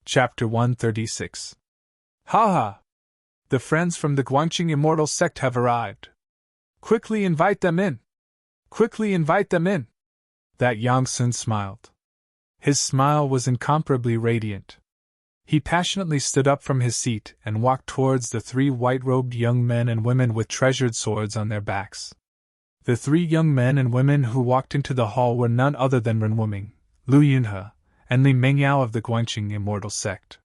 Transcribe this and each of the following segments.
Chapter 136. Ha ha! The friends from the Guanqing immortal sect have arrived. Quickly invite them in! Quickly invite them in! That Yang Sun smiled. His smile was incomparably radiant. He passionately stood up from his seat and walked towards the three white-robed young men and women with treasured swords on their backs. The three young men and women who walked into the hall were none other than Ren Wuming, Lu Yunhe, and Li Mengyao of the Guanqing immortal sect.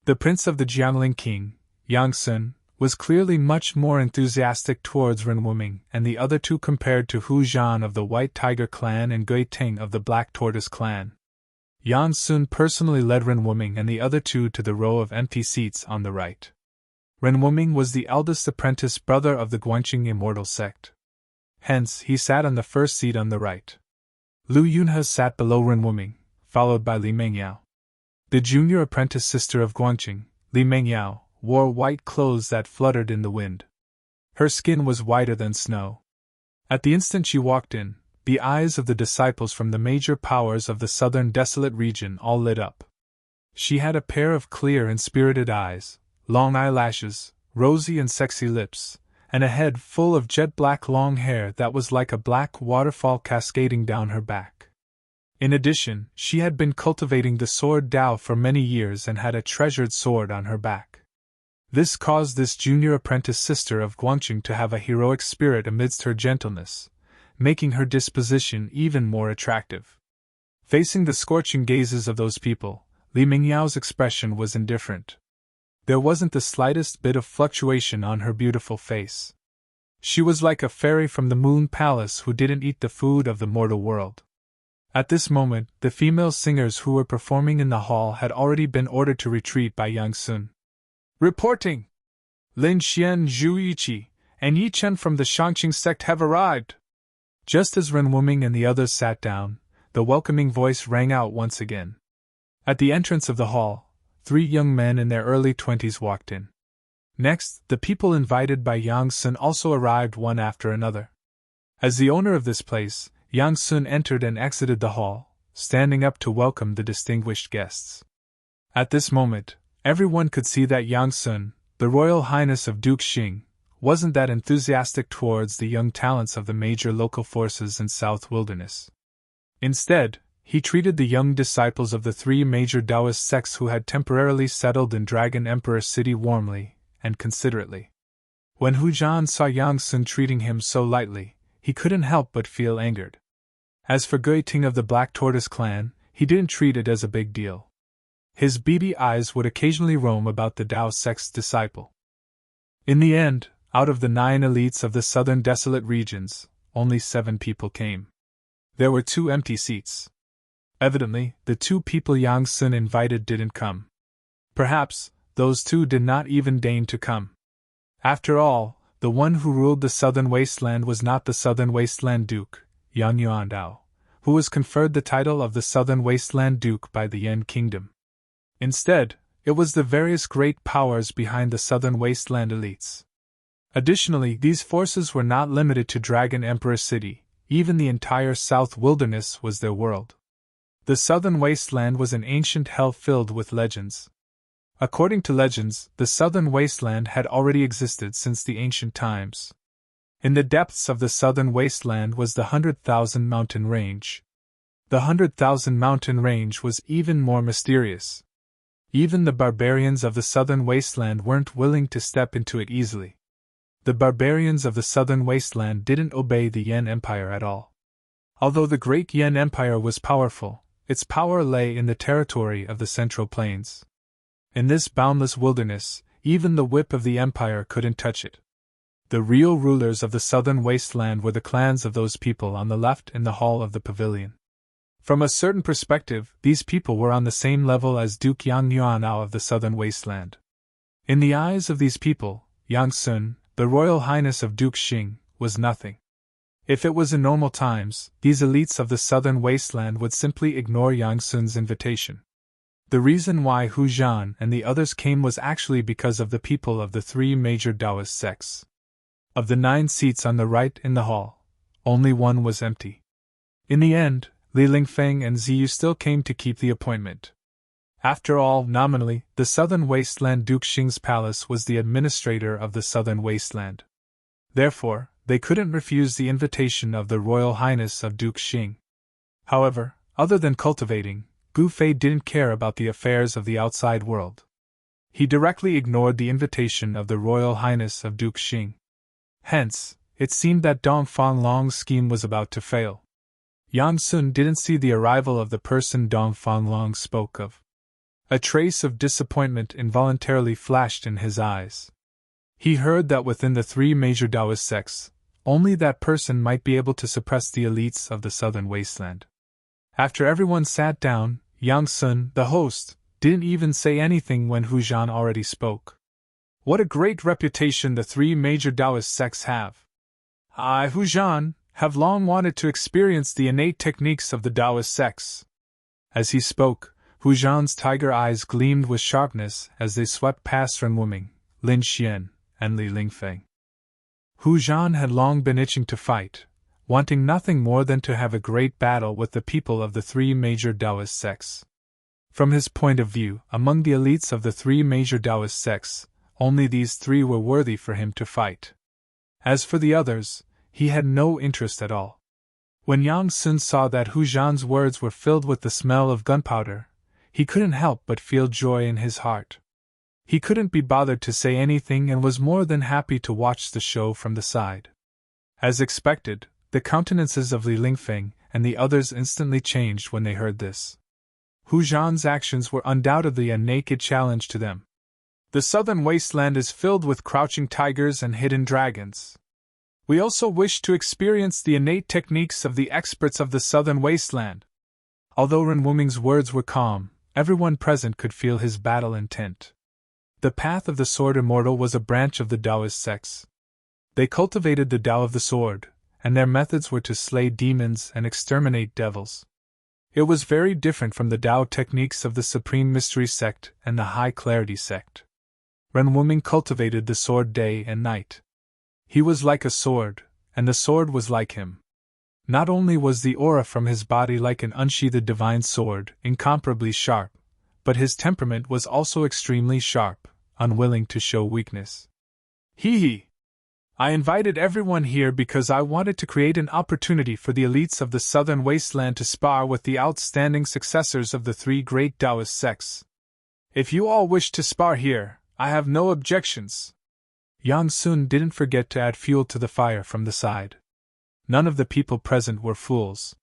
The prince of the Jiangling king, Yang Sun, was clearly much more enthusiastic towards Ren Wuming and the other two compared to Hu Zhan of the White Tiger clan and Gui Ting of the Black Tortoise clan. Yang Sun personally led Ren Wuming and the other two to the row of empty seats on the right. Ren Wuming was the eldest apprentice brother of the Guanqing immortal sect. Hence, he sat on the first seat on the right. Lu Yunhe sat below Ren Wuming, followed by Li Mengyao. The junior apprentice sister of Guanqing, Li Mengyao, wore white clothes that fluttered in the wind. Her skin was whiter than snow. At the instant she walked in, the eyes of the disciples from the major powers of the southern desolate region all lit up. She had a pair of clear and spirited eyes, long eyelashes, rosy and sexy lips, and a head full of jet-black long hair that was like a black waterfall cascading down her back. In addition, she had been cultivating the sword Dao for many years and had a treasured sword on her back. This caused this junior apprentice sister of Guanqing to have a heroic spirit amidst her gentleness, making her disposition even more attractive. Facing the scorching gazes of those people, Li Mengyao's expression was indifferent. There wasn't the slightest bit of fluctuation on her beautiful face. She was like a fairy from the moon palace who didn't eat the food of the mortal world. At this moment, the female singers who were performing in the hall had already been ordered to retreat by Yang Sun. Reporting! Lin Xian, Zhu Yiqi, and Yi Chen from the Shangqing sect have arrived! Just as Ren Wuming and the others sat down, the welcoming voice rang out once again. At the entrance of the hall, three young men in their early 20s walked in. Next, the people invited by Yang Sun also arrived one after another. As the owner of this place, Yang Sun entered and exited the hall, standing up to welcome the distinguished guests. At this moment, everyone could see that Yang Sun, the Royal Highness of Duke Xing, wasn't that enthusiastic towards the young talents of the major local forces in South Wilderness. Instead, he treated the young disciples of the three major Taoist sects who had temporarily settled in Dragon Emperor City warmly and considerately. When Hu Zhan saw Yang Sun treating him so lightly, he couldn't help but feel angered. As for Gui Ting of the Black Tortoise clan, he didn't treat it as a big deal. His beady eyes would occasionally roam about the Tao sect's disciple. In the end, out of the 9 elites of the southern desolate regions, only 7 people came. There were 2 empty seats. Evidently, the 2 people Yang Sun invited didn't come. Perhaps, those 2 did not even deign to come. After all, the one who ruled the southern wasteland was not the southern wasteland duke, Yang Yuandao, who was conferred the title of the southern wasteland duke by the Yan kingdom. Instead, it was the various great powers behind the southern wasteland elites. Additionally, these forces were not limited to Dragon Emperor City, even the entire South Wilderness was their world. The southern wasteland was an ancient hell filled with legends. According to legends, the southern wasteland had already existed since the ancient times. In the depths of the southern wasteland was the 100,000 mountain range. The 100,000 mountain range was even more mysterious. Even the barbarians of the southern wasteland weren't willing to step into it easily. The barbarians of the southern wasteland didn't obey the Yan Empire at all. Although the great Yan Empire was powerful, its power lay in the territory of the Central Plains. In this boundless wilderness, even the whip of the empire couldn't touch it. The real rulers of the southern wasteland were the clans of those people on the left in the hall of the pavilion. From a certain perspective, these people were on the same level as Duke Yang Yuanao of the southern wasteland. In the eyes of these people, Yang Sun, the Royal Highness of Duke Xing, was nothing. If it was in normal times, these elites of the southern wasteland would simply ignore Yang Sun's invitation. The reason why Hu Zhan and the others came was actually because of the people of the 3 major Taoist sects. Of the 9 seats on the right in the hall, only 1 was empty. In the end, Li Lingfeng and Ziyu still came to keep the appointment. After all, nominally, the Southern Wasteland Duke Xing's palace was the administrator of the Southern Wasteland. Therefore, they couldn't refuse the invitation of the Royal Highness of Duke Xing. However, other than cultivating, Gu Fei didn't care about the affairs of the outside world. He directly ignored the invitation of the Royal Highness of Duke Xing. Hence, it seemed that Dong Fanglong's scheme was about to fail. Yang Sun didn't see the arrival of the person Dong Fanglong spoke of. A trace of disappointment involuntarily flashed in his eyes. He heard that within the three major Taoist sects, only that person might be able to suppress the elites of the Southern Wasteland. After everyone sat down, Yang Sun, the host, didn't even say anything when Hu Zhan already spoke. What a great reputation the three major Taoist sects have. I, Hu Zhan, have long wanted to experience the innate techniques of the Taoist sects. As he spoke, Hu Zhan's tiger eyes gleamed with sharpness as they swept past Ren Wuming, Lin Xian, and Li Lingfeng. Hu Zhan had long been itching to fight, wanting nothing more than to have a great battle with the people of the three major Taoist sects. From his point of view, among the elites of the three major Taoist sects, only these three were worthy for him to fight. As for the others, he had no interest at all. When Yang Sun saw that Hu Zhan's words were filled with the smell of gunpowder, he couldn't help but feel joy in his heart. He couldn't be bothered to say anything and was more than happy to watch the show from the side. As expected, the countenances of Li Lingfeng and the others instantly changed when they heard this. Hu Zhan's actions were undoubtedly a naked challenge to them. The Southern Wasteland is filled with crouching tigers and hidden dragons. We also wish to experience the innate techniques of the experts of the Southern Wasteland. Although Ren Wuming's words were calm, everyone present could feel his battle intent. The path of the Sword Immortal was a branch of the Taoist sects. They cultivated the Tao of the Sword, and their methods were to slay demons and exterminate devils. It was very different from the Tao techniques of the Supreme Mystery sect and the High Clarity sect. Ren Wuming cultivated the sword day and night. He was like a sword, and the sword was like him. Not only was the aura from his body like an unsheathed divine sword, incomparably sharp, but his temperament was also extremely sharp, unwilling to show weakness. Hee! I invited everyone here because I wanted to create an opportunity for the elites of the Southern Wasteland to spar with the outstanding successors of the three great Taoist sects. If you all wish to spar here, I have no objections. Yang Sun didn't forget to add fuel to the fire from the side. None of the people present were fools.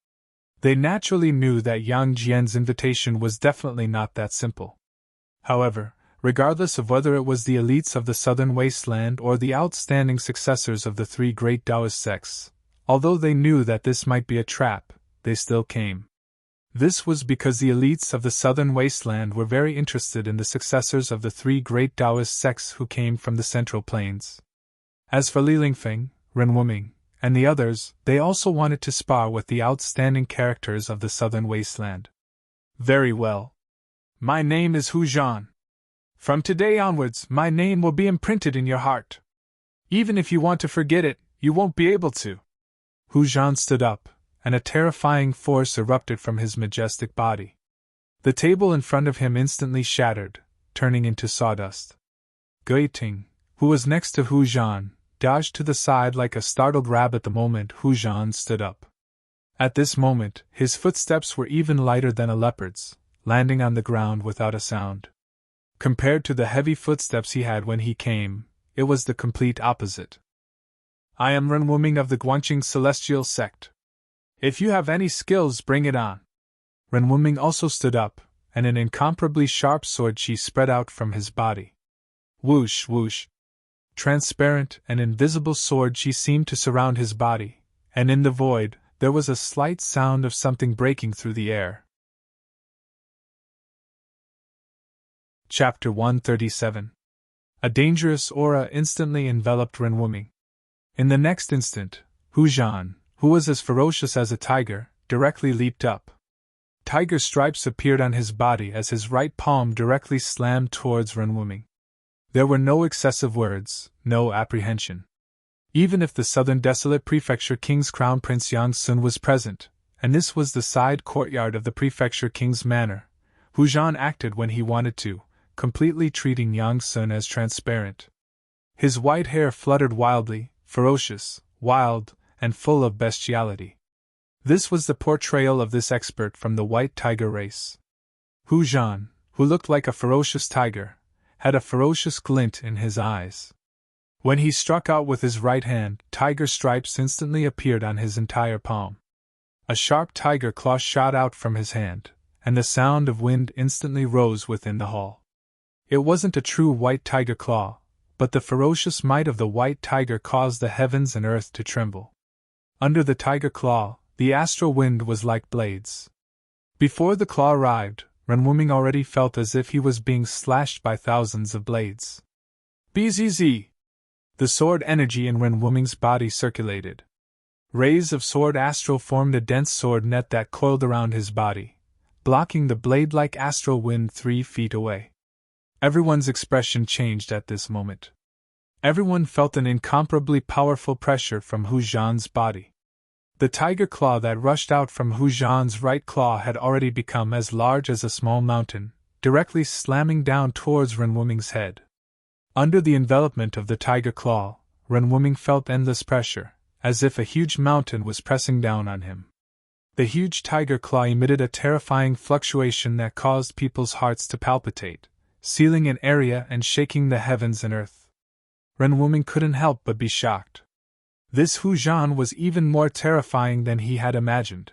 They naturally knew that Yang Jian's invitation was definitely not that simple. However, regardless of whether it was the elites of the Southern Wasteland or the outstanding successors of the three great Taoist sects, although they knew that this might be a trap, they still came. This was because the elites of the Southern Wasteland were very interested in the successors of the three great Taoist sects who came from the Central Plains. As for Li Lingfeng, Ren Wuming, and the others, they also wanted to spar with the outstanding characters of the Southern Wasteland. Very well. My name is Hu Zhan. From today onwards, my name will be imprinted in your heart. Even if you want to forget it, you won't be able to. Hu Zhan stood up, and a terrifying force erupted from his majestic body. The table in front of him instantly shattered, turning into sawdust. Gui Ting, who was next to Hu Zhan, dodged to the side like a startled rabbit the moment Hu Zhan stood up. At this moment, his footsteps were even lighter than a leopard's, landing on the ground without a sound. Compared to the heavy footsteps he had when he came, it was the complete opposite. I am Ren Wuming of the Guanqing Celestial Sect. If you have any skills, bring it on. Ren Wuming also stood up, and an incomparably sharp sword chi spread out from his body. Whoosh, whoosh. Transparent and invisible sword chi seemed to surround his body, and in the void, there was a slight sound of something breaking through the air. Chapter 137. A dangerous aura instantly enveloped Ren Wuming. In the next instant, Hu Zhan, who was as ferocious as a tiger, directly leaped up. Tiger stripes appeared on his body as his right palm directly slammed towards Ren Wuming. There were no excessive words, no apprehension. Even if the Southern Desolate Prefecture King's Crown Prince Yang Sun was present, and this was the side courtyard of the Prefecture King's manor, Hu Zhan acted when he wanted to, completely treating Yang Sun as transparent. His white hair fluttered wildly, ferocious, wild, and full of bestiality. This was the portrayal of this expert from the white tiger race. Hu Zhan, who looked like a ferocious tiger, had a ferocious glint in his eyes. When he struck out with his right hand, tiger stripes instantly appeared on his entire palm. A sharp tiger claw shot out from his hand, and the sound of wind instantly rose within the hall. It wasn't a true white tiger claw, but the ferocious might of the white tiger caused the heavens and earth to tremble. Under the tiger claw, the astral wind was like blades. Before the claw arrived, Renwuming already felt as if he was being slashed by thousands of blades. Bzz! The sword energy in Renwuming's body circulated. Rays of sword astral formed a dense sword net that coiled around his body, blocking the blade-like astral wind 3 feet away. Everyone's expression changed at this moment. Everyone felt an incomparably powerful pressure from Hu Zhan's body. The tiger claw that rushed out from Hu Zhan's right claw had already become as large as a small mountain, directly slamming down towards Renwuming's head. Under the envelopment of the tiger claw, Renwuming felt endless pressure, as if a huge mountain was pressing down on him. The huge tiger claw emitted a terrifying fluctuation that caused people's hearts to palpitate, sealing an area and shaking the heavens and earth. Renwuming couldn't help but be shocked. This Hu Zhan was even more terrifying than he had imagined.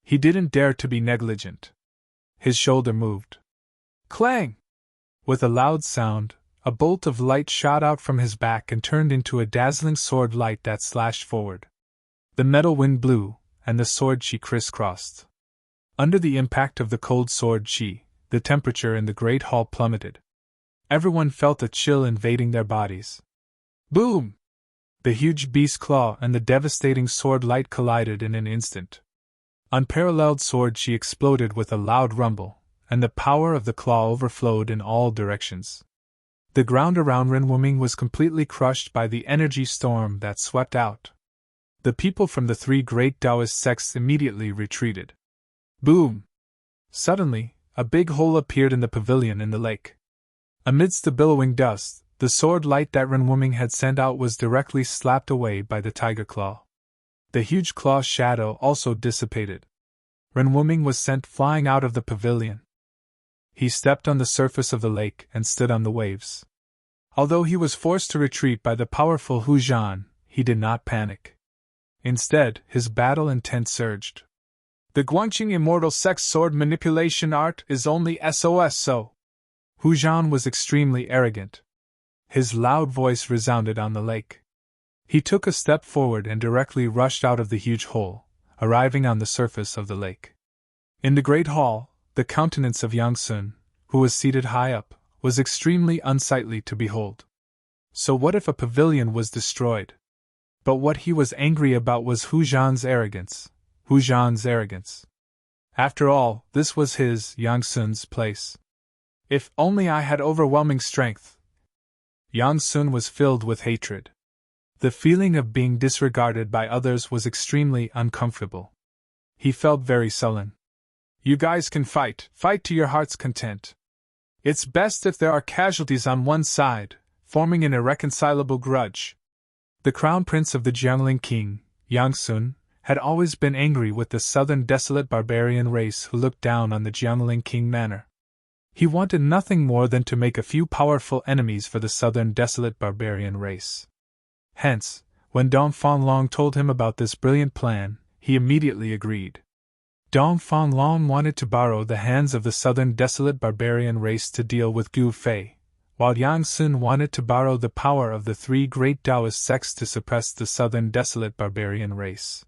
He didn't dare to be negligent. His shoulder moved. Clang! With a loud sound, a bolt of light shot out from his back and turned into a dazzling sword light that slashed forward. The metal wind blew, and the sword chi crisscrossed. Under the impact of the cold sword chi, the temperature in the great hall plummeted. Everyone felt a chill invading their bodies. Boom! The huge beast claw and the devastating sword light collided in an instant. Unparalleled sword chi exploded with a loud rumble, and the power of the claw overflowed in all directions. The ground around Renwuming was completely crushed by the energy storm that swept out. The people from the 3 great Taoist sects immediately retreated. Boom! Suddenly, a big hole appeared in the pavilion in the lake. Amidst the billowing dust, the sword light that Renwuming had sent out was directly slapped away by the tiger claw. The huge claw's shadow also dissipated. Renwuming was sent flying out of the pavilion. He stepped on the surface of the lake and stood on the waves. Although he was forced to retreat by the powerful Hu Zhan, he did not panic. Instead, his battle intent surged. The Guangqing immortal sex sword manipulation art is only SOS so. Hu Zhan was extremely arrogant. His loud voice resounded on the lake. He took a step forward and directly rushed out of the huge hole, arriving on the surface of the lake. In the great hall, the countenance of Yang Sun, who was seated high up, was extremely unsightly to behold. So what if a pavilion was destroyed? But what he was angry about was Hu Zhan's arrogance. Hu Zhan's arrogance. After all, this was his, Yang Sun's, place. If only I had overwhelming strength. Yang Sun was filled with hatred. The feeling of being disregarded by others was extremely uncomfortable. He felt very sullen. You guys can fight to your heart's content. It's best if there are casualties on one side, forming an irreconcilable grudge. The crown prince of the Jiangling king, Yang Sun, had always been angry with the southern desolate barbarian race who looked down on the Jiangling king manor. He wanted nothing more than to make a few powerful enemies for the southern desolate barbarian race. Hence, when Dong Fanlong told him about this brilliant plan, he immediately agreed. Dong Fanlong wanted to borrow the hands of the southern desolate barbarian race to deal with Gu Fei, while Yang Sun wanted to borrow the power of the 3 great Taoist sects to suppress the southern desolate barbarian race.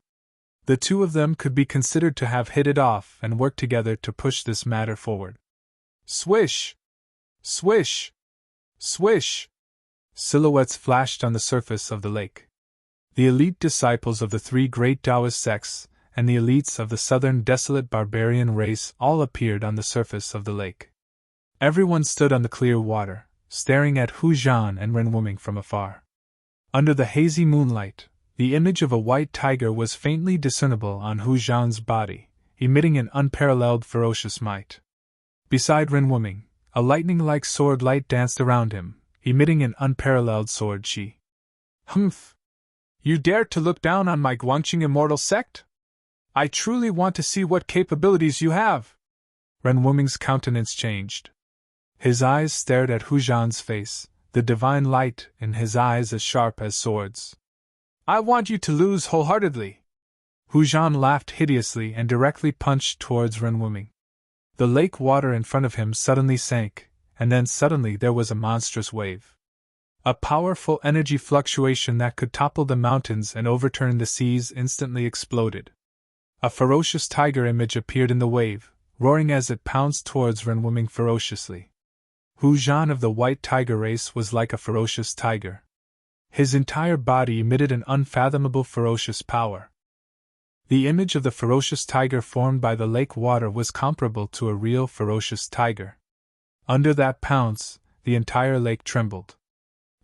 The two of them could be considered to have hit it off and worked together to push this matter forward. Swish! Swish! Swish! Silhouettes flashed on the surface of the lake. The elite disciples of the 3 great Taoist sects and the elites of the southern desolate barbarian race all appeared on the surface of the lake. Everyone stood on the clear water, staring at Hu Zhan and Renwuming from afar. Under the hazy moonlight, the image of a white tiger was faintly discernible on Hu Zhan's body, emitting an unparalleled ferocious might. Beside Renwooming, a lightning-like sword light danced around him, emitting an unparalleled sword chi. Humph! You dare to look down on my Guangqing immortal sect? I truly want to see what capabilities you have! Renwooming's countenance changed. His eyes stared at Hu Zhan's face, the divine light in his eyes as sharp as swords. I want you to lose wholeheartedly! Hu Zhan laughed hideously and directly punched towards Renwooming. The lake water in front of him suddenly sank, and then suddenly there was a monstrous wave. A powerful energy fluctuation that could topple the mountains and overturn the seas instantly exploded. A ferocious tiger image appeared in the wave, roaring as it pounced towards Renwooming ferociously. Hu Zhan of the white tiger race was like a ferocious tiger. His entire body emitted an unfathomable ferocious power. The image of the ferocious tiger formed by the lake water was comparable to a real ferocious tiger. Under that pounce, the entire lake trembled.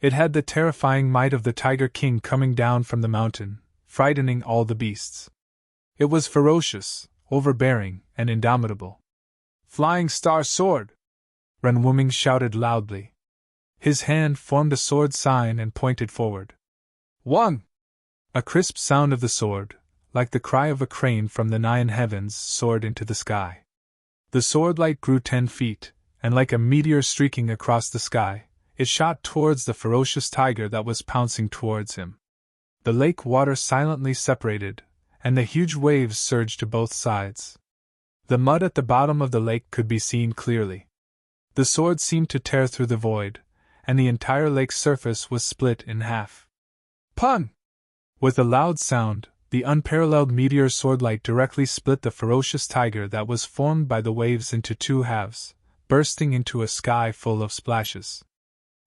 It had the terrifying might of the Tiger King coming down from the mountain, frightening all the beasts. It was ferocious, overbearing, and indomitable. Flying Star Sword! Renwooming shouted loudly. His hand formed a sword sign and pointed forward. 1! A crisp sound of the sword, like the cry of a crane from the nine heavens, soared into the sky. The sword light grew 10 feet, and like a meteor streaking across the sky, it shot towards the ferocious tiger that was pouncing towards him. The lake water silently separated, and the huge waves surged to both sides. The mud at the bottom of the lake could be seen clearly. The sword seemed to tear through the void, and the entire lake's surface was split in half. Pun! With a loud sound, the unparalleled meteor swordlight directly split the ferocious tiger that was formed by the waves into 2 halves, bursting into a sky full of splashes.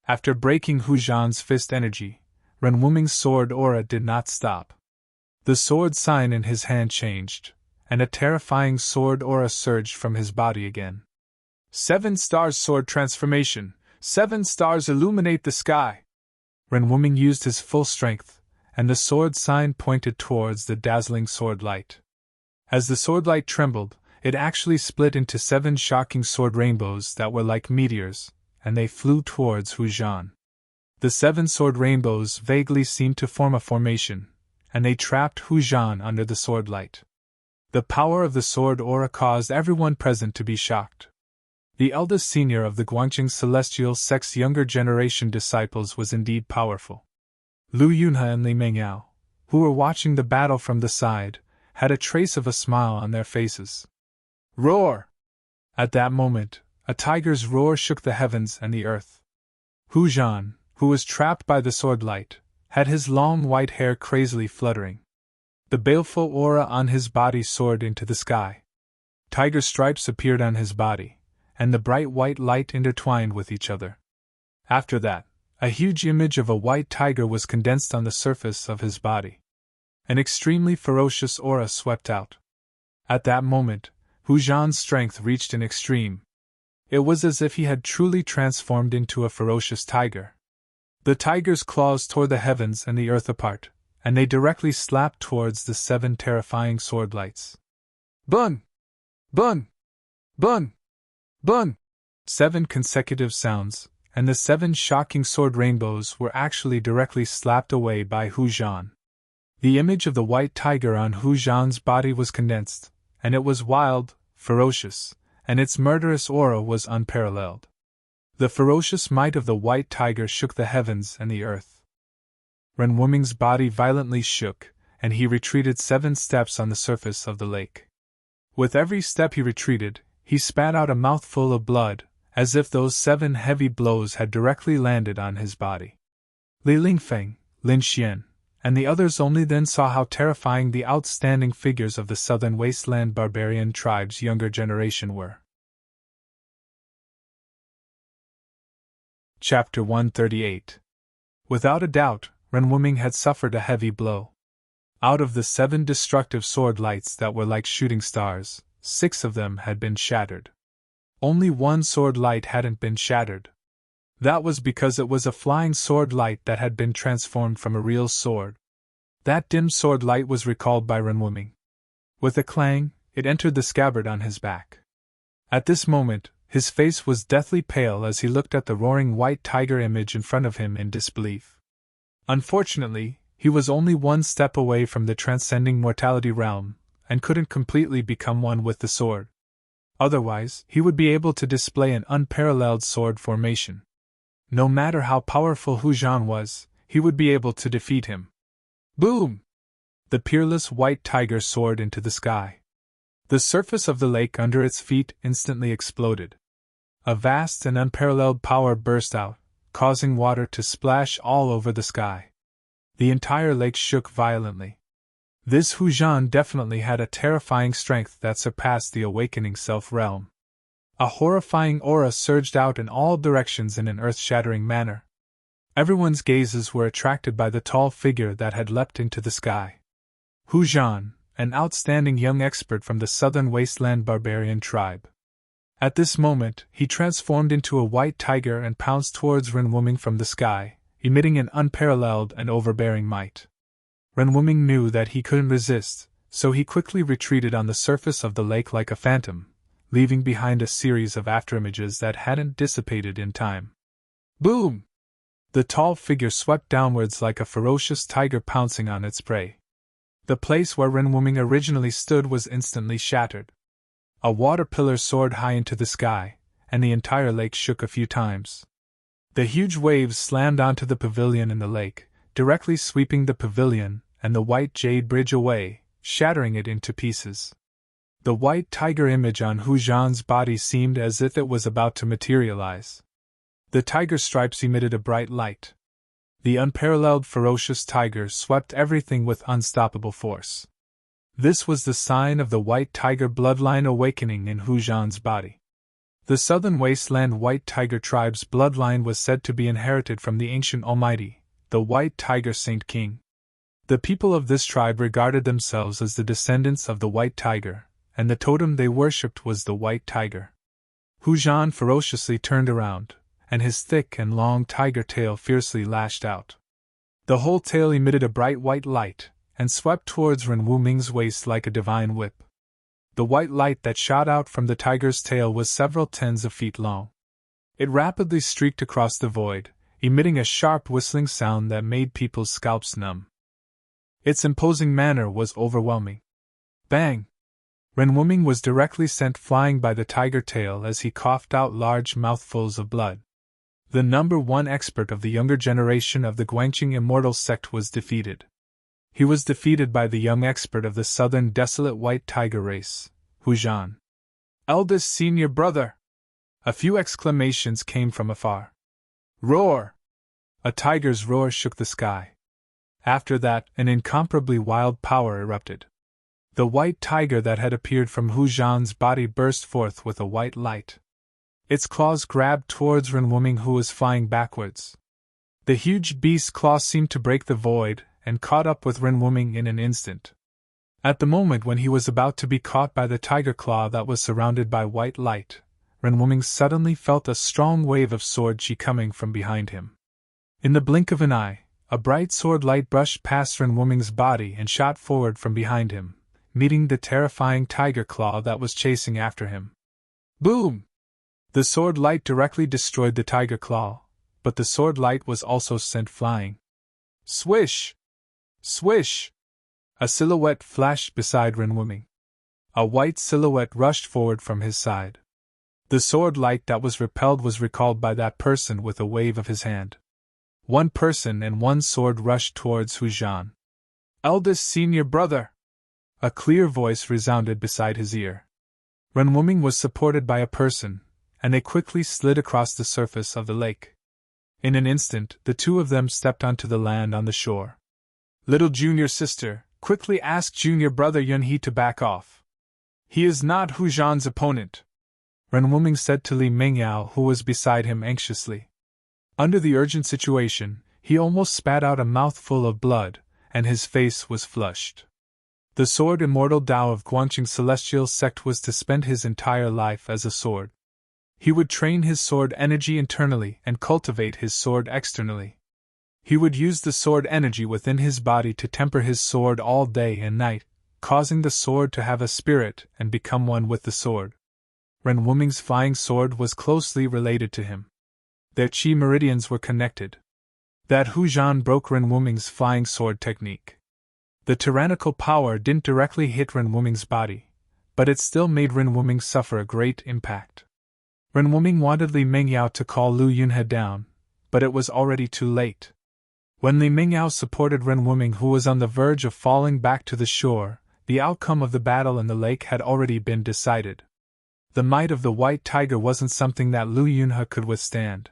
After breaking Hu Zhan's fist energy, Renwooming's sword aura did not stop. The sword sign in his hand changed, and a terrifying sword aura surged from his body again. 7 stars sword transformation, 7 stars illuminate the sky! Renwooming used his full strength, and the sword sign pointed towards the dazzling sword light. As the sword light trembled, it actually split into 7 shocking sword rainbows that were like meteors, and they flew towards Hu Zhan. The 7 sword rainbows vaguely seemed to form a formation, and they trapped Hu Zhan under the sword light. The power of the sword aura caused everyone present to be shocked. The eldest senior of the Guangqing celestial sect's younger generation disciples was indeed powerful. Lu Yunhe and Li Mengyao, who were watching the battle from the side, had a trace of a smile on their faces. Roar! At that moment, a tiger's roar shook the heavens and the earth. Hu Zhan, who was trapped by the sword light, had his long white hair crazily fluttering. The baleful aura on his body soared into the sky. Tiger stripes appeared on his body, and the bright white light intertwined with each other. After that, a huge image of a white tiger was condensed on the surface of his body. An extremely ferocious aura swept out. At that moment, Hu Zhan's strength reached an extreme. It was as if he had truly transformed into a ferocious tiger. The tiger's claws tore the heavens and the earth apart, and they directly slapped towards the 7 terrifying sword lights. Bun! Bun! Bun! Bun! 7 consecutive sounds, and the 7 shocking sword rainbows were actually directly slapped away by Hu Zhan. The image of the white tiger on Hu Zhan's body was condensed, and it was wild, ferocious, and its murderous aura was unparalleled. The ferocious might of the white tiger shook the heavens and the earth. Renwooming's body violently shook, and he retreated 7 steps on the surface of the lake. With every step he retreated, he spat out a mouthful of blood, as if those 7 heavy blows had directly landed on his body. Li Lingfeng, Lin Xian, and the others only then saw how terrifying the outstanding figures of the southern wasteland barbarian tribe's younger generation were. Chapter 138. Without a doubt, Renwooming had suffered a heavy blow. Out of the 7 destructive sword lights that were like shooting stars, 6 of them had been shattered. Only 1 sword light hadn't been shattered. That was because it was a flying sword light that had been transformed from a real sword. That dim sword light was recalled by Renwooming. With a clang, it entered the scabbard on his back. At this moment, His face was deathly pale as he looked at the roaring white tiger image in front of him in disbelief. Unfortunately, he was only one step away from the transcending mortality realm, and couldn't completely become one with the sword. Otherwise, he would be able to display an unparalleled sword formation. No matter how powerful Hu Zhan was, he would be able to defeat him. Boom! The peerless white tiger soared into the sky. The surface of the lake under its feet instantly exploded. A vast and unparalleled power burst out, causing water to splash all over the sky. The entire lake shook violently. This Hu Zhan definitely had a terrifying strength that surpassed the awakening self-realm. A horrifying aura surged out in all directions in an earth-shattering manner. Everyone's gazes were attracted by the tall figure that had leapt into the sky. Hu Zhan, an outstanding young expert from the southern wasteland barbarian tribe. At this moment, he transformed into a white tiger and pounced towards Ren Wuming from the sky, emitting an unparalleled and overbearing might. Ren Wuming knew that he couldn't resist, so he quickly retreated on the surface of the lake like a phantom, leaving behind a series of afterimages that hadn't dissipated in time. Boom! The tall figure swept downwards like a ferocious tiger pouncing on its prey. The place where Ren Wuming originally stood was instantly shattered. A water pillar soared high into the sky, and the entire lake shook a few times. The huge waves slammed onto the pavilion in the lake, directly sweeping the pavilion and the white jade bridge away, shattering it into pieces. The white tiger image on Hu Zhan's body seemed as if it was about to materialize. The tiger stripes emitted a bright light. The unparalleled ferocious tiger swept everything with unstoppable force. This was the sign of the white tiger bloodline awakening in Hu Zhan's body. The southern wasteland white tiger tribe's bloodline was said to be inherited from the ancient almighty, the white tiger Saint King. The people of this tribe regarded themselves as the descendants of the white tiger, and the totem they worshipped was the white tiger. Hu Zhan ferociously turned around, and his thick and long tiger tail fiercely lashed out. The whole tail emitted a bright white light, and swept towards Ren Wuming's waist like a divine whip. The white light that shot out from the tiger's tail was several tens of feet long. It rapidly streaked across the void, emitting a sharp whistling sound that made people's scalps numb. Its imposing manner was overwhelming. Bang! Ren Wuming was directly sent flying by the tiger tail as he coughed out large mouthfuls of blood. The number one expert of the younger generation of the Guangqing immortal sect was defeated. He was defeated by the young expert of the southern desolate white tiger race, Hu Zhan. Eldest senior brother! A few exclamations came from afar. Roar! A tiger's roar shook the sky. After that, an incomparably wild power erupted. The white tiger that had appeared from Hu Zhan's body burst forth with a white light. Its claws grabbed towards Ren Wuming, who was flying backwards. The huge beast's claws seemed to break the void, and caught up with Ren Wuming in an instant. At the moment when he was about to be caught by the tiger claw that was surrounded by white light, Ren Wuming suddenly felt a strong wave of sword chi coming from behind him. In the blink of an eye, a bright sword light brushed past Ren Wuming's body and shot forward from behind him, meeting the terrifying tiger claw that was chasing after him. Boom! The sword light directly destroyed the tiger claw, but the sword light was also sent flying. Swish! Swish! A silhouette flashed beside Ren Wuming. A white silhouette rushed forward from his side. The sword light that was repelled was recalled by that person with a wave of his hand. One person and one sword rushed towards Hu Zhan. Eldest senior brother! A clear voice resounded beside his ear. Ren Wuming was supported by a person, and they quickly slid across the surface of the lake. In an instant, the two of them stepped onto the land on the shore. Little junior sister, quickly ask junior brother Yunhe to back off. He is not Hu Zhan's opponent, Ren Wuming said to Li Mingyao, who was beside him anxiously. Under the urgent situation, he almost spat out a mouthful of blood, and his face was flushed. The sword immortal Tao of Guangqing Celestial Sect was to spend his entire life as a sword. He would train his sword energy internally and cultivate his sword externally. He would use the sword energy within his body to temper his sword all day and night, causing the sword to have a spirit and become one with the sword. Ren Wuming's flying sword was closely related to him. Their chi meridians were connected. That Hu Zhan broke Ren Wuming's flying sword technique. The tyrannical power didn't directly hit Ren Wuming's body, but it still made Ren Wuming suffer a great impact. Ren Wuming wanted Li Mingyao to call Lu Yunhe down, but it was already too late. When Li Mingyao supported Ren Wuming, who was on the verge of falling back to the shore, the outcome of the battle in the lake had already been decided. The might of the white tiger wasn't something that Lu Yunhe could withstand.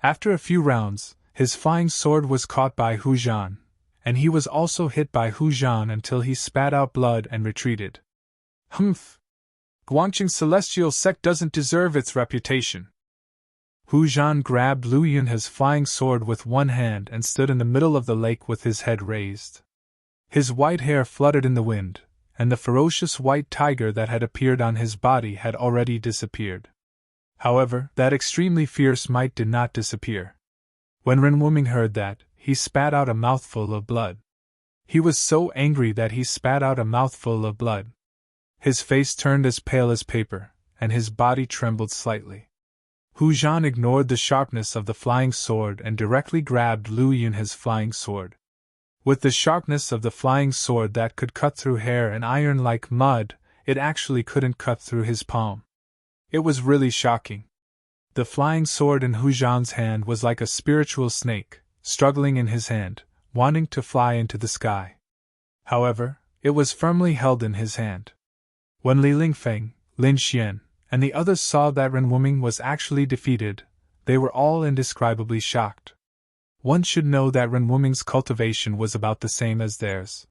After a few rounds, his flying sword was caught by Hu Zhan, and he was also hit by Hu Zhan until he spat out blood and retreated. Humph! Guangqing Celestial Sect doesn't deserve its reputation. Hu Zhan grabbed Lu Yunhe's flying sword with one hand and stood in the middle of the lake with his head raised. His white hair fluttered in the wind, and the ferocious white tiger that had appeared on his body had already disappeared. However, that extremely fierce might did not disappear. When Ren Wuming heard that, he spat out a mouthful of blood. He was so angry that he spat out a mouthful of blood. His face turned as pale as paper, and his body trembled slightly. Hu Zhan ignored the sharpness of the flying sword and directly grabbed Lu Yunhe's flying sword. With the sharpness of the flying sword that could cut through hair and iron like mud, it actually couldn't cut through his palm. It was really shocking. The flying sword in Hu Zhan's hand was like a spiritual snake, struggling in his hand, wanting to fly into the sky. However, it was firmly held in his hand. When Li Lingfeng, Lin Xian, and the others saw that Ren Wuming was actually defeated, they were all indescribably shocked. One should know that Ren Wuming's cultivation was about the same as theirs.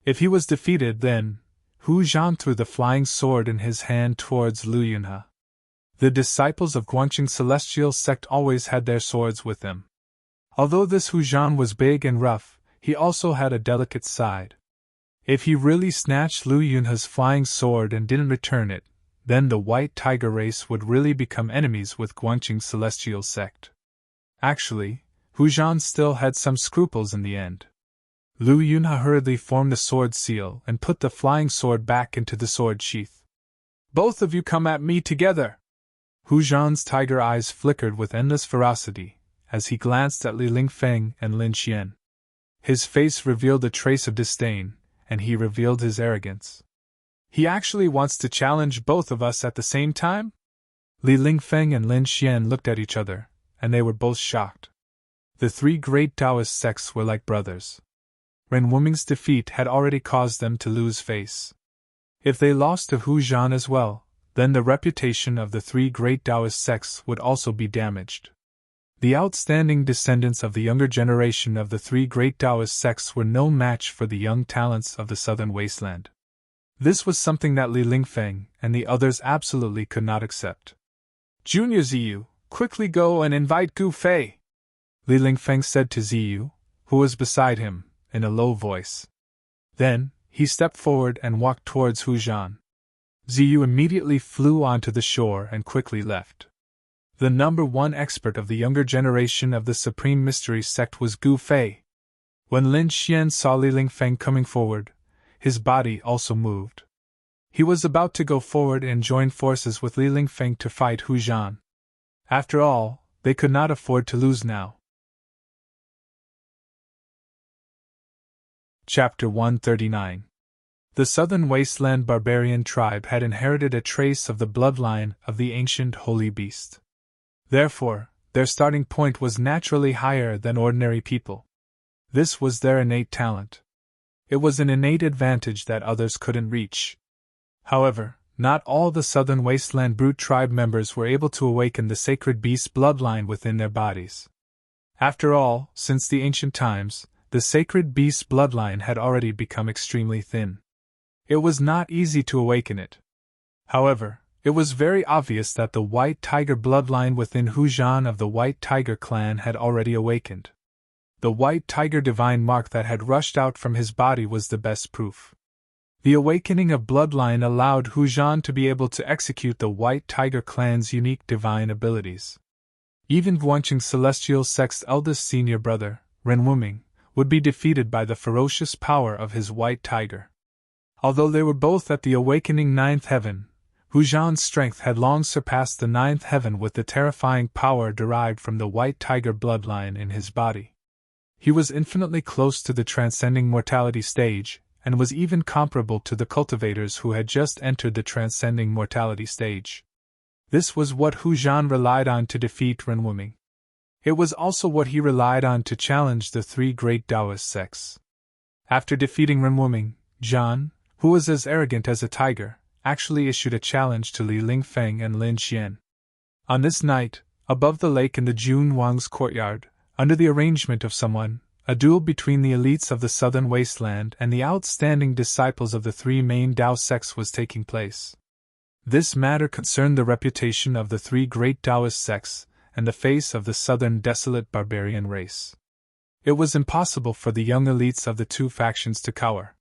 If he was defeated, then Hu Zhan threw the flying sword in his hand towards Lu Yunhe. The disciples of Guangqing Celestial Sect always had their swords with them. Although this Hu Zhan was big and rough, he also had a delicate side. If he really snatched Lu Yunhe's flying sword and didn't return it, then the White Tiger race would really become enemies with Guangqing Celestial Sect. Actually, Hu Zhan still had some scruples in the end. Lu Yunhe hurriedly formed the sword seal and put the flying sword back into the sword sheath. "Both of you come at me together!" Hu Zhan's tiger eyes flickered with endless ferocity as he glanced at Li Lingfeng and Lin Xian. His face revealed a trace of disdain, and he revealed his arrogance. "He actually wants to challenge both of us at the same time?" Li Lingfeng and Lin Xian looked at each other, and they were both shocked. The three great Taoist sects were like brothers. Ren Wuming's defeat had already caused them to lose face. If they lost to Hu Zhan as well, then the reputation of the three great Taoist sects would also be damaged. The outstanding descendants of the younger generation of the three great Taoist sects were no match for the young talents of the southern wasteland. This was something that Li Lingfeng and the others absolutely could not accept. "Junior Ziyu, quickly go and invite Gu Fei," Li Lingfeng said to Ziyu, who was beside him, in a low voice. Then, he stepped forward and walked towards Hu Zhan. Ziyu immediately flew onto the shore and quickly left. The number one expert of the younger generation of the Supreme Mystery Sect was Gu Fei. When Lin Xian saw Li Lingfeng coming forward, his body also moved. He was about to go forward and join forces with Li Lingfeng to fight Hu Zhan. After all, they could not afford to lose now. Chapter 139. The Southern Wasteland barbarian tribe had inherited a trace of the bloodline of the ancient holy beast. Therefore, their starting point was naturally higher than ordinary people. This was their innate talent. It was an innate advantage that others couldn't reach. However, not all the Southern Wasteland brute tribe members were able to awaken the sacred beast bloodline within their bodies. After all, since the ancient times, the sacred beast bloodline had already become extremely thin. It was not easy to awaken it. However, it was very obvious that the White Tiger bloodline within Hu Zhan of the White Tiger clan had already awakened. The White Tiger divine mark that had rushed out from his body was the best proof. The awakening of bloodline allowed Hu Zhan to be able to execute the White Tiger clan's unique divine abilities. Even Guangqing Celestial Sect's eldest senior brother, Ren Wuming, would be defeated by the ferocious power of his White Tiger. Although they were both at the awakening ninth heaven, Hu Zhan's strength had long surpassed the ninth heaven with the terrifying power derived from the white tiger bloodline in his body. He was infinitely close to the transcending mortality stage, and was even comparable to the cultivators who had just entered the transcending mortality stage. This was what Hu Zhan relied on to defeat Renwuming. It was also what he relied on to challenge the three great Taoist sects. After defeating Renwuming, Zhan, who was as arrogant as a tiger, actually issued a challenge to Li Lingfeng and Lin Xian. On this night, above the lake in the Jun Wang's courtyard, under the arrangement of someone, a duel between the elites of the southern wasteland and the outstanding disciples of the three main Tao sects was taking place. This matter concerned the reputation of the three great Taoist sects and the face of the southern desolate barbarian race. It was impossible for the young elites of the two factions to cower.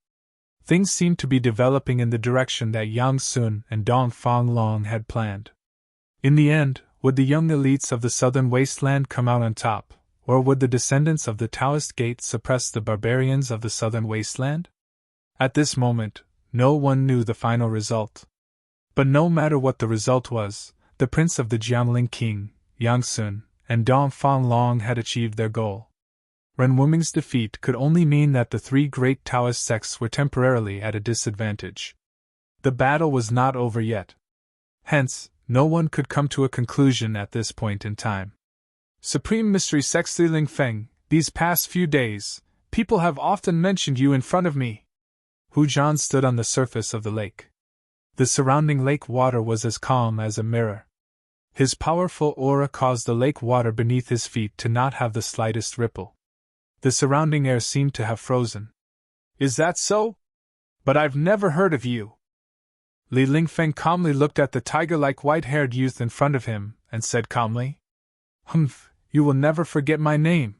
Things seemed to be developing in the direction that Yang Sun and Dong Fanglong had planned. In the end, would the young elites of the southern wasteland come out on top, or would the descendants of the Taoist gate suppress the barbarians of the southern wasteland? At this moment, no one knew the final result. But no matter what the result was, the prince of the Jiangling king, Yang Sun, and Dong Fanglong had achieved their goal. Renwuming's defeat could only mean that the three great Taoist sects were temporarily at a disadvantage. The battle was not over yet. Hence, no one could come to a conclusion at this point in time. Supreme Mystery Sex Li Lingfeng, these past few days, people have often mentioned you in front of me. Hu Zhan stood on the surface of the lake. The surrounding lake water was as calm as a mirror. His powerful aura caused the lake water beneath his feet to not have the slightest ripple. The surrounding air seemed to have frozen. Is that so? But I've never heard of you. Li Lingfeng calmly looked at the tiger-like white-haired youth in front of him, and said calmly, "Humph, you will never forget my name."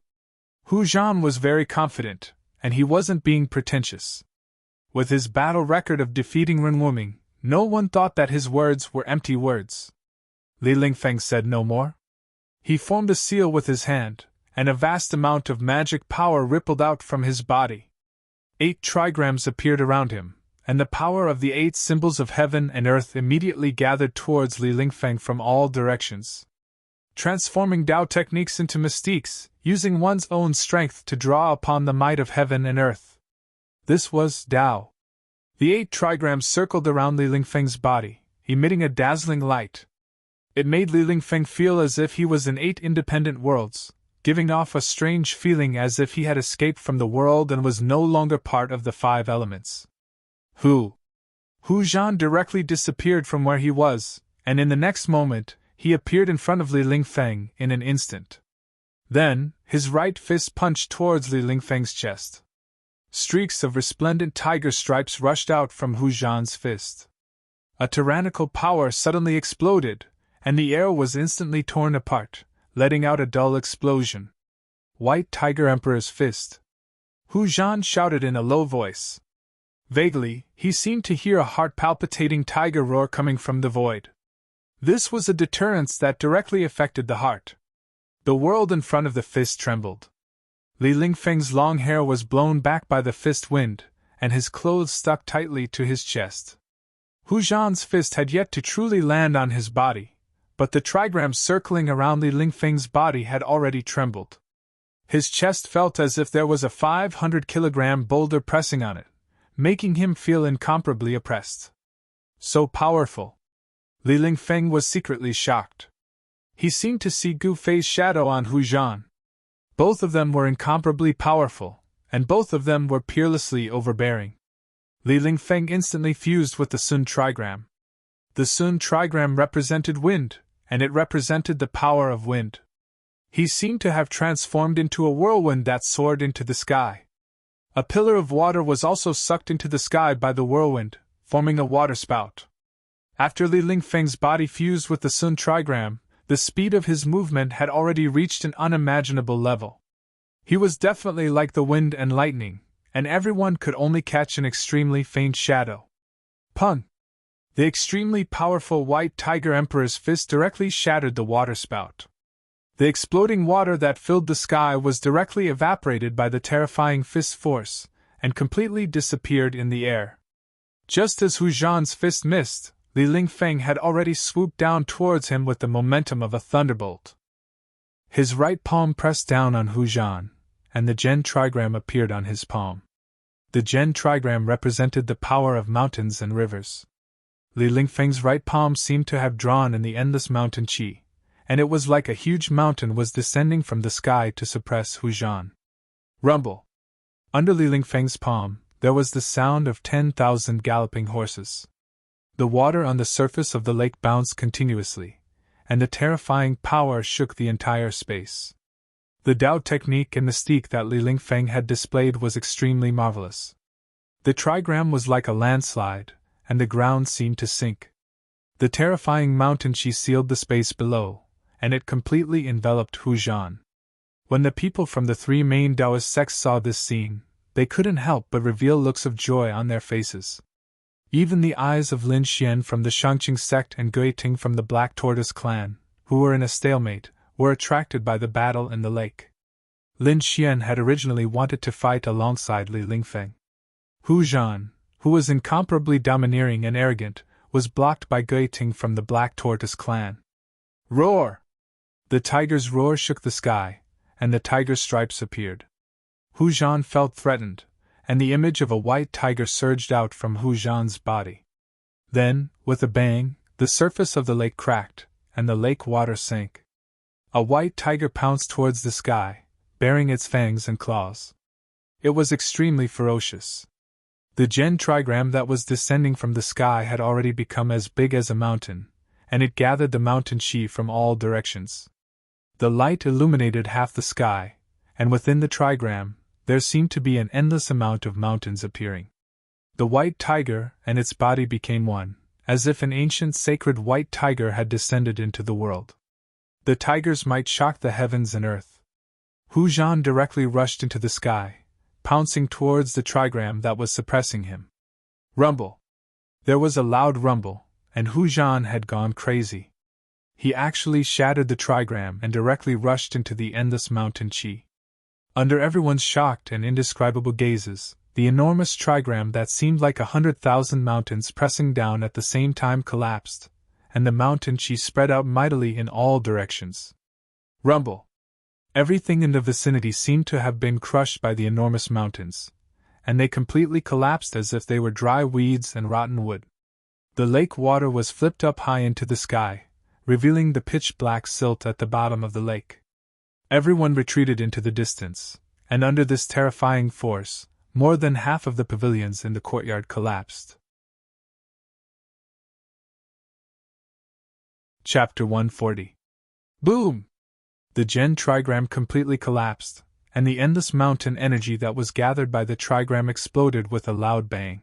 Hu Zhan was very confident, and he wasn't being pretentious. With his battle record of defeating Renwuming, no one thought that his words were empty words. Li Lingfeng said no more. He formed a seal with his hand, and a vast amount of magic power rippled out from his body. 8 trigrams appeared around him, and the power of the 8 symbols of heaven and earth immediately gathered towards Li Lingfeng from all directions. Transforming Tao techniques into mystiques, using one's own strength to draw upon the might of heaven and earth. This was Tao. The 8 trigrams circled around Li Lingfeng's body, emitting a dazzling light. It made Li Lingfeng feel as if he was in 8 independent worlds, giving off a strange feeling as if he had escaped from the world and was no longer part of the 5 elements. Hu Zhan directly disappeared from where he was, and in the next moment, he appeared in front of Li Lingfeng in an instant. Then, his right fist punched towards Li Lingfeng's chest. Streaks of resplendent tiger stripes rushed out from Hu Zhan's fist. A tyrannical power suddenly exploded, and the air was instantly torn apart, letting out a dull explosion. White Tiger Emperor's fist. Hu Zhan shouted in a low voice. Vaguely, he seemed to hear a heart-palpitating tiger roar coming from the void. This was a deterrence that directly affected the heart. The world in front of the fist trembled. Li Lingfeng's long hair was blown back by the fist wind, and his clothes stuck tightly to his chest. Hu Zhan's fist had yet to truly land on his body, but the trigrams circling around Li Lingfeng's body had already trembled. His chest felt as if there was a 500-kilogram boulder pressing on it, making him feel incomparably oppressed. So powerful. Li Lingfeng was secretly shocked. He seemed to see Gu Fei's shadow on Hu Zhan. Both of them were incomparably powerful, and both of them were peerlessly overbearing. Li Lingfeng instantly fused with the Sun trigram. The Sun trigram represented wind, and it represented the power of wind. He seemed to have transformed into a whirlwind that soared into the sky. A pillar of water was also sucked into the sky by the whirlwind, forming a waterspout. After Li Lingfeng's body fused with the Sun trigram, the speed of his movement had already reached an unimaginable level. He was definitely like the wind and lightning, and everyone could only catch an extremely faint shadow. Pun! The extremely powerful White Tiger Emperor's fist directly shattered the waterspout. The exploding water that filled the sky was directly evaporated by the terrifying fist force, and completely disappeared in the air. Just as Hu Zhan's fist missed, Li Lingfeng had already swooped down towards him with the momentum of a thunderbolt. His right palm pressed down on Hu Zhan, and the Gen trigram appeared on his palm. The Gen trigram represented the power of mountains and rivers. Li Lingfeng's right palm seemed to have drawn in the endless mountain qi, and it was like a huge mountain was descending from the sky to suppress Hu Zhan. Rumble! Under Li Lingfeng's palm, there was the sound of 10,000 galloping horses. The water on the surface of the lake bounced continuously, and the terrifying power shook the entire space. The Dao technique and mystique that Li Lingfeng had displayed was extremely marvelous. The trigram was like a landslide, and the ground seemed to sink. The terrifying mountain qi sealed the space below, and it completely enveloped Hu Zhan. When the people from the three main Taoist sects saw this scene, they couldn't help but reveal looks of joy on their faces. Even the eyes of Lin Xian from the Shangqing sect and Gui Ting from the Black Tortoise clan, who were in a stalemate, were attracted by the battle in the lake. Lin Xian had originally wanted to fight alongside Li Lingfeng. Hu Zhan, who was incomparably domineering and arrogant, was blocked by Gui Ting from the Black Tortoise clan. Roar! The tiger's roar shook the sky, and the tiger's stripes appeared. Hu Zhan felt threatened, and the image of a white tiger surged out from Hu Zhan's body. Then, with a bang, the surface of the lake cracked, and the lake water sank. A white tiger pounced towards the sky, baring its fangs and claws. It was extremely ferocious. The Gen trigram that was descending from the sky had already become as big as a mountain, and it gathered the mountain qi from all directions. The light illuminated half the sky, and within the trigram, there seemed to be an endless amount of mountains appearing. The white tiger and its body became one, as if an ancient sacred white tiger had descended into the world. The tiger's might shocked the heavens and earth. Hu Zhan directly rushed into the sky, pouncing towards the trigram that was suppressing him. Rumble! There was a loud rumble, and Hu Zhan had gone crazy. He actually shattered the trigram and directly rushed into the endless mountain qi. Under everyone's shocked and indescribable gazes, the enormous trigram that seemed like 100,000 mountains pressing down at the same time collapsed, and the mountain qi spread out mightily in all directions. Rumble! Everything in the vicinity seemed to have been crushed by the enormous mountains, and they completely collapsed as if they were dry weeds and rotten wood. The lake water was flipped up high into the sky, revealing the pitch-black silt at the bottom of the lake. Everyone retreated into the distance, and under this terrifying force, more than half of the pavilions in the courtyard collapsed. Chapter 140. Boom! The Gen trigram completely collapsed, and the endless mountain energy that was gathered by the trigram exploded with a loud bang.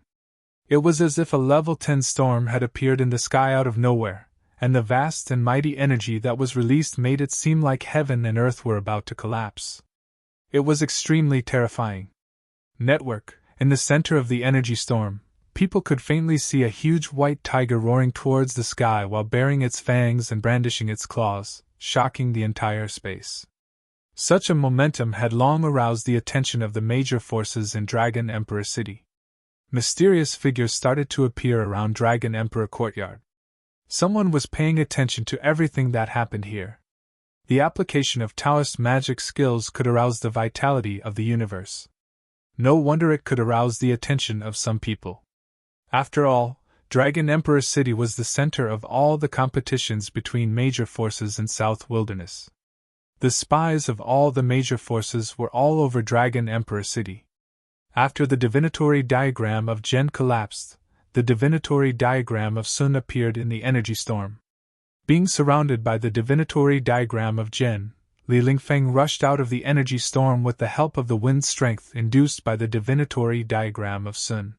It was as if a level 10 storm had appeared in the sky out of nowhere, and the vast and mighty energy that was released made it seem like heaven and earth were about to collapse. It was extremely terrifying. Network, in the center of the energy storm, people could faintly see a huge white tiger roaring towards the sky while baring its fangs and brandishing its claws, shocking the entire space. Such a momentum had long aroused the attention of the major forces in Dragon Emperor City. Mysterious figures started to appear around Dragon Emperor Courtyard. Someone was paying attention to everything that happened here. The application of Taoist magic skills could arouse the vitality of the universe. No wonder it could arouse the attention of some people. After all, Dragon Emperor City was the center of all the competitions between major forces in South Wilderness. The spies of all the major forces were all over Dragon Emperor City. After the divinatory diagram of Gen collapsed, the divinatory diagram of Sun appeared in the energy storm. Being surrounded by the divinatory diagram of Gen, Li Lingfeng rushed out of the energy storm with the help of the wind strength induced by the divinatory diagram of Sun.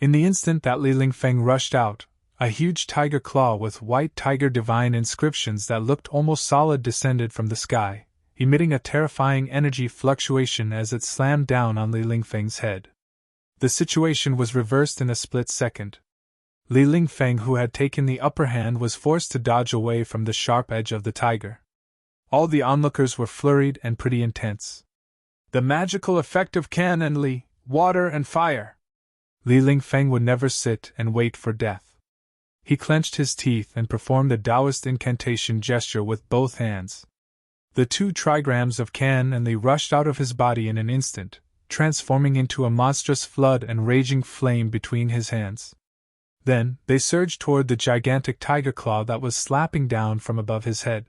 In the instant that Li Lingfeng rushed out, a huge tiger claw with white tiger divine inscriptions that looked almost solid descended from the sky, emitting a terrifying energy fluctuation as it slammed down on Li Lingfeng's head. The situation was reversed in a split second. Li Lingfeng, who had taken the upper hand, was forced to dodge away from the sharp edge of the tiger. All the onlookers were flurried and pretty intense. The magical effect of Kan and Li, water and fire! Li Lingfeng would never sit and wait for death. He clenched his teeth and performed the Taoist incantation gesture with both hands. The 2 trigrams of Kan and Li rushed out of his body in an instant, transforming into a monstrous flood and raging flame between his hands. Then, they surged toward the gigantic tiger claw that was slapping down from above his head.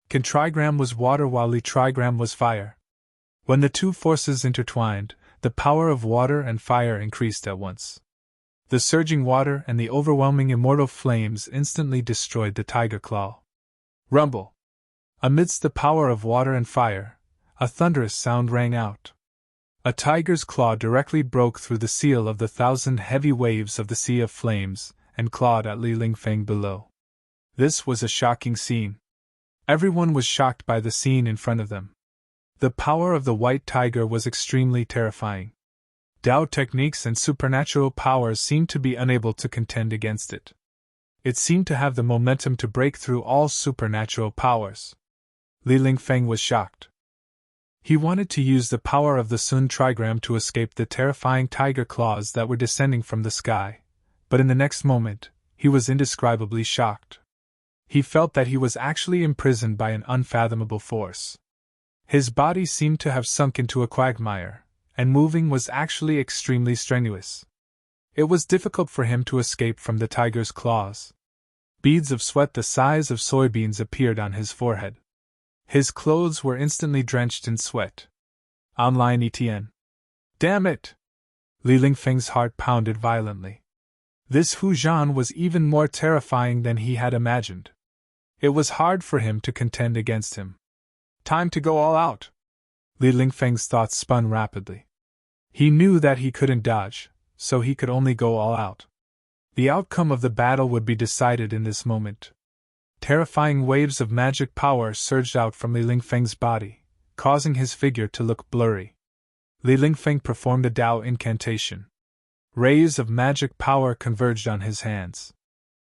Kan trigram was water while Li trigram was fire. When the 2 forces intertwined, the power of water and fire increased at once. The surging water and the overwhelming immortal flames instantly destroyed the tiger claw. Rumble! Amidst the power of water and fire, a thunderous sound rang out. A tiger's claw directly broke through the seal of the 1,000 heavy waves of the Sea of Flames, and clawed at Li Lingfeng below. This was a shocking scene. Everyone was shocked by the scene in front of them. The power of the white tiger was extremely terrifying. Tao techniques and supernatural powers seemed to be unable to contend against it. It seemed to have the momentum to break through all supernatural powers. Li Lingfeng was shocked. He wanted to use the power of the Sun trigram to escape the terrifying tiger claws that were descending from the sky, but in the next moment, he was indescribably shocked. He felt that he was actually imprisoned by an unfathomable force. His body seemed to have sunk into a quagmire, and moving was actually extremely strenuous. It was difficult for him to escape from the tiger's claws. Beads of sweat the size of soybeans appeared on his forehead. His clothes were instantly drenched in sweat. Online ETN. Damn it! Li Lingfeng's heart pounded violently. This Hu Zhan was even more terrifying than he had imagined. It was hard for him to contend against him. Time to go all out! Li Lingfeng's thoughts spun rapidly. He knew that he couldn't dodge, so he could only go all out. The outcome of the battle would be decided in this moment. Terrifying waves of magic power surged out from Li Lingfeng's body, causing his figure to look blurry. Li Lingfeng performed a Tao incantation. Rays of magic power converged on his hands.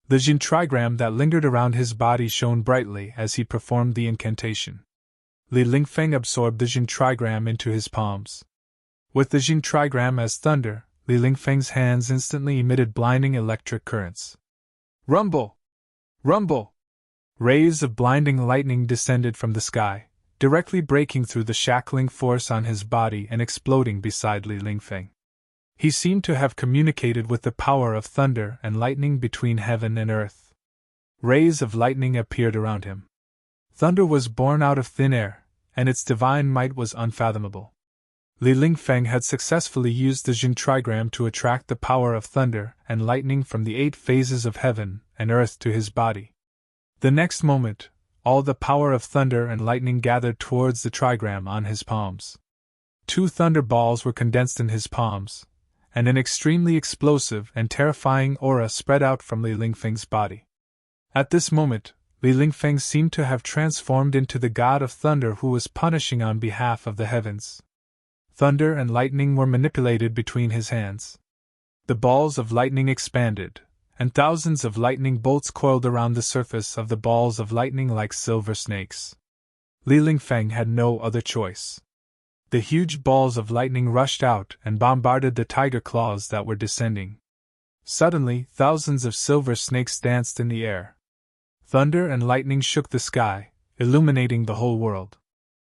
The Jin trigram that lingered around his body shone brightly as he performed the incantation. Li Lingfeng absorbed the Jin trigram into his palms. With the Jin trigram as thunder, Li Lingfeng's hands instantly emitted blinding electric currents. Rumble! Rumble! Rays of blinding lightning descended from the sky, directly breaking through the shackling force on his body and exploding beside Li Lingfeng. He seemed to have communicated with the power of thunder and lightning between heaven and earth. Rays of lightning appeared around him. Thunder was born out of thin air, and its divine might was unfathomable. Li Lingfeng had successfully used the Jin trigram to attract the power of thunder and lightning from the 8 phases of heaven and earth to his body. The next moment, all the power of thunder and lightning gathered towards the trigram on his palms. 2 thunder balls were condensed in his palms, and an extremely explosive and terrifying aura spread out from Li Lingfeng's body. At this moment, Li Lingfeng seemed to have transformed into the god of thunder who was punishing on behalf of the heavens. Thunder and lightning were manipulated between his hands. The balls of lightning expanded, and thousands of lightning bolts coiled around the surface of the balls of lightning like silver snakes. Li Lingfeng had no other choice. The huge balls of lightning rushed out and bombarded the tiger claws that were descending. Suddenly, thousands of silver snakes danced in the air. Thunder and lightning shook the sky, illuminating the whole world.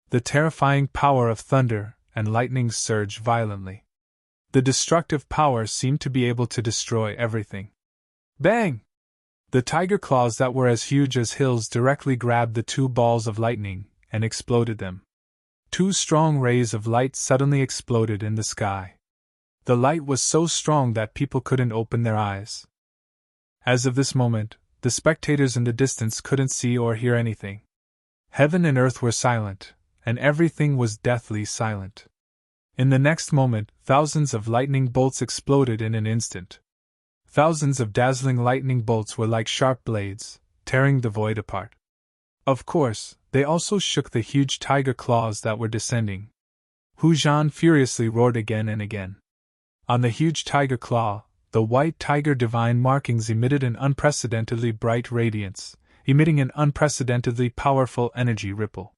The terrifying power of thunder and lightning surged violently. The destructive power seemed to be able to destroy everything. Bang! The tiger claws that were as huge as hills directly grabbed the 2 balls of lightning and exploded them. 2 strong rays of light suddenly exploded in the sky. The light was so strong that people couldn't open their eyes. As of this moment, the spectators in the distance couldn't see or hear anything. Heaven and earth were silent, and everything was deathly silent. In the next moment, thousands of lightning bolts exploded in an instant. Thousands of dazzling lightning bolts were like sharp blades, tearing the void apart. Of course, they also shook the huge tiger claws that were descending. Hu Zhan furiously roared again and again. On the huge tiger claw, the white tiger divine markings emitted an unprecedentedly bright radiance, emitting an unprecedentedly powerful energy ripple.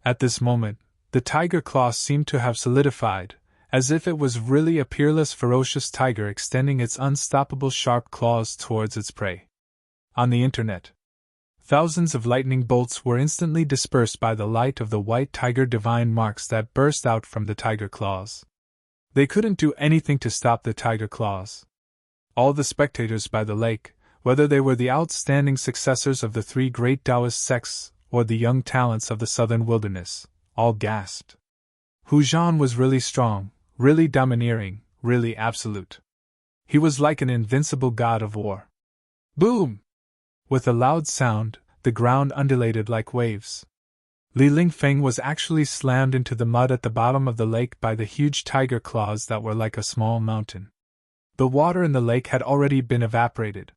At this moment, the tiger claw seemed to have solidified, as if it was really a peerless ferocious tiger extending its unstoppable sharp claws towards its prey. On the internet, thousands of lightning bolts were instantly dispersed by the light of the white tiger divine marks that burst out from the tiger claws. They couldn't do anything to stop the tiger claws. All the spectators by the lake, whether they were the outstanding successors of the three great Taoist sects or the young talents of the southern wilderness, all gasped. Hu Zhan was really strong, really domineering, really absolute. He was like an invincible god of war. Boom! With a loud sound, the ground undulated like waves. Li Lingfeng was actually slammed into the mud at the bottom of the lake by the huge tiger claws that were like a small mountain. The water in the lake had already been evaporated.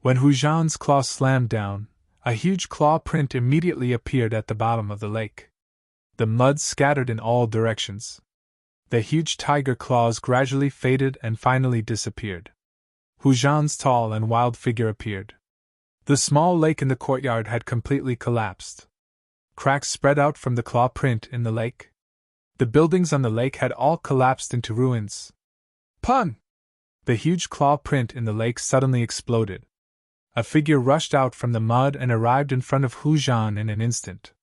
When Hu Zhan's claw slammed down, a huge claw print immediately appeared at the bottom of the lake. The mud scattered in all directions. The huge tiger claws gradually faded and finally disappeared. Hu Zhan's tall and wild figure appeared. The small lake in the courtyard had completely collapsed. Cracks spread out from the claw print in the lake. The buildings on the lake had all collapsed into ruins. Pun! The huge claw print in the lake suddenly exploded. A figure rushed out from the mud and arrived in front of Hu Zhan in an instant.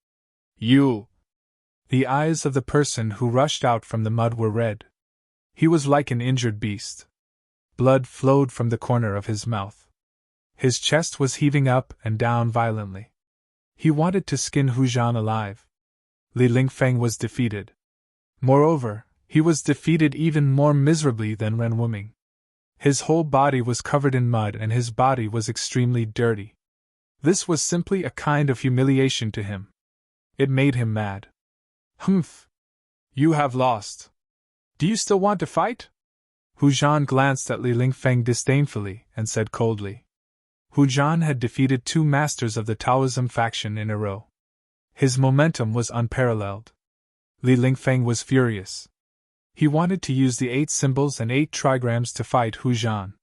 You! The eyes of the person who rushed out from the mud were red. He was like an injured beast. Blood flowed from the corner of his mouth. His chest was heaving up and down violently. He wanted to skin Hu Zhan alive. Li Lingfeng was defeated. Moreover, he was defeated even more miserably than Ren Wuming. His whole body was covered in mud and his body was extremely dirty. This was simply a kind of humiliation to him. It made him mad. Humph! You have lost. Do you still want to fight? Hu Zhan glanced at Li Lingfeng disdainfully and said coldly. Hu Zhan had defeated 2 masters of the Taoism faction in a row. His momentum was unparalleled. Li Lingfeng was furious. He wanted to use the 8 symbols and 8 trigrams to fight Hu Zhan.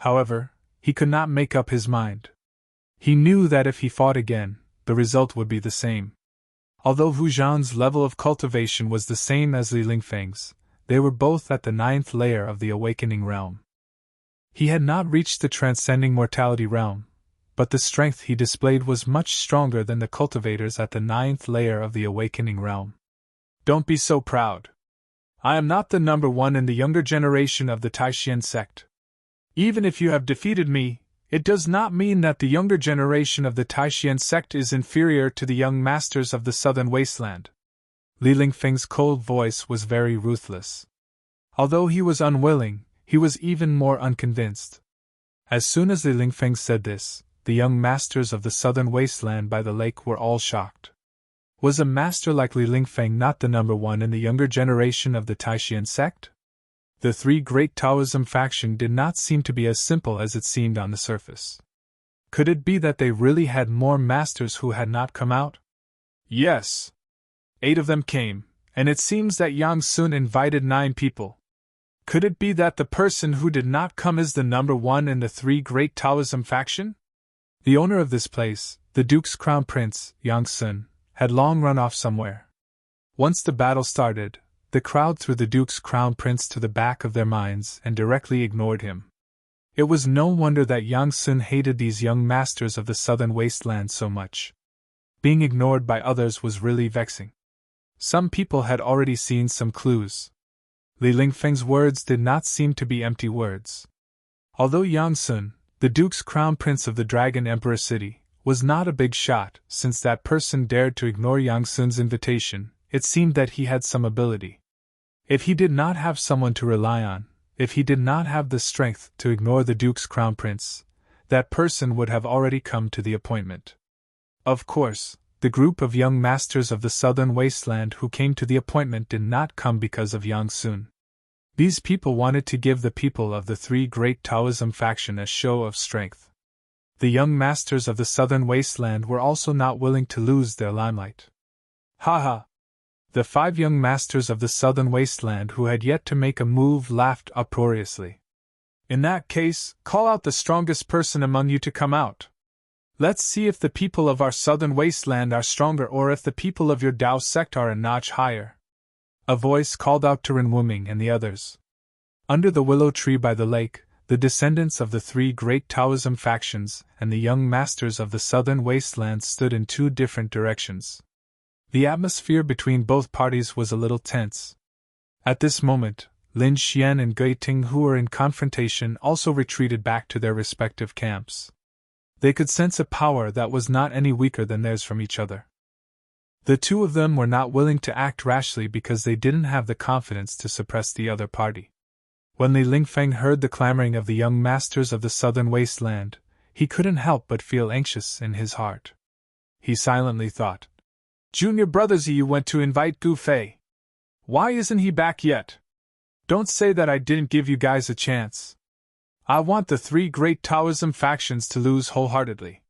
However, he could not make up his mind. He knew that if he fought again, the result would be the same. Although Hu Zhan's level of cultivation was the same as Li Lingfeng's, they were both at the 9th layer of the awakening realm. He had not reached the transcending mortality realm, but the strength he displayed was much stronger than the cultivators at the 9th layer of the awakening realm. Don't be so proud. I am not the number 1 in the younger generation of the Taishan sect. Even if you have defeated me, it does not mean that the younger generation of the Taishan sect is inferior to the young masters of the southern wasteland. Li Lingfeng's cold voice was very ruthless. Although he was unwilling, he was even more unconvinced. As soon as Li Lingfeng said this, the young masters of the southern wasteland by the lake were all shocked. Was a master like Li Lingfeng not the number 1 in the younger generation of the Taishan sect? The 3 great Taoism faction did not seem to be as simple as it seemed on the surface. Could it be that they really had more masters who had not come out? Yes. 8 of them came, and it seems that Yang Sun invited 9 people. Could it be that the person who did not come is the number 1 in the 3 great Taoism faction? The owner of this place, the Duke's Crown Prince, Yang Sun, had long run off somewhere. Once the battle started, the crowd threw the Duke's Crown Prince to the back of their minds and directly ignored him. It was no wonder that Yang Sun hated these young masters of the southern wasteland so much. Being ignored by others was really vexing. Some people had already seen some clues. Li Lingfeng's words did not seem to be empty words. Although Yang Sun, the Duke's Crown Prince of the Dragon Emperor City, was not a big shot, since that person dared to ignore Yang Sun's invitation, it seemed that he had some ability. If he did not have someone to rely on, if he did not have the strength to ignore the Duke's Crown Prince, that person would have already come to the appointment. Of course, the group of young masters of the southern wasteland who came to the appointment did not come because of Yang Sun. These people wanted to give the people of the 3 great Taoism faction a show of strength. The young masters of the southern wasteland were also not willing to lose their limelight. Ha! The 5 young masters of the southern wasteland who had yet to make a move laughed uproariously. In that case, call out the strongest person among you to come out. Let's see if the people of our southern wasteland are stronger or if the people of your Dao sect are a notch higher. A voice called out to Ren Wuming and the others. Under the willow tree by the lake, the descendants of the three great Taoism factions and the young masters of the southern wasteland stood in two different directions. The atmosphere between both parties was a little tense. At this moment, Lin Xian and Gui Ting, who were in confrontation, also retreated back to their respective camps. They could sense a power that was not any weaker than theirs from each other. The two of them were not willing to act rashly because they didn't have the confidence to suppress the other party. When Li Lingfeng heard the clamoring of the young masters of the southern wasteland, he couldn't help but feel anxious in his heart. He silently thought, "Junior brothers, you went to invite Gu Fei. Why isn't he back yet? Don't say that I didn't give you guys a chance. I want the three great Taoism factions to lose wholeheartedly.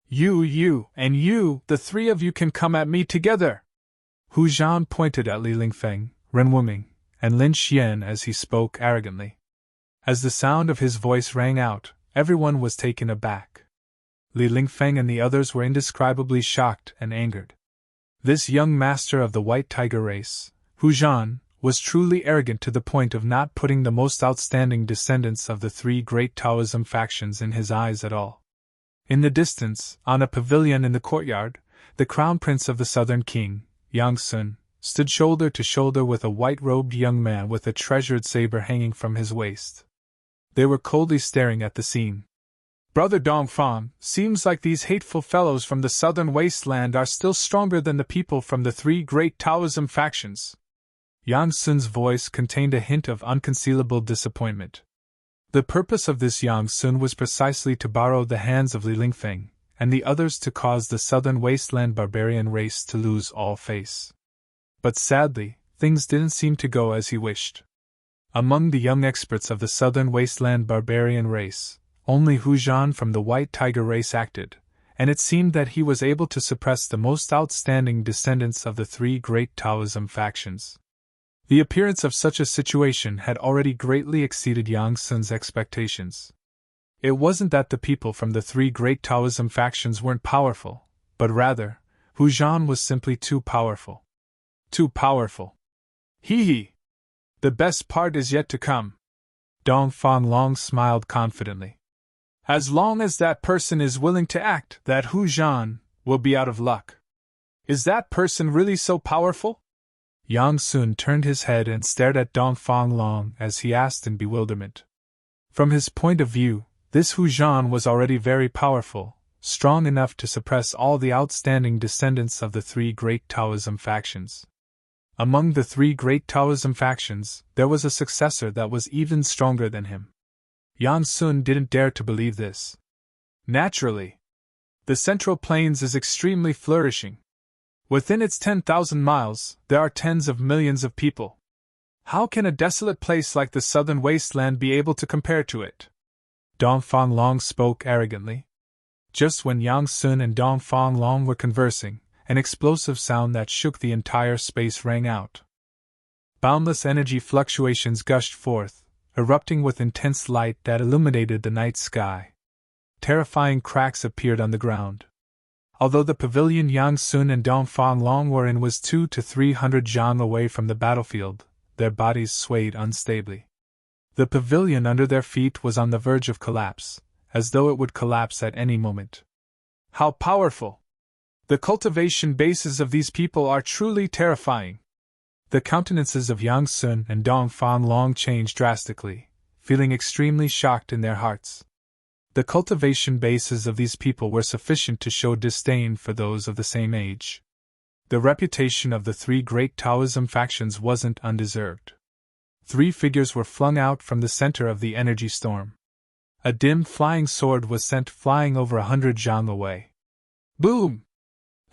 You, and you, the three of you can come at me together." Hu Zhan pointed at Li Lingfeng, Ren Wuming, and Lin Xian as he spoke arrogantly. As the sound of his voice rang out, everyone was taken aback. Li Lingfeng and the others were indescribably shocked and angered. This young master of the White Tiger race, Hu Zhan, was truly arrogant to the point of not putting the most outstanding descendants of the three great Taoism factions in his eyes at all. In the distance, on a pavilion in the courtyard, the crown prince of the southern king, Yang Sun, stood shoulder to shoulder with a white-robed young man with a treasured saber hanging from his waist. They were coldly staring at the scene. "Brother Dongfang, seems like these hateful fellows from the southern wasteland are still stronger than the people from the three great Taoism factions." Yang Sun's voice contained a hint of unconcealable disappointment. The purpose of this Yang Sun was precisely to borrow the hands of Li Lingfeng and the others to cause the southern wasteland barbarian race to lose all face. But sadly, things didn't seem to go as he wished. Among the young experts of the southern wasteland barbarian race, only Hu Zhan from the White Tiger race acted, and it seemed that he was able to suppress the most outstanding descendants of the three great Taoism factions. The appearance of such a situation had already greatly exceeded Yang Sun's expectations. It wasn't that the people from the three great Taoism factions weren't powerful, but rather, Hu Zhan was simply too powerful. Too powerful. Hee. The best part is yet to come. Dongfang Long smiled confidently. As long as that person is willing to act, that Hu Zhan will be out of luck. Is that person really so powerful? Yang Sun turned his head and stared at Dongfang Long as he asked in bewilderment. From his point of view, this Hu Zhan was already very powerful, strong enough to suppress all the outstanding descendants of the three great Taoism factions. Among the three great Taoism factions, there was a successor that was even stronger than him. Yang Sun didn't dare to believe this. Naturally. The Central Plains is extremely flourishing. Within its 10,000 miles, there are tens of millions of people. How can a desolate place like the southern wasteland be able to compare to it? Dongfang Long spoke arrogantly. Just when Yang Sun and Dongfang Long were conversing, an explosive sound that shook the entire space rang out. Boundless energy fluctuations gushed forth, erupting with intense light that illuminated the night sky. Terrifying cracks appeared on the ground. Although the pavilion Yang Sun and Dongfang Long were in was 200 to 300 zhang away from the battlefield, their bodies swayed unstably. The pavilion under their feet was on the verge of collapse, as though it would collapse at any moment. How powerful! The cultivation bases of these people are truly terrifying. The countenances of Yang Sun and Dongfang Long changed drastically, feeling extremely shocked in their hearts. The cultivation bases of these people were sufficient to show disdain for those of the same age. The reputation of the three great Taoism factions wasn't undeserved. Three figures were flung out from the center of the energy storm. A dim flying sword was sent flying over 100 zhang away. Boom!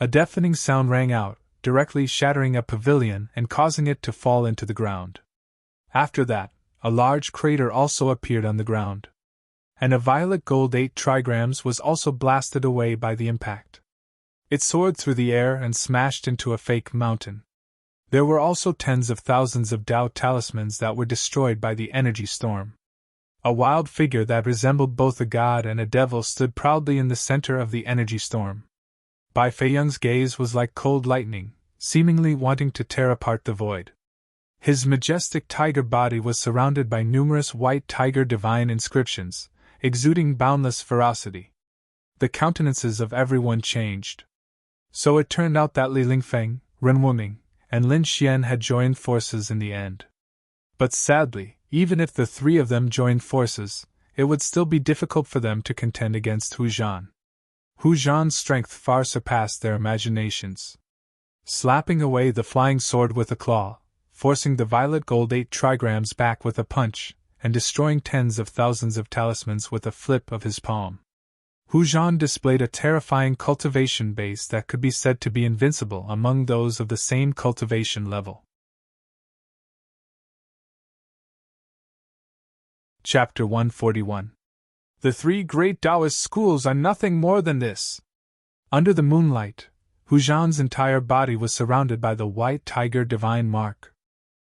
A deafening sound rang out, directly shattering a pavilion and causing it to fall into the ground. After that, a large crater also appeared on the ground. And a violet gold 8 trigrams was also blasted away by the impact. It soared through the air and smashed into a fake mountain. There were also tens of thousands of Dao talismans that were destroyed by the energy storm. A wild figure that resembled both a god and a devil stood proudly in the center of the energy storm. Bai Feiyang's gaze was like cold lightning, seemingly wanting to tear apart the void. His majestic tiger body was surrounded by numerous white tiger divine inscriptions, exuding boundless ferocity. The countenances of everyone changed. So it turned out that Li Lingfeng, Ren Wuming, and Lin Xian had joined forces in the end. But sadly, even if the three of them joined forces, it would still be difficult for them to contend against Hu Zhan. Hu Zhan's strength far surpassed their imaginations. Slapping away the flying sword with a claw, forcing the violet gold 8 trigrams back with a punch, and destroying tens of thousands of talismans with a flip of his palm. Hu Zhan displayed a terrifying cultivation base that could be said to be invincible among those of the same cultivation level. Chapter 141. The three great Taoist schools are nothing more than this. Under the moonlight, Hu Zhan's entire body was surrounded by the white tiger divine mark.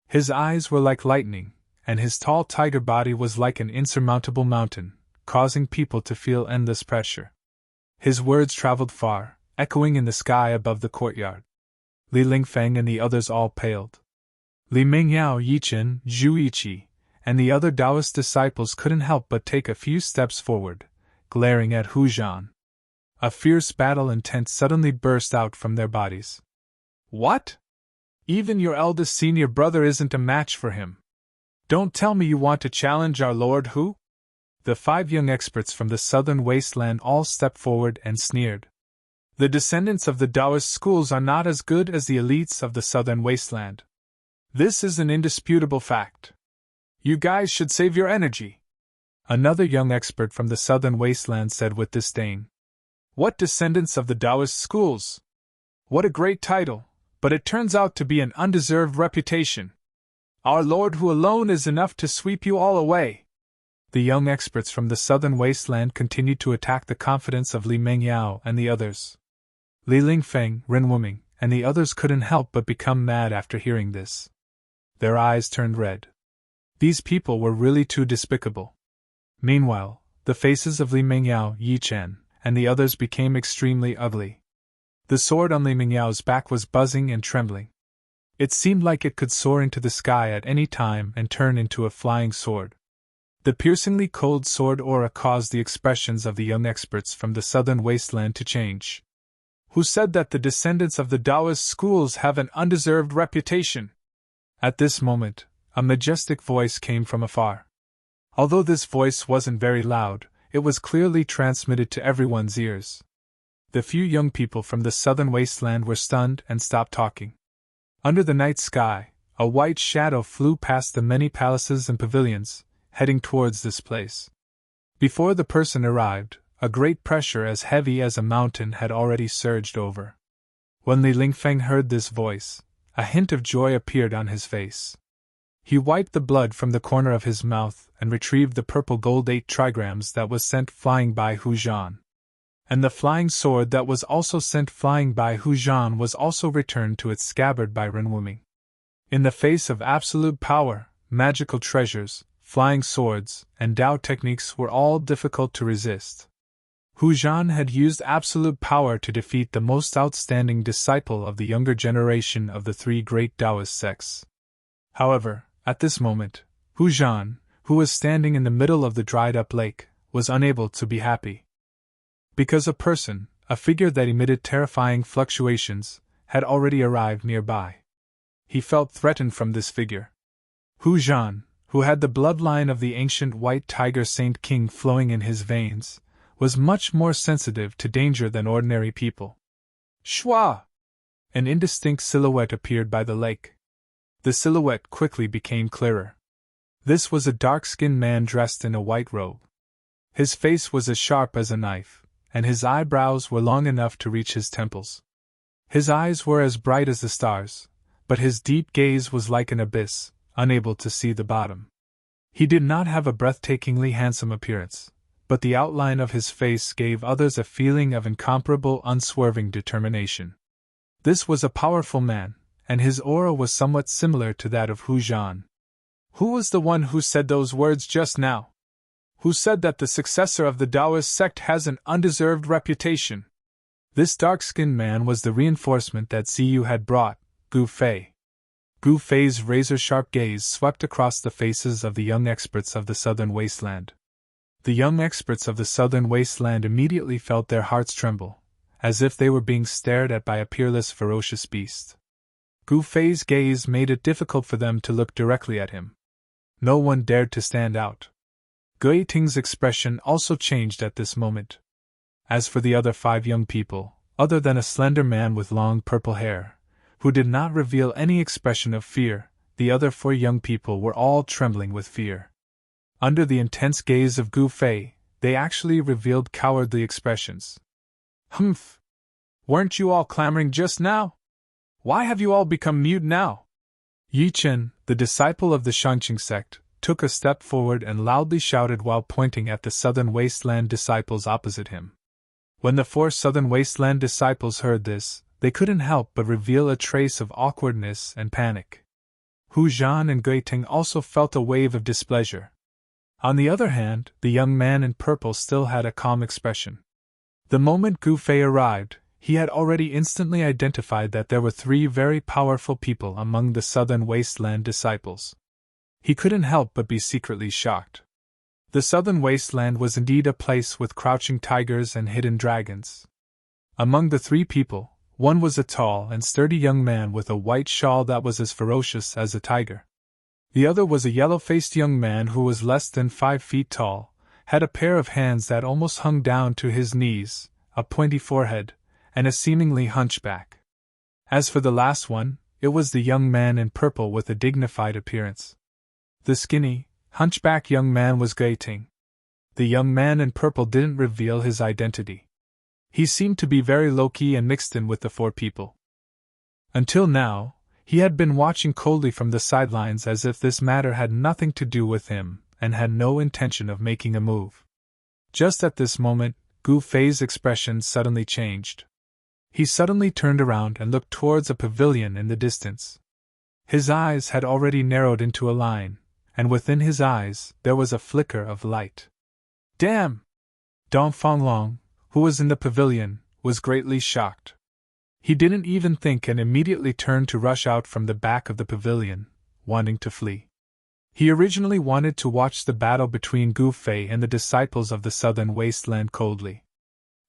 His eyes were like lightning, and his tall tiger body was like an insurmountable mountain, causing people to feel endless pressure. His words traveled far, echoing in the sky above the courtyard. Li Lingfeng and the others all paled. Li Mingyao, Yichen, Zhu Yiqi, and the other Taoist disciples couldn't help but take a few steps forward, glaring at Hu Zhan. A fierce battle intent suddenly burst out from their bodies. What? Even your eldest senior brother isn't a match for him. Don't tell me you want to challenge our Lord Hu? The 5 young experts from the southern wasteland all stepped forward and sneered. The descendants of the Taoist schools are not as good as the elites of the southern wasteland. This is an indisputable fact. You guys should save your energy. Another young expert from the southern wasteland said with disdain. What descendants of the Taoist schools? What a great title, but it turns out to be an undeserved reputation. Our Lord Hu alone is enough to sweep you all away. The young experts from the southern wasteland continued to attack the confidence of Li Mingyao and the others. Li Lingfeng, Ren Wuming, and the others couldn't help but become mad after hearing this. Their eyes turned red. These people were really too despicable. Meanwhile, the faces of Li Mingyao, Yi Chen, and the others became extremely ugly. The sword on Li Mingyao's back was buzzing and trembling. It seemed like it could soar into the sky at any time and turn into a flying sword. The piercingly cold sword aura caused the expressions of the young experts from the southern wasteland to change. Who said that the descendants of the Taoist schools have an undeserved reputation? At this moment, a majestic voice came from afar. Although this voice wasn't very loud, it was clearly transmitted to everyone's ears. The few young people from the southern wasteland were stunned and stopped talking. Under the night sky, a white shadow flew past the many palaces and pavilions, heading towards this place. Before the person arrived, a great pressure as heavy as a mountain had already surged over. When Li Lingfeng heard this voice, a hint of joy appeared on his face. He wiped the blood from the corner of his mouth and retrieved the purple gold 8 trigrams that was sent flying by Hu Zhan. And the flying sword that was also sent flying by Hu Zhan was also returned to its scabbard by Ren Wuming. In the face of absolute power, magical treasures, flying swords, and Tao techniques were all difficult to resist. Hu Zhan had used absolute power to defeat the most outstanding disciple of the younger generation of the 3 great Taoist sects. However, at this moment, Hu Zhan, who was standing in the middle of the dried-up lake, was unable to be happy. Because a figure that emitted terrifying fluctuations, had already arrived nearby. He felt threatened from this figure. Hu Zhan, who had the bloodline of the ancient white tiger Saint King flowing in his veins, was much more sensitive to danger than ordinary people. Shwa! An indistinct silhouette appeared by the lake. The silhouette quickly became clearer. This was a dark-skinned man dressed in a white robe. His face was as sharp as a knife, and his eyebrows were long enough to reach his temples. His eyes were as bright as the stars, but his deep gaze was like an abyss, unable to see the bottom. He did not have a breathtakingly handsome appearance, but the outline of his face gave others a feeling of incomparable, unswerving determination. This was a powerful man, and his aura was somewhat similar to that of Hu Zhan. Who was the one who said those words just now? Who said that the successor of the Taoist sect has an undeserved reputation? This dark-skinned man was the reinforcement that Ziyu had brought, Gu Fei. Gu Fei's razor-sharp gaze swept across the faces of the young experts of the southern wasteland. The young experts of the southern wasteland immediately felt their hearts tremble, as if they were being stared at by a peerless, ferocious beast. Gu Fei's gaze made it difficult for them to look directly at him. No one dared to stand out. Gui Ting's expression also changed at this moment. As for the other 5 young people, other than a slender man with long purple hair, who did not reveal any expression of fear, the other 4 young people were all trembling with fear. Under the intense gaze of Gu Fei, they actually revealed cowardly expressions. Humph! Weren't you all clamoring just now? Why have you all become mute now? Yi Chen, the disciple of the Shangqing sect, took a step forward and loudly shouted while pointing at the southern wasteland disciples opposite him. When the 4 southern wasteland disciples heard this, they couldn't help but reveal a trace of awkwardness and panic. Hu Zhan and Gui Ting also felt a wave of displeasure. On the other hand, the young man in purple still had a calm expression. The moment Gu Fei arrived, he had already instantly identified that there were 3 very powerful people among the southern wasteland disciples. He couldn't help but be secretly shocked. The southern wasteland was indeed a place with crouching tigers and hidden dragons. Among the 3 people, one was a tall and sturdy young man with a white shawl that was as ferocious as a tiger. The other was a yellow-faced young man who was less than 5 feet tall, had a pair of hands that almost hung down to his knees, a pointy forehead, and a seemingly hunchback. As for the last one, it was the young man in purple with a dignified appearance. The skinny, hunchback young man was Gui Ting. The young man in purple didn't reveal his identity. He seemed to be very low-key and mixed in with the 4 people. Until now, he had been watching coldly from the sidelines as if this matter had nothing to do with him, and had no intention of making a move. Just at this moment, Gu Fei's expression suddenly changed. He suddenly turned around and looked towards a pavilion in the distance. His eyes had already narrowed into a line, and within his eyes there was a flicker of light. Damn! Dong Fanglong, who was in the pavilion, was greatly shocked. He didn't even think and immediately turned to rush out from the back of the pavilion, wanting to flee. He originally wanted to watch the battle between Gu Fei and the disciples of the southern wasteland coldly.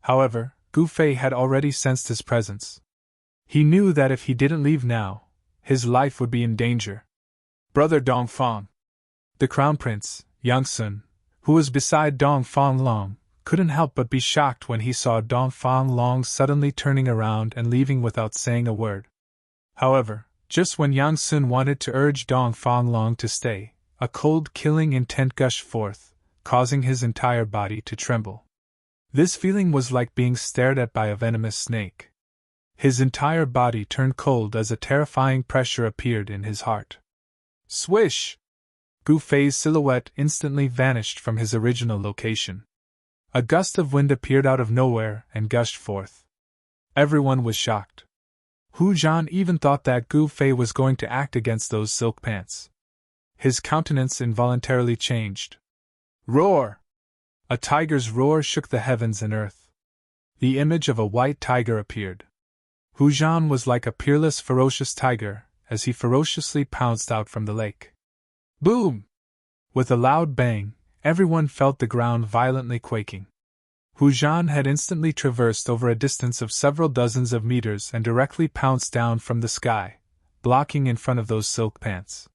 However, Gu Fei had already sensed his presence. He knew that if he didn't leave now, his life would be in danger. Brother Dongfang. The Crown Prince, Yang Sun, who was beside Dong Fanglong, couldn't help but be shocked when he saw Dong Fanglong suddenly turning around and leaving without saying a word. However, just when Yang Sun wanted to urge Dong Fanglong to stay, a cold killing intent gushed forth, causing his entire body to tremble. This feeling was like being stared at by a venomous snake. His entire body turned cold as a terrifying pressure appeared in his heart. Swish! Gu Fei's silhouette instantly vanished from his original location. A gust of wind appeared out of nowhere and gushed forth. Everyone was shocked. Hu Zhan even thought that Gu Fei was going to act against those silk pants. His countenance involuntarily changed. Roar! A tiger's roar shook the heavens and earth. The image of a white tiger appeared. Hu Zhan was like a peerless, ferocious tiger, as he ferociously pounced out from the lake. Boom! With a loud bang, everyone felt the ground violently quaking. Hu Zhan had instantly traversed over a distance of several dozens of meters and directly pounced down from the sky, blocking in front of those silk pants.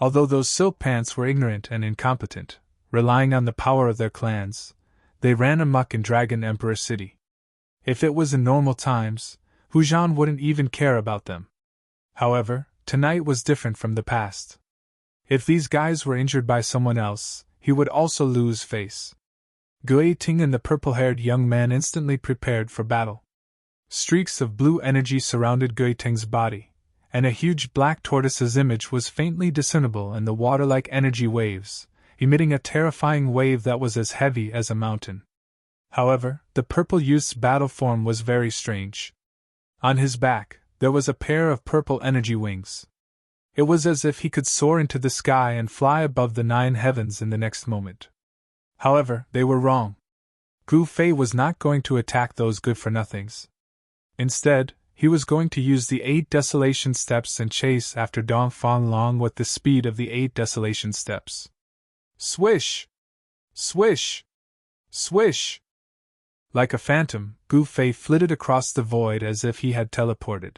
Although those silk pants were ignorant and incompetent, relying on the power of their clans, they ran amok in Dragon Emperor City. If it was in normal times, Hu Zhan wouldn't even care about them. However, tonight was different from the past. If these guys were injured by someone else, he would also lose face. Gui Ting and the purple-haired young man instantly prepared for battle. Streaks of blue energy surrounded Gui Ting's body, and a huge black tortoise's image was faintly discernible in the water-like energy waves, emitting a terrifying wave that was as heavy as a mountain. However, the purple youth's battle form was very strange. On his back, there was a pair of purple energy wings. It was as if he could soar into the sky and fly above the 9 heavens in the next moment. However, they were wrong. Gu Fei was not going to attack those good-for-nothings. Instead, he was going to use the 8 desolation steps and chase after Dong Fanlong with the speed of the 8 desolation steps. Swish! Swish! Swish! Like a phantom, Gu Fei flitted across the void as if he had teleported.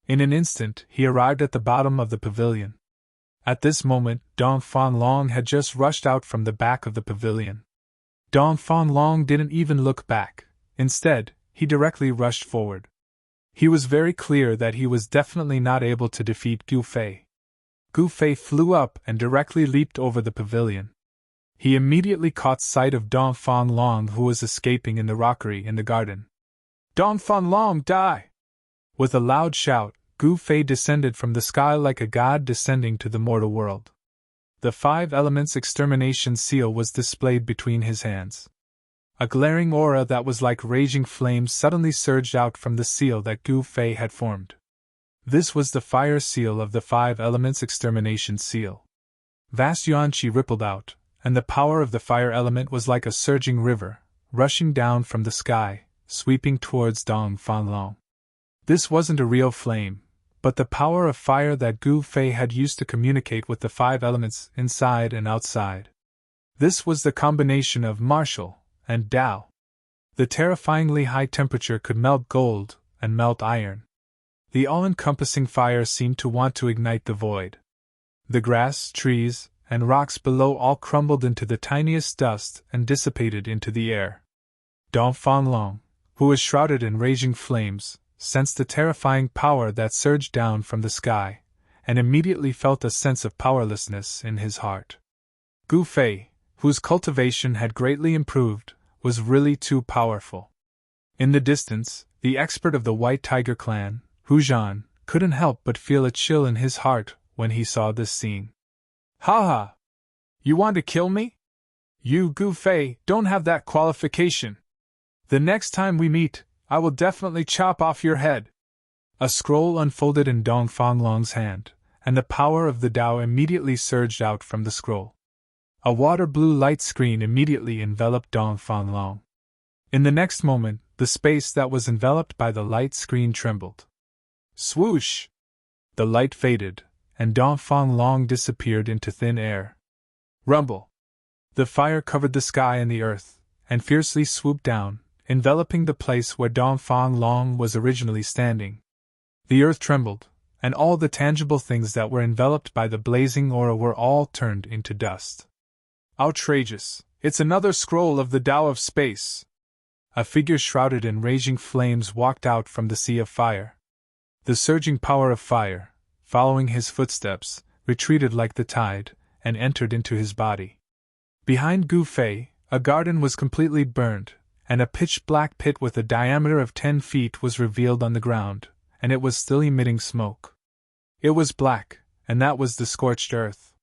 In an instant, he arrived at the bottom of the pavilion. At this moment, Dong Fanlong had just rushed out from the back of the pavilion. Dong Fanlong didn't even look back. Instead, he directly rushed forward. He was very clear that he was definitely not able to defeat Gu Fei. Gu Fei flew up and directly leaped over the pavilion. He immediately caught sight of Dong Fanlong, who was escaping in the rockery in the garden. Dong Fanlong, die! With a loud shout, Gu Fei descended from the sky like a god descending to the mortal world. The 5 elements extermination seal was displayed between his hands. A glaring aura that was like raging flames suddenly surged out from the seal that Gu Fei had formed. This was the fire seal of the 5 elements extermination seal. Vast yuan-qi rippled out, and the power of the fire element was like a surging river, rushing down from the sky, sweeping towards Dong Fanlong. This wasn't a real flame, but the power of fire that Gu Fei had used to communicate with the 5 elements inside and outside. This was the combination of martial and Tao. The terrifyingly high temperature could melt gold and melt iron. The all-encompassing fire seemed to want to ignite the void. The grass, trees, and rocks below all crumbled into the tiniest dust and dissipated into the air. Dong Fanlong, who was shrouded in raging flames, sensed the terrifying power that surged down from the sky, and immediately felt a sense of powerlessness in his heart. Gu Fei, whose cultivation had greatly improved, was really too powerful. In the distance, the expert of the White Tiger clan, Hu Zhan, couldn't help but feel a chill in his heart when he saw this scene. Ha ha! You want to kill me? You, Gu Fei, don't have that qualification. The next time we meet, I will definitely chop off your head. A scroll unfolded in Dong Fanlong's hand, and the power of the Tao immediately surged out from the scroll. A water-blue light screen immediately enveloped Dong Fanlong. In the next moment, the space that was enveloped by the light screen trembled. Swoosh! The light faded, and Dong Fanlong disappeared into thin air. Rumble! The fire covered the sky and the earth, and fiercely swooped down, enveloping the place where Dong Fanlong was originally standing. The earth trembled, and all the tangible things that were enveloped by the blazing aura were all turned into dust. Outrageous! It's another scroll of the Tao of space! A figure shrouded in raging flames walked out from the sea of fire. The surging power of fire, following his footsteps, retreated like the tide, and entered into his body. Behind Gu Fei, a garden was completely burned, and a pitch-black pit with a diameter of 10 feet was revealed on the ground, and it was still emitting smoke. It was black, and that was the scorched earth.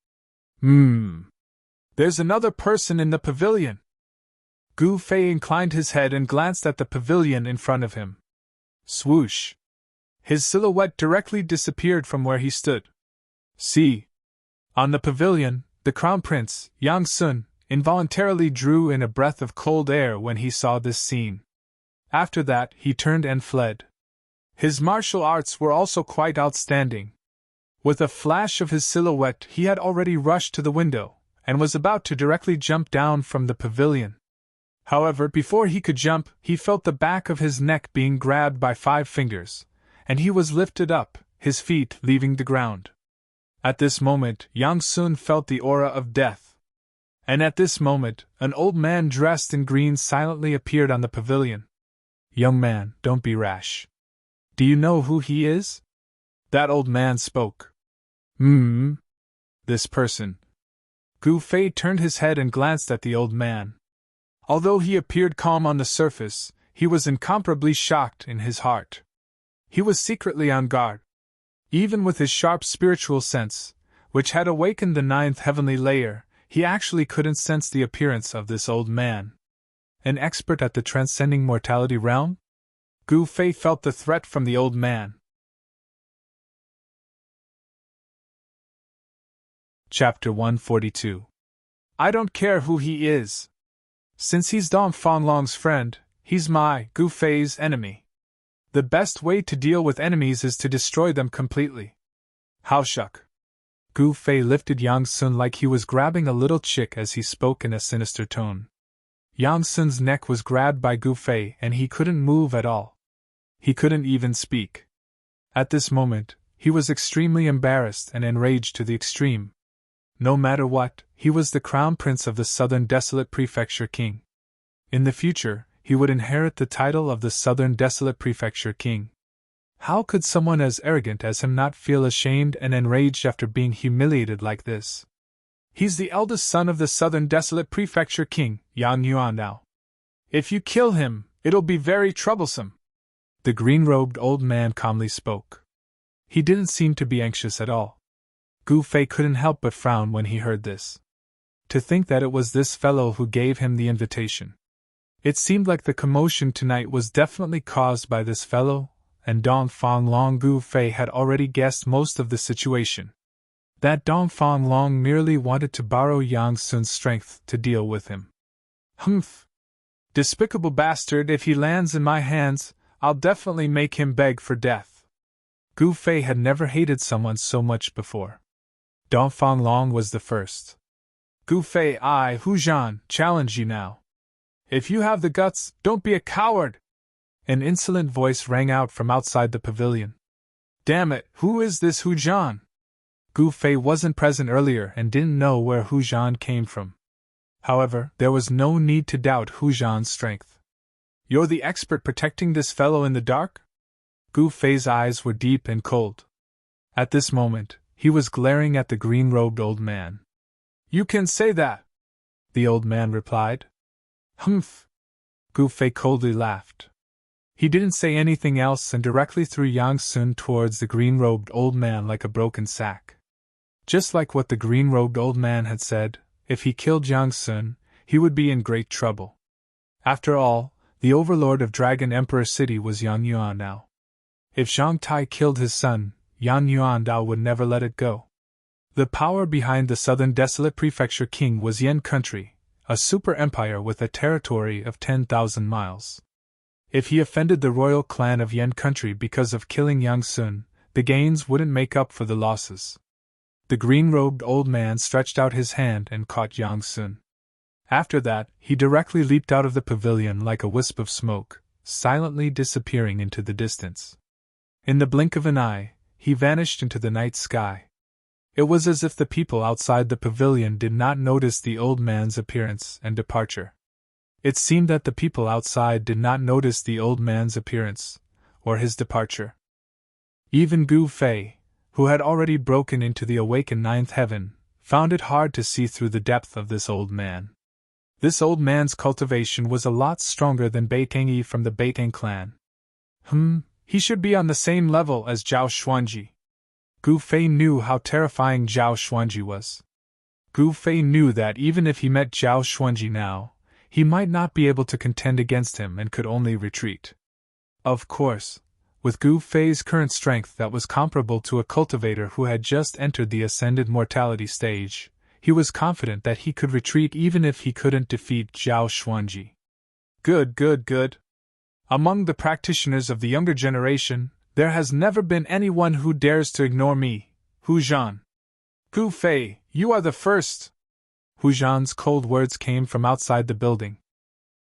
There's another person in the pavilion! Gu Fei inclined his head and glanced at the pavilion in front of him. Swoosh! His silhouette directly disappeared from where he stood. See! On the pavilion, the crown prince, Yang Sun, involuntarily drew in a breath of cold air when he saw this scene. After that, he turned and fled. His martial arts were also quite outstanding. With a flash of his silhouette, he had already rushed to the window, and was about to directly jump down from the pavilion. However, before he could jump, he felt the back of his neck being grabbed by 5 fingers, and he was lifted up, his feet leaving the ground. At this moment, Yang Sun felt the aura of death. And at this moment, an old man dressed in green silently appeared on the pavilion. Young man, don't be rash. Do you know who he is? That old man spoke. This person. Gu Fei turned his head and glanced at the old man. Although he appeared calm on the surface, he was incomparably shocked in his heart. He was secretly on guard. Even with his sharp spiritual sense, which had awakened the 9th heavenly layer, he actually couldn't sense the appearance of this old man. An expert at the transcending mortality realm? Gu Fei felt the threat from the old man. Chapter 142. I don't care who he is. Since he's Dong Fanlong's friend, he's my, Gu Fei's, enemy. The best way to deal with enemies is to destroy them completely. How shuck. Gu Fei lifted Yang Sun like he was grabbing a little chick as he spoke in a sinister tone. Yang Sun's neck was grabbed by Gu Fei and he couldn't move at all. He couldn't even speak. At this moment, he was extremely embarrassed and enraged to the extreme. No matter what, he was the crown prince of the Southern Desolate Prefecture King. In the future, he would inherit the title of the Southern Desolate Prefecture King. How could someone as arrogant as him not feel ashamed and enraged after being humiliated like this? He's the eldest son of the Southern Desolate Prefecture King, Yang Yuan now. If you kill him, it'll be very troublesome. The green-robed old man calmly spoke. He didn't seem to be anxious at all. Gu Fei couldn't help but frown when he heard this. To think that it was this fellow who gave him the invitation. It seemed like the commotion tonight was definitely caused by this fellow, and Dong Fang Long. Gu Fei had already guessed most of the situation. That Dong Fang Long merely wanted to borrow Yang Sun's strength to deal with him. Humph! Despicable bastard, if he lands in my hands, I'll definitely make him beg for death. Gu Fei had never hated someone so much before. Dong Fang Long was the first. Gu Fei, I, Hu Zhan, challenge you now. If you have the guts, don't be a coward! An insolent voice rang out from outside the pavilion. Damn it, who is this Hu Zhan? Gu Fei wasn't present earlier and didn't know where Hu Zhan came from. However, there was no need to doubt Hu Zhan's strength. You're the expert protecting this fellow in the dark? Gu Fei's eyes were deep and cold. At this moment, he was glaring at the green-robed old man. You can say that, the old man replied. Humph! Gu Fei coldly laughed. He didn't say anything else and directly threw Yang Sun towards the green-robed old man like a broken sack. Just like what the green-robed old man had said, if he killed Yang Sun, he would be in great trouble. After all, the overlord of Dragon Emperor City was Yang Yuan now. If Zhang Tai killed his son, Yang Yuan Dao would never let it go. The power behind the Southern Desolate Prefecture King was Yen Country, a super empire with a territory of 10,000 miles. If he offended the royal clan of Yen Country because of killing Yang Sun, the gains wouldn't make up for the losses. The green-robed old man stretched out his hand and caught Yang Sun. After that, he directly leaped out of the pavilion like a wisp of smoke, silently disappearing into the distance. In the blink of an eye, he vanished into the night sky. It was as if the people outside the pavilion did not notice the old man's appearance and departure. It seemed that the people outside did not notice the old man's appearance, or his departure. Even Gu Fei, who had already broken into the awakened ninth heaven, found it hard to see through the depth of this old man. This old man's cultivation was a lot stronger than Beitang Yi from the Beitang clan. He should be on the same level as Zhao Xuanji. Gu Fei knew how terrifying Zhao Xuanji was. Gu Fei knew that even if he met Zhao Xuanji now, he might not be able to contend against him and could only retreat. Of course, with Gu Fei's current strength that was comparable to a cultivator who had just entered the ascended mortality stage, he was confident that he could retreat even if he couldn't defeat Zhao Xuanji. Good. Among the practitioners of the younger generation, there has never been anyone who dares to ignore me, Hu Zhan. Gu Fei, you are the first! Hu Zhan's cold words came from outside the building.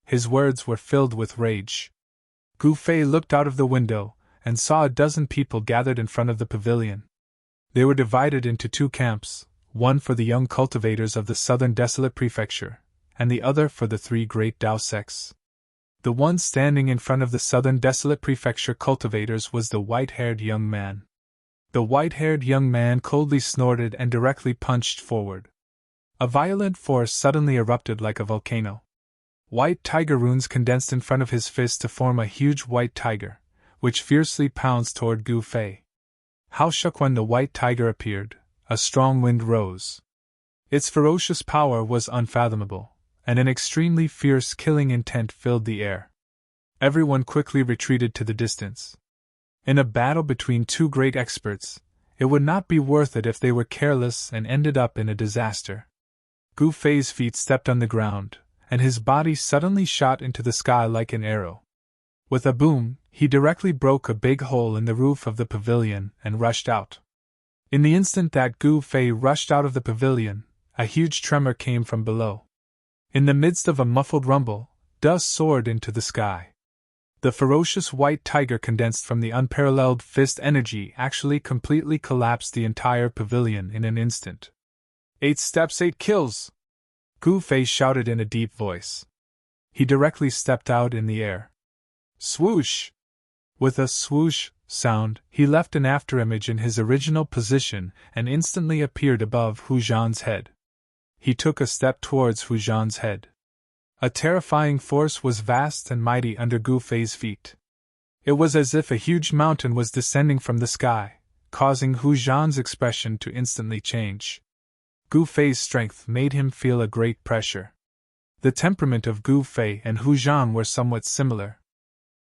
His words were filled with rage. Gu Fei looked out of the window and saw a dozen people gathered in front of the pavilion. They were divided into two camps, one for the young cultivators of the Southern Desolate Prefecture, and the other for the three great Dao sects. The one standing in front of the Southern Desolate Prefecture cultivators was the white-haired young man. The white-haired young man coldly snorted and directly punched forward. A violent force suddenly erupted like a volcano. White tiger runes condensed in front of his fist to form a huge white tiger, which fiercely pounced toward Gu Fei. How shook when the white tiger appeared, a strong wind rose. Its ferocious power was unfathomable, and an extremely fierce killing intent filled the air. Everyone quickly retreated to the distance. In a battle between two great experts, it would not be worth it if they were careless and ended up in a disaster. Gu Fei's feet stepped on the ground, and his body suddenly shot into the sky like an arrow. With a boom, he directly broke a big hole in the roof of the pavilion and rushed out. In the instant that Gu Fei rushed out of the pavilion, a huge tremor came from below. In the midst of a muffled rumble, dust soared into the sky. The ferocious white tiger condensed from the unparalleled fist energy actually completely collapsed the entire pavilion in an instant. 8 steps, 8 kills! Gu Fei shouted in a deep voice. He directly stepped out in the air. Swoosh! With a swoosh sound, he left an afterimage in his original position and instantly appeared above Hu Zhan's head. He took a step towards Hu Zhan's head. A terrifying force was vast and mighty under Gu Fei's feet. It was as if a huge mountain was descending from the sky, causing Hu Zhan's expression to instantly change. Gu Fei's strength made him feel a great pressure. The temperament of Gu Fei and Hu Zhan were somewhat similar.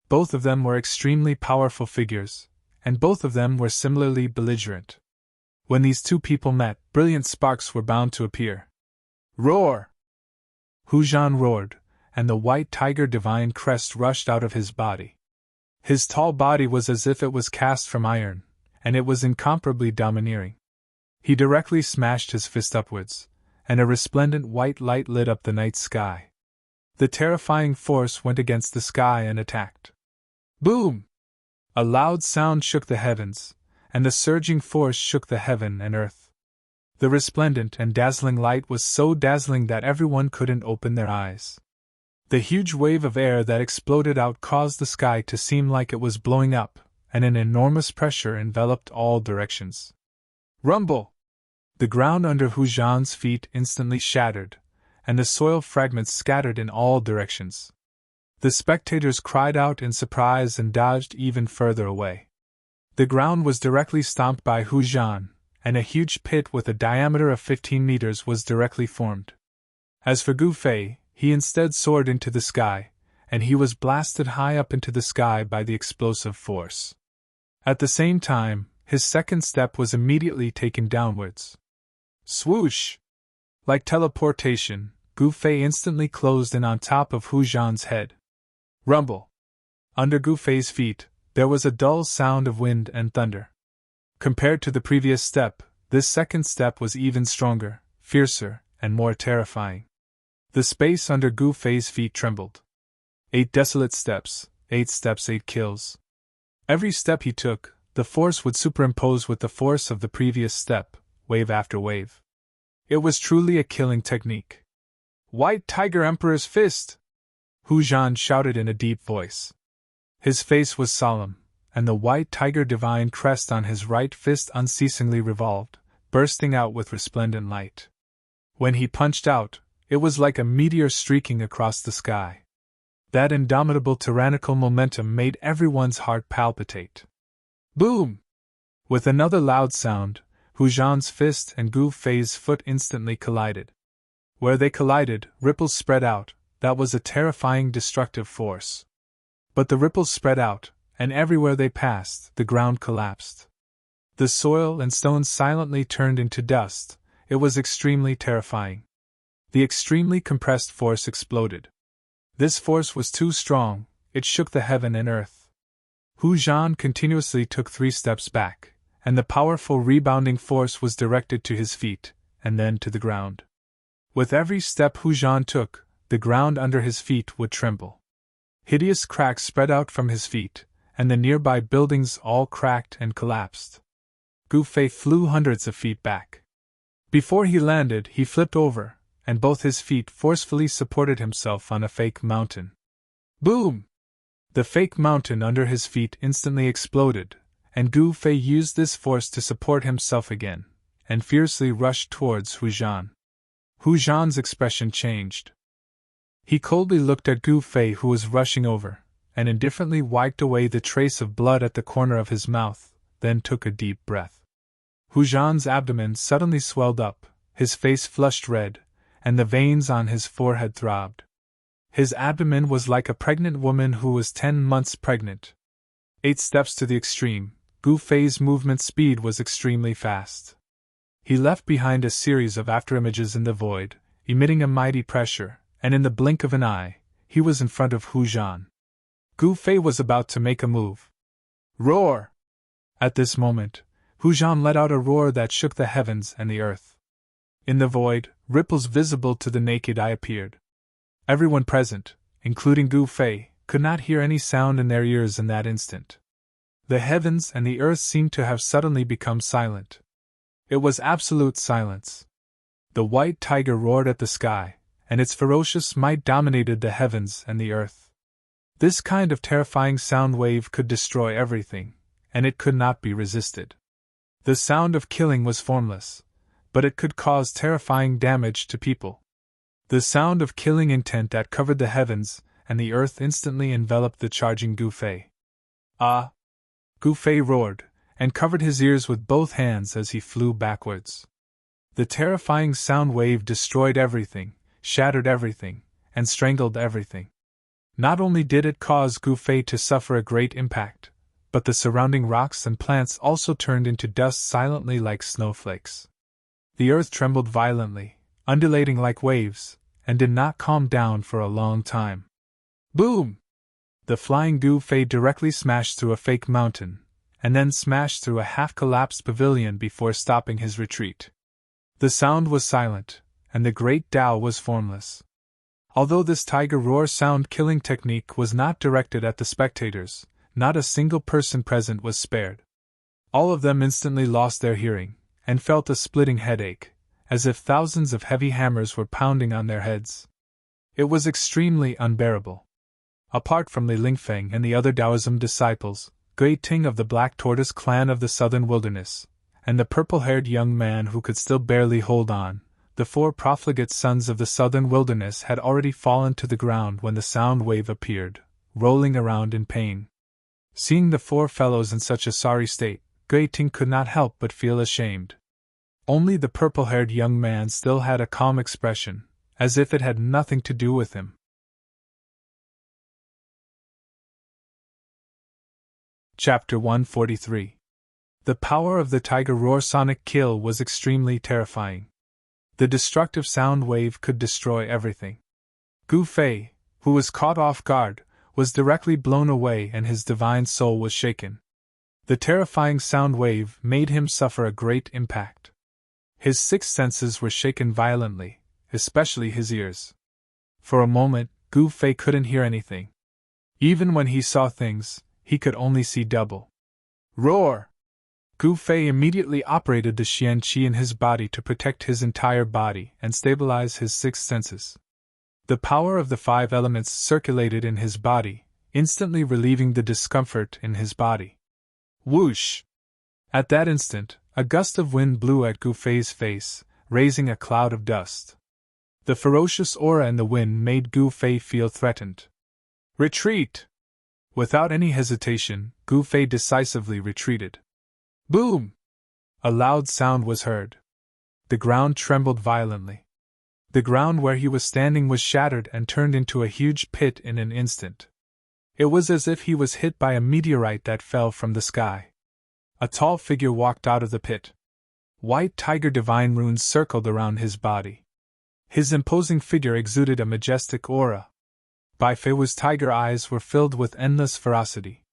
Both of them were extremely powerful figures, and both of them were similarly belligerent. When these two people met, brilliant sparks were bound to appear. Roar! Hu Zhan roared, and the white tiger divine crest rushed out of his body. His tall body was as if it was cast from iron, and it was incomparably domineering. He directly smashed his fist upwards, and a resplendent white light lit up the night sky. The terrifying force went against the sky and attacked. Boom! A loud sound shook the heavens, and the surging force shook the heaven and earth. The resplendent and dazzling light was so dazzling that everyone couldn't open their eyes. The huge wave of air that exploded out caused the sky to seem like it was blowing up, and an enormous pressure enveloped all directions. Rumble! The ground under Hu Zhan's feet instantly shattered, and the soil fragments scattered in all directions. The spectators cried out in surprise and dodged even further away. The ground was directly stomped by Hu Zhan, and a huge pit with a diameter of 15 meters was directly formed. As for Gu Fei, he instead soared into the sky, and he was blasted high up into the sky by the explosive force. At the same time, his second step was immediately taken downwards. Swoosh! Like teleportation, Gu Fei instantly closed in on top of Hu Zhan's head. Rumble! Under Gu Fei's feet, there was a dull sound of wind and thunder. Compared to the previous step, this second step was even stronger, fiercer, and more terrifying. The space under Gu Fei's feet trembled. 8 desolate steps, 8 steps, 8 kills. Every step he took, the force would superimpose with the force of the previous step, wave after wave. It was truly a killing technique. White Tiger Emperor's Fist! Hu Zhan shouted in a deep voice. His face was solemn, and the white tiger divine crest on his right fist unceasingly revolved, bursting out with resplendent light. When he punched out, it was like a meteor streaking across the sky. That indomitable tyrannical momentum made everyone's heart palpitate. Boom! With another loud sound, Hu Zhan's fist and Gu Fei's foot instantly collided. Where they collided, ripples spread out. That was a terrifying destructive force. But the ripples spread out, and everywhere they passed, the ground collapsed. The soil and stones silently turned into dust. It was extremely terrifying. The extremely compressed force exploded. This force was too strong, it shook the heaven and earth. Hu Zhan continuously took 3 steps back, and the powerful rebounding force was directed to his feet, and then to the ground. With every step Hu Zhan took, the ground under his feet would tremble. Hideous cracks spread out from his feet, and the nearby buildings all cracked and collapsed. Gu Fei flew hundreds of feet back. Before he landed, he flipped over, and both his feet forcefully supported himself on a fake mountain. Boom! The fake mountain under his feet instantly exploded, and Gu Fei used this force to support himself again, and fiercely rushed towards Hu Zhan. Hu Zhan's expression changed. He coldly looked at Gu Fei, who was rushing over, and indifferently wiped away the trace of blood at the corner of his mouth, then took a deep breath. Hu Zhan's abdomen suddenly swelled up, his face flushed red, and the veins on his forehead throbbed. His abdomen was like a pregnant woman who was 10 months pregnant. 8 steps to the extreme, Gu Fei's movement speed was extremely fast. He left behind a series of afterimages in the void, emitting a mighty pressure, and in the blink of an eye, he was in front of Hu Zhan. Gu Fei was about to make a move. Roar! At this moment, Hu Zhan let out a roar that shook the heavens and the earth. In the void, ripples visible to the naked eye appeared. Everyone present, including Gu Fei, could not hear any sound in their ears in that instant. The heavens and the earth seemed to have suddenly become silent. It was absolute silence. The white tiger roared at the sky, and its ferocious might dominated the heavens and the earth. This kind of terrifying sound wave could destroy everything, and it could not be resisted. The sound of killing was formless, but it could cause terrifying damage to people. The sound of killing intent that covered the heavens and the earth instantly enveloped the charging Gu Fei. Ah! Gu Fei roared, and covered his ears with both hands as he flew backwards. The terrifying sound wave destroyed everything, shattered everything, and strangled everything. Not only did it cause Gu Fei to suffer a great impact, but the surrounding rocks and plants also turned into dust silently like snowflakes. The earth trembled violently, undulating like waves, and did not calm down for a long time. Boom! The flying Gu Fei directly smashed through a fake mountain, and then smashed through a half-collapsed pavilion before stopping his retreat. The sound was silent, and the great Tao was formless. Although this tiger roar sound killing technique was not directed at the spectators, not a single person present was spared. All of them instantly lost their hearing, and felt a splitting headache, as if thousands of heavy hammers were pounding on their heads. It was extremely unbearable. Apart from Li Lingfeng and the other Taoism disciples, Gui Ting of the Black Tortoise clan of the Southern Wilderness, and the purple-haired young man who could still barely hold on, the 4 profligate sons of the Southern Wilderness had already fallen to the ground when the sound wave appeared, rolling around in pain. Seeing the 4 fellows in such a sorry state, Gui Ting could not help but feel ashamed. Only the purple-haired young man still had a calm expression, as if it had nothing to do with him. Chapter 143. The power of the tiger roar sonic kill was extremely terrifying. The destructive sound wave could destroy everything. Gu Fei, who was caught off guard, was directly blown away and his divine soul was shaken. The terrifying sound wave made him suffer a great impact. His 6 senses were shaken violently, especially his ears. For a moment, Gu Fei couldn't hear anything. Even when he saw things, he could only see double. Roar! Gu Fei immediately operated the Xian Qi in his body to protect his entire body and stabilize his 6 senses. The power of the 5 elements circulated in his body, instantly relieving the discomfort in his body. Whoosh! At that instant, a gust of wind blew at Gu Fei's face, raising a cloud of dust. The ferocious aura in the wind made Gu Fei feel threatened. Retreat! Without any hesitation, Gu Fei decisively retreated. Boom! A loud sound was heard. The ground trembled violently. The ground where he was standing was shattered and turned into a huge pit in an instant. It was as if he was hit by a meteorite that fell from the sky. A tall figure walked out of the pit. White tiger divine runes circled around his body. His imposing figure exuded a majestic aura. Bai Fei's tiger eyes were filled with endless ferocity.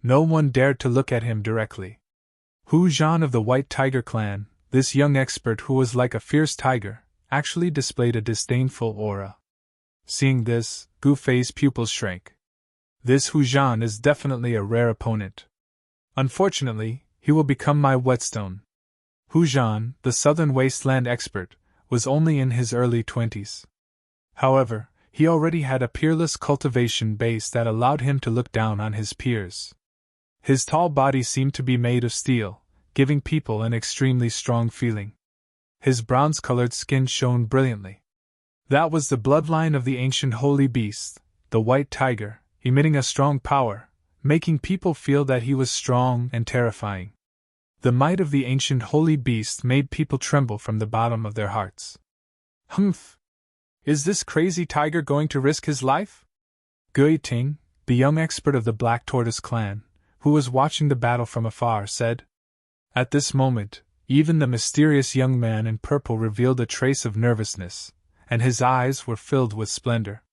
No one dared to look at him directly. Hu Zhan of the White Tiger clan, this young expert who was like a fierce tiger, actually displayed a disdainful aura. Seeing this, Gu Fei's pupils shrank. This Hu Zhan is definitely a rare opponent. Unfortunately, he will become my whetstone. Hu Zhan, the southern wasteland expert, was only in his early 20s. However, he already had a peerless cultivation base that allowed him to look down on his peers. His tall body seemed to be made of steel, giving people an extremely strong feeling. His bronze-colored skin shone brilliantly. That was the bloodline of the ancient holy beast, the white tiger, emitting a strong power, making people feel that he was strong and terrifying. The might of the ancient holy beast made people tremble from the bottom of their hearts. Humph! Is this crazy tiger going to risk his life? Gui Ting, the young expert of the Black Tortoise clan, who was watching the battle from afar, said. At this moment, even the mysterious young man in purple revealed a trace of nervousness, and his eyes were filled with splendor.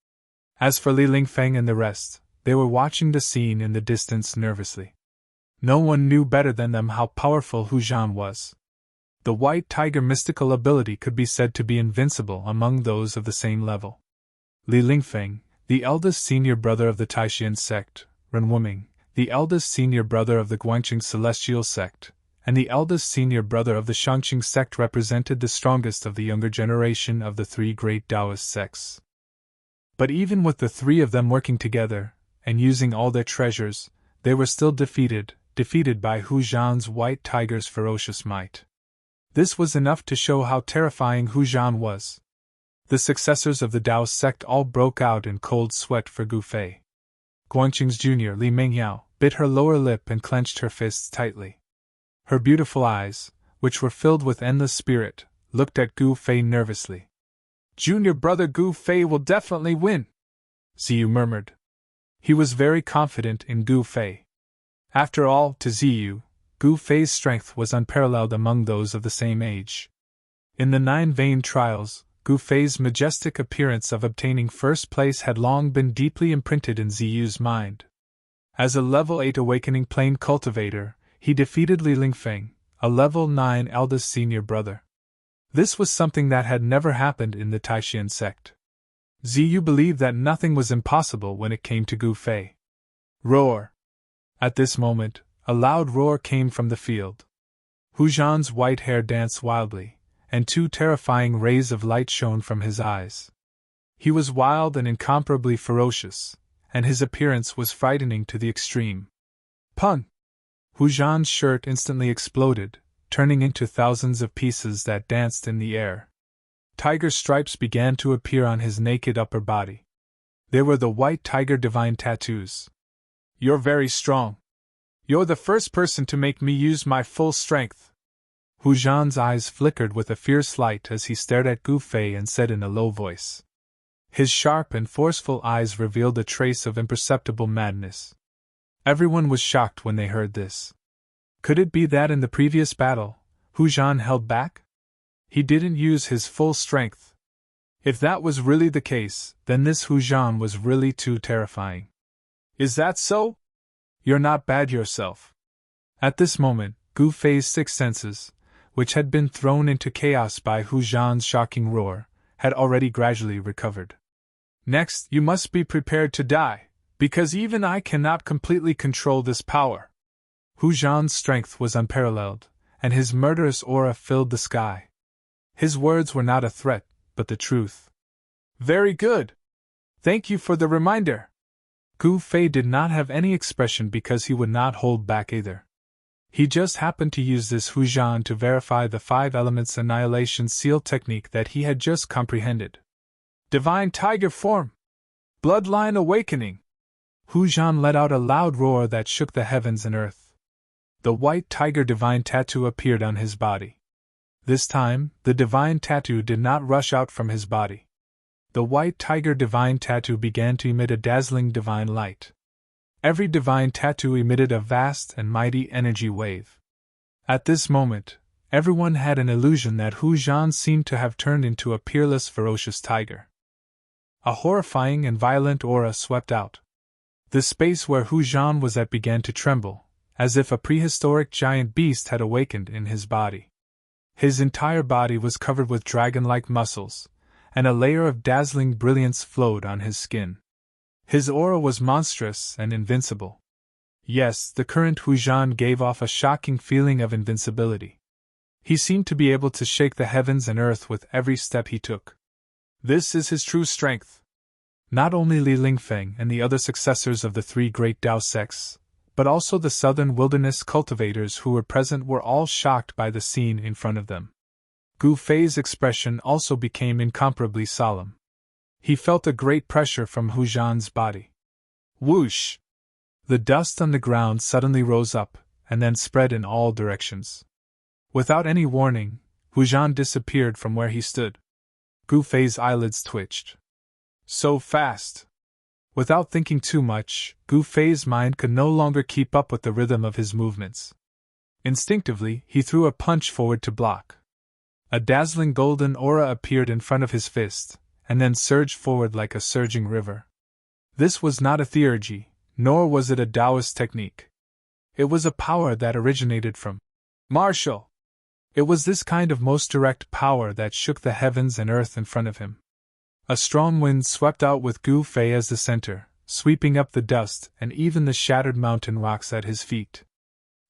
As for Li Lingfeng and the rest, they were watching the scene in the distance nervously. No one knew better than them how powerful Hu Zhan was. The white tiger mystical ability could be said to be invincible among those of the same level. Li Lingfeng, the eldest senior brother of the Taishan sect, Ren Wuming, the eldest senior brother of the Guangqing celestial sect, and the eldest senior brother of the Shangqing sect represented the strongest of the younger generation of the three great Taoist sects. But even with the three of them working together, and using all their treasures, they were still defeated by Hu Zhan's white tiger's ferocious might. This was enough to show how terrifying Hu Zhan was. The successors of the Taoist sect all broke out in cold sweat for Gu Fei. Guangqing's junior Li Mingyao bit her lower lip and clenched her fists tightly. Her beautiful eyes, which were filled with endless spirit, looked at Gu Fei nervously. "Junior brother Gu Fei will definitely win," Ziyu murmured. He was very confident in Gu Fei. After all, to Ziyu, Gu Fei's strength was unparalleled among those of the same age. In the 9 vain trials, Gu Fei's majestic appearance of obtaining first place had long been deeply imprinted in Ziyu's mind. As a level 8 awakening plane cultivator, he defeated Li Lingfeng, a level 9 eldest senior brother. This was something that had never happened in the Taishan sect. Ziyu believed that nothing was impossible when it came to Gu Fei. Roar! At this moment, a loud roar came from the field. Hu Zhan's white hair danced wildly, and 2 terrifying rays of light shone from his eyes. He was wild and incomparably ferocious, and his appearance was frightening to the extreme. Pun! Hu Zhan's shirt instantly exploded, turning into thousands of pieces that danced in the air. Tiger stripes began to appear on his naked upper body. They were the white tiger divine tattoos. "You're very strong. You're the first person to make me use my full strength." Hu Zhan's eyes flickered with a fierce light as he stared at Gu Fei and said in a low voice. His sharp and forceful eyes revealed a trace of imperceptible madness. Everyone was shocked when they heard this. Could it be that in the previous battle, Hu Zhan held back? He didn't use his full strength. If that was really the case, then this Hu Zhan was really too terrifying. "Is that so? You're not bad yourself." At this moment, Gu Fei's 6 senses, which had been thrown into chaos by Hu Zhan's shocking roar, had already gradually recovered. "Next, you must be prepared to die, because even I cannot completely control this power." Hu Zhan's strength was unparalleled, and his murderous aura filled the sky. His words were not a threat, but the truth. "Very good. Thank you for the reminder." Gu Fei did not have any expression because he would not hold back either. He just happened to use this Hu Zhan to verify the 5 elements annihilation seal technique that he had just comprehended. "Divine tiger form! Bloodline awakening!" Hu Zhan let out a loud roar that shook the heavens and earth. The white tiger divine tattoo appeared on his body. This time, the divine tattoo did not rush out from his body. The white tiger divine tattoo began to emit a dazzling divine light. Every divine tattoo emitted a vast and mighty energy wave. At this moment, everyone had an illusion that Hu Zhan seemed to have turned into a peerless, ferocious tiger. A horrifying and violent aura swept out. The space where Hu Zhan was at began to tremble, as if a prehistoric giant beast had awakened in his body. His entire body was covered with dragon-like muscles, and a layer of dazzling brilliance flowed on his skin. His aura was monstrous and invincible. Yes, the current Hu Zhan gave off a shocking feeling of invincibility. He seemed to be able to shake the heavens and earth with every step he took. This is his true strength. Not only Li Lingfeng and the other successors of the 3 great Tao sects, but also the southern wilderness cultivators who were present were all shocked by the scene in front of them. Gu Fei's expression also became incomparably solemn. He felt a great pressure from Hu Zhan's body. Whoosh! The dust on the ground suddenly rose up, and then spread in all directions. Without any warning, Hu Zhan disappeared from where he stood. Gu Fei's eyelids twitched. So fast! Without thinking too much, Gu Fei's mind could no longer keep up with the rhythm of his movements. Instinctively, he threw a punch forward to block. A dazzling golden aura appeared in front of his fist, and then surged forward like a surging river. This was not a theurgy, nor was it a Taoist technique. It was a power that originated from Marshall. It was this kind of most direct power that shook the heavens and earth in front of him. A strong wind swept out with Gu Fei as the center, sweeping up the dust and even the shattered mountain rocks at his feet.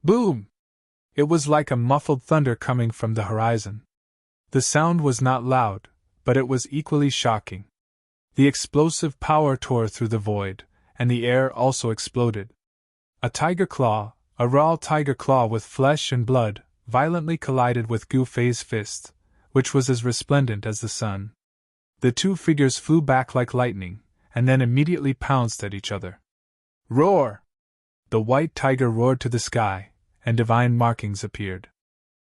Boom! It was like a muffled thunder coming from the horizon. The sound was not loud, but it was equally shocking. The explosive power tore through the void, and the air also exploded. A tiger claw, a raw tiger claw with flesh and blood, violently collided with Gu Fei's fist, which was as resplendent as the sun. The two figures flew back like lightning, and then immediately pounced at each other. Roar! The white tiger roared to the sky, and divine markings appeared.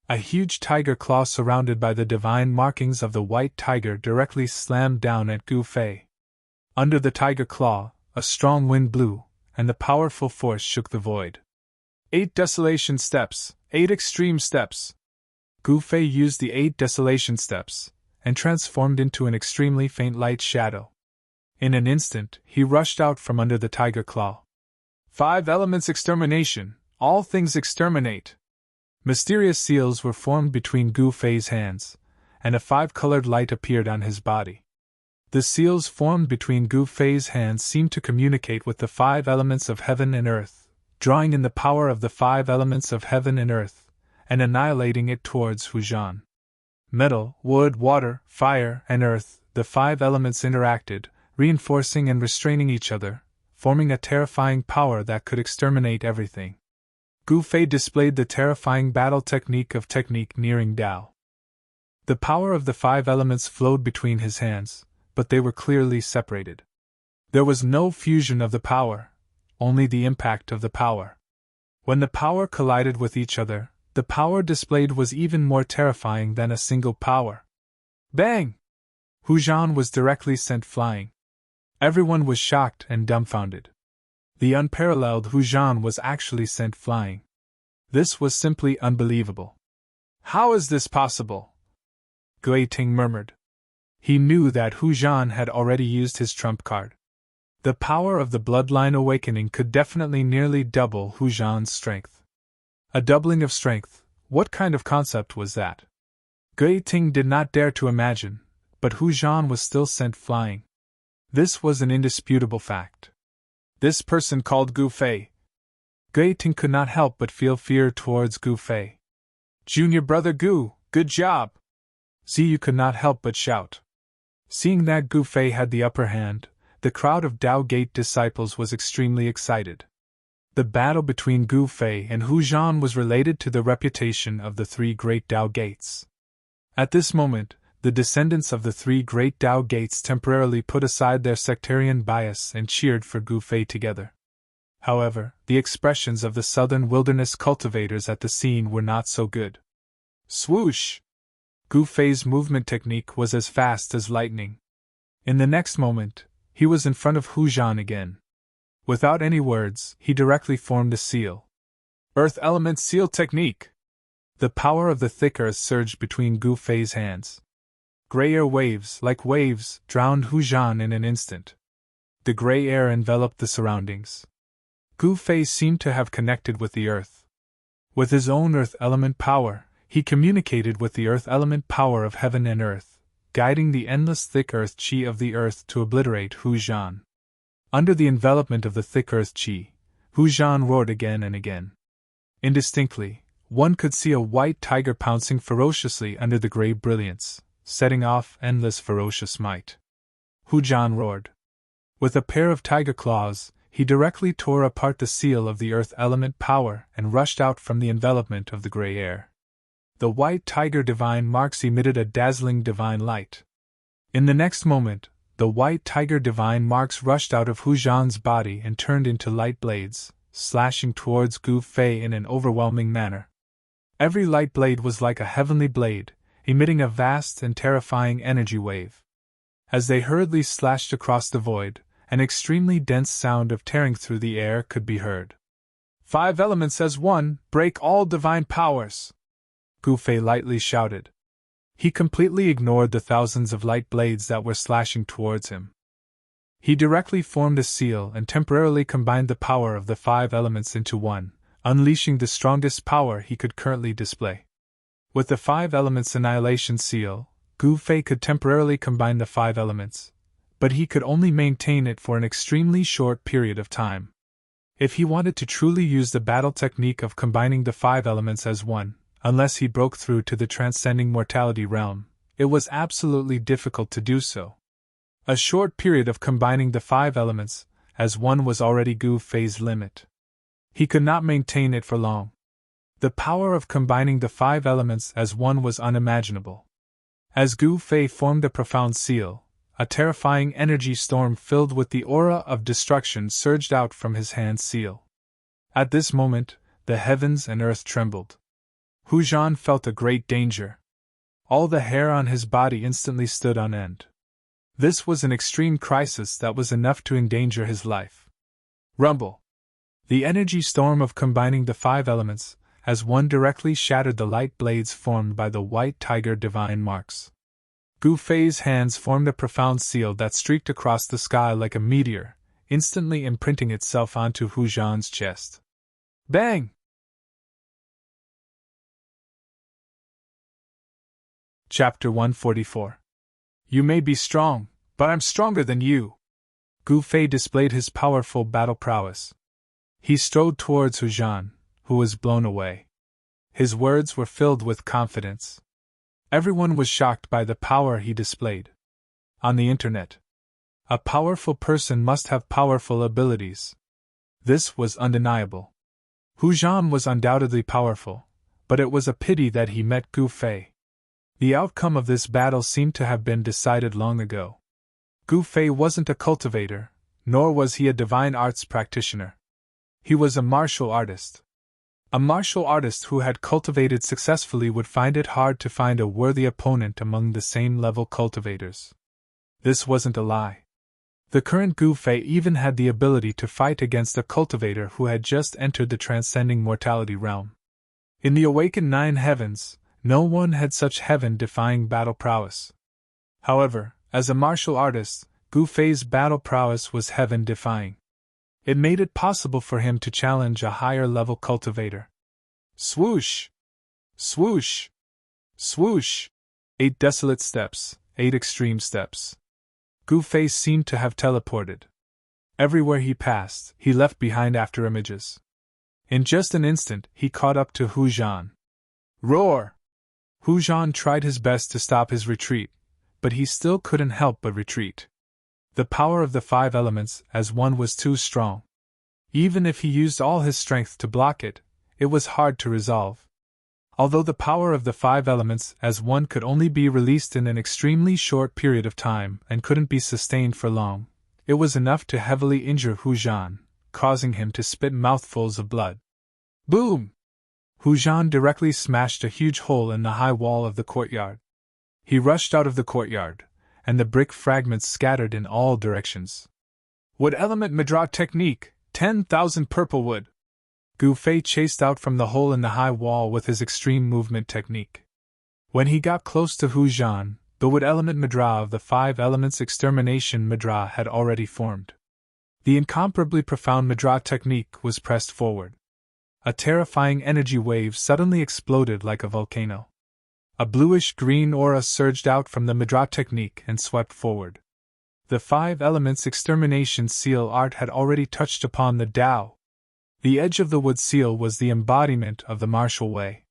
A huge tiger claw surrounded by the divine markings of the white tiger directly slammed down at Gu Fei. Under the tiger claw, a strong wind blew, and the powerful force shook the void. 8 desolation steps, 8 extreme steps. Gu Fei used the 8 desolation steps, and transformed into an extremely faint light shadow. In an instant, he rushed out from under the tiger claw. 5 elements extermination, all things exterminate. Mysterious seals were formed between Gu Fei's hands, and a 5-colored light appeared on his body. The seals formed between Gu Fei's hands seemed to communicate with the 5 elements of heaven and earth, drawing in the power of the 5 elements of heaven and earth, and annihilating it towards Hujan. Metal, wood, water, fire, and earth, the 5 elements interacted, reinforcing and restraining each other, forming a terrifying power that could exterminate everything. Gu Fei displayed the terrifying battle technique of technique nearing Tao. The power of the 5 elements flowed between his hands, but they were clearly separated. There was no fusion of the power, only the impact of the power. When the power collided with each other, the power displayed was even more terrifying than a single power. Bang! Hujan was directly sent flying. Everyone was shocked and dumbfounded. The unparalleled Hujan was actually sent flying. This was simply unbelievable. How is this possible? Gui Ting murmured. He knew that Hujan had already used his trump card. The power of the bloodline awakening could definitely nearly double Hujan's strength. A doubling of strength, what kind of concept was that? Gui Ting did not dare to imagine, but Hujan was still sent flying. This was an indisputable fact. This person called Gu Fei. Gui Ting could not help but feel fear towards Gu Fei. Junior brother Gu, good job! Ziyu could not help but shout. Seeing that Gu Fei had the upper hand, the crowd of Tao Gate disciples was extremely excited. The battle between Gu Fei and Hujan was related to the reputation of the 3 great Tao Gates. At this moment, the descendants of the 3 great Tao Gates temporarily put aside their sectarian bias and cheered for Gu Fei together. However, the expressions of the southern wilderness cultivators at the scene were not so good. Swoosh! Gu Fei's movement technique was as fast as lightning. In the next moment, he was in front of Hujan again. Without any words, he directly formed a seal. Earth element seal technique! The power of the thick earth surged between Gu Fei's hands. Gray air waves, like waves, drowned Hujan in an instant. The gray air enveloped the surroundings. Gu Fei seemed to have connected with the earth. With his own earth element power, he communicated with the earth element power of heaven and earth, guiding the endless thick earth chi of the earth to obliterate Hujan. Under the envelopment of the thick earth chi, Hujan roared again and again. Indistinctly, one could see a white tiger pouncing ferociously under the gray brilliance, setting off endless ferocious might. Hujan roared. With a pair of tiger claws, he directly tore apart the seal of the earth element power and rushed out from the envelopment of the gray air. The white tiger divine marks emitted a dazzling divine light. In the next moment, the white tiger divine marks rushed out of Hujan's body and turned into light blades, slashing towards Gu Fei in an overwhelming manner. Every light blade was like a heavenly blade, emitting a vast and terrifying energy wave. As they hurriedly slashed across the void, an extremely dense sound of tearing through the air could be heard. 5 elements as one, break all divine powers! Gu Fei lightly shouted. He completely ignored the thousands of light blades that were slashing towards him. He directly formed a seal and temporarily combined the power of the 5 elements into one, unleashing the strongest power he could currently display. With the 5 elements annihilation seal, Gu Fei could temporarily combine the 5 elements, but he could only maintain it for an extremely short period of time. If he wanted to truly use the battle technique of combining the 5 elements as one, unless he broke through to the transcending mortality realm, it was absolutely difficult to do so. A short period of combining the 5 elements as one was already Gu Fei's limit. He could not maintain it for long. The power of combining the 5 elements as one was unimaginable. As Gu Fei formed the profound seal, a terrifying energy storm filled with the aura of destruction surged out from his hand seal. At this moment, the heavens and earth trembled. Hu Zhan felt a great danger. All the hair on his body instantly stood on end. This was an extreme crisis that was enough to endanger his life. Rumble! The energy storm of combining the 5 elements as one directly shattered the light blades formed by the white tiger divine marks. Gu Fei's hands formed a profound seal that streaked across the sky like a meteor, instantly imprinting itself onto Hu Zhan's chest. Bang! Chapter 144. You may be strong, but I'm stronger than you. Gu Fei displayed his powerful battle prowess. He strode towards Hu Zhan, who was blown away. His words were filled with confidence. Everyone was shocked by the power he displayed. On the internet, a powerful person must have powerful abilities. This was undeniable. Hu Zhan was undoubtedly powerful, but it was a pity that he met Gu Fei. The outcome of this battle seemed to have been decided long ago. Gu Fei wasn't a cultivator, nor was he a divine arts practitioner. He was a martial artist. A martial artist who had cultivated successfully would find it hard to find a worthy opponent among the same level cultivators. This wasn't a lie. The current Gu Fei even had the ability to fight against a cultivator who had just entered the transcending mortality realm. In the awakened 9 heavens, no one had such heaven-defying battle prowess. However, as a martial artist, Gu Fei's battle prowess was heaven-defying. It made it possible for him to challenge a higher-level cultivator. Swoosh! Swoosh! Swoosh! 8 desolate steps, 8 extreme steps. Gu Fei seemed to have teleported. Everywhere he passed, he left behind afterimages. In just an instant, he caught up to Hu Zhan. Roar! Hu Zhan tried his best to stop his retreat, but he still couldn't help but retreat. The power of the 5 elements as one was too strong. Even if he used all his strength to block it, it was hard to resolve. Although the power of the 5 elements as one could only be released in an extremely short period of time and couldn't be sustained for long, it was enough to heavily injure Hu Zhan, causing him to spit mouthfuls of blood. Boom! Hu Zhan directly smashed a huge hole in the high wall of the courtyard. He rushed out of the courtyard, and the brick fragments scattered in all directions. Wood element Madra technique, 10,000 purple wood. Gu Fei chased out from the hole in the high wall with his extreme movement technique. When he got close to Hu Zhan, the wood element Madra of the 5 elements extermination Madra had already formed. The incomparably profound Madra technique was pressed forward. A terrifying energy wave suddenly exploded like a volcano. A bluish-green aura surged out from the Madra technique and swept forward. The 5 elements extermination seal art had already touched upon the Tao. The edge of the wood seal was the embodiment of the martial way.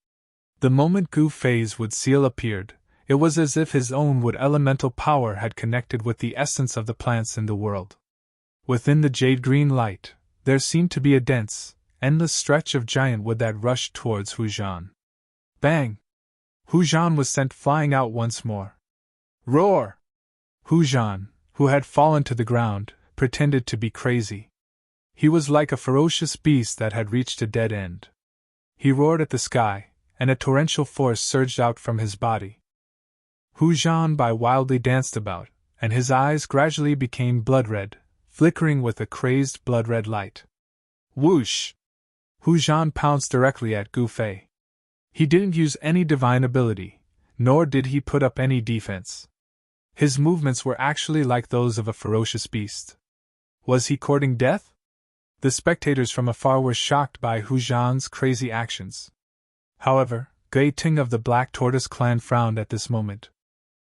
The moment Gu Fei's wood seal appeared, it was as if his own wood elemental power had connected with the essence of the plants in the world. Within the jade-green light, there seemed to be a dense, endless stretch of giant wood that rushed towards Hu Zhan. Bang! Hu Zhan was sent flying out once more. Roar! Hu Zhan, who had fallen to the ground, pretended to be crazy. He was like a ferocious beast that had reached a dead end. He roared at the sky, and a torrential force surged out from his body. Hu Zhan wildly danced about, and his eyes gradually became blood-red, flickering with a crazed blood-red light. Whoosh! Hu Zhan pounced directly at Gu Fei. He didn't use any divine ability, nor did he put up any defense. His movements were actually like those of a ferocious beast. Was he courting death? The spectators from afar were shocked by Hu Zhan's crazy actions. However, Gui Ting of the Black Tortoise clan frowned at this moment.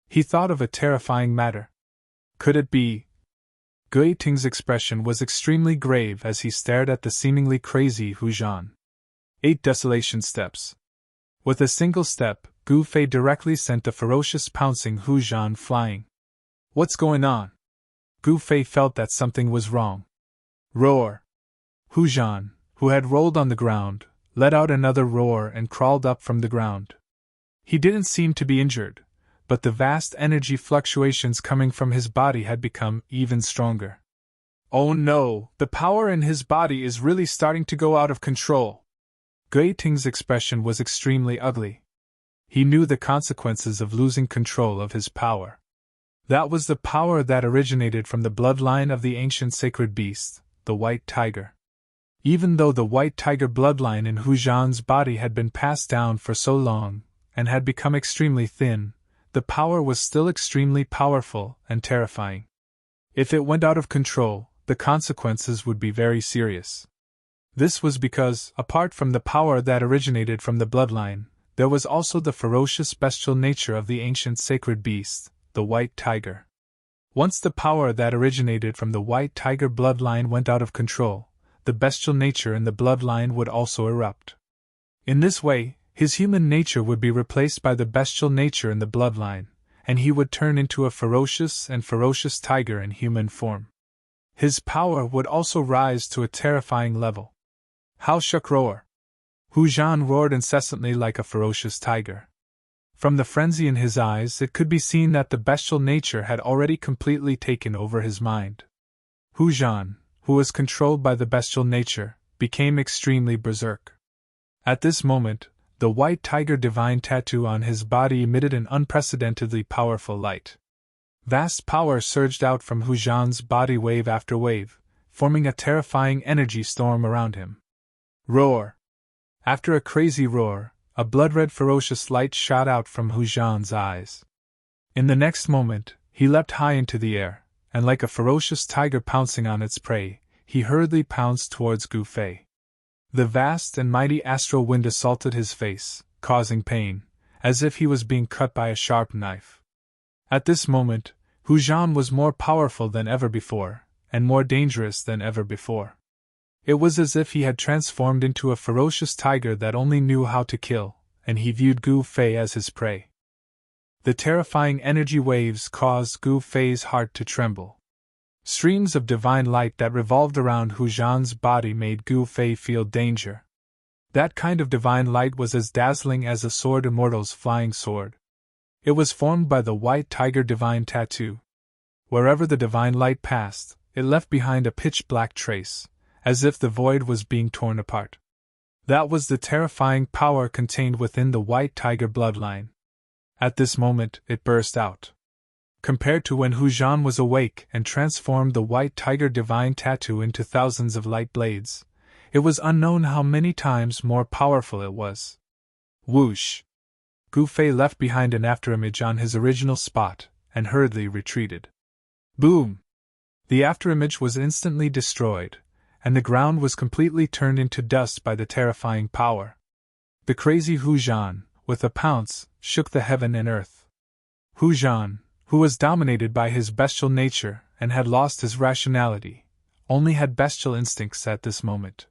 He thought of a terrifying matter. Could it be? Gui Ting's expression was extremely grave as he stared at the seemingly crazy Hu Zhan. 8 desolation steps. With a single step, Gu Fei directly sent the ferocious pouncing Hu Zhan flying. What's going on? Gu Fei felt that something was wrong. Roar! Hu Zhan, who had rolled on the ground, let out another roar and crawled up from the ground. He didn't seem to be injured, but the vast energy fluctuations coming from his body had become even stronger. Oh no, the power in his body is really starting to go out of control. Gui Ting's expression was extremely ugly. He knew the consequences of losing control of his power. That was the power that originated from the bloodline of the ancient sacred beast, the white tiger. Even though the white tiger bloodline in Hu Zhan's body had been passed down for so long, and had become extremely thin, the power was still extremely powerful and terrifying. If it went out of control, the consequences would be very serious. This was because, apart from the power that originated from the bloodline, there was also the ferocious bestial nature of the ancient sacred beast, the white tiger. Once the power that originated from the white tiger bloodline went out of control, the bestial nature in the bloodline would also erupt. In this way, his human nature would be replaced by the bestial nature in the bloodline, and he would turn into a ferocious tiger in human form. His power would also rise to a terrifying level. How shook roar! Hu Zhan roared incessantly like a ferocious tiger. From the frenzy in his eyes, it could be seen that the bestial nature had already completely taken over his mind. Hu Zhan, who was controlled by the bestial nature, became extremely berserk. At this moment, the white tiger divine tattoo on his body emitted an unprecedentedly powerful light. Vast power surged out from Hu Zhan's body wave after wave, forming a terrifying energy storm around him. Roar! After a crazy roar, a blood-red ferocious light shot out from Hu Zhan's eyes. In the next moment, he leapt high into the air, and like a ferocious tiger pouncing on its prey, he hurriedly pounced towards Gu Fei. The vast and mighty astral wind assaulted his face, causing pain, as if he was being cut by a sharp knife. At this moment, Hu Zhan was more powerful than ever before, and more dangerous than ever before. It was as if he had transformed into a ferocious tiger that only knew how to kill, and he viewed Gu Fei as his prey. The terrifying energy waves caused Gu Fei's heart to tremble. Streams of divine light that revolved around Hu Zhan's body made Gu Fei feel danger. That kind of divine light was as dazzling as a sword immortal's flying sword. It was formed by the white tiger divine tattoo. Wherever the divine light passed, it left behind a pitch-black trace, as if the void was being torn apart. That was the terrifying power contained within the white tiger bloodline. At this moment, it burst out. Compared to when Hu Zhan was awake and transformed the white tiger divine tattoo into thousands of light blades, it was unknown how many times more powerful it was. Whoosh! Gu Fei left behind an afterimage on his original spot, and hurriedly retreated. Boom! The afterimage was instantly destroyed, and the ground was completely turned into dust by the terrifying power. The crazy Hu Zhan, with a pounce, shook the heaven and earth. Hu Zhan, who was dominated by his bestial nature and had lost his rationality, only had bestial instincts at this moment.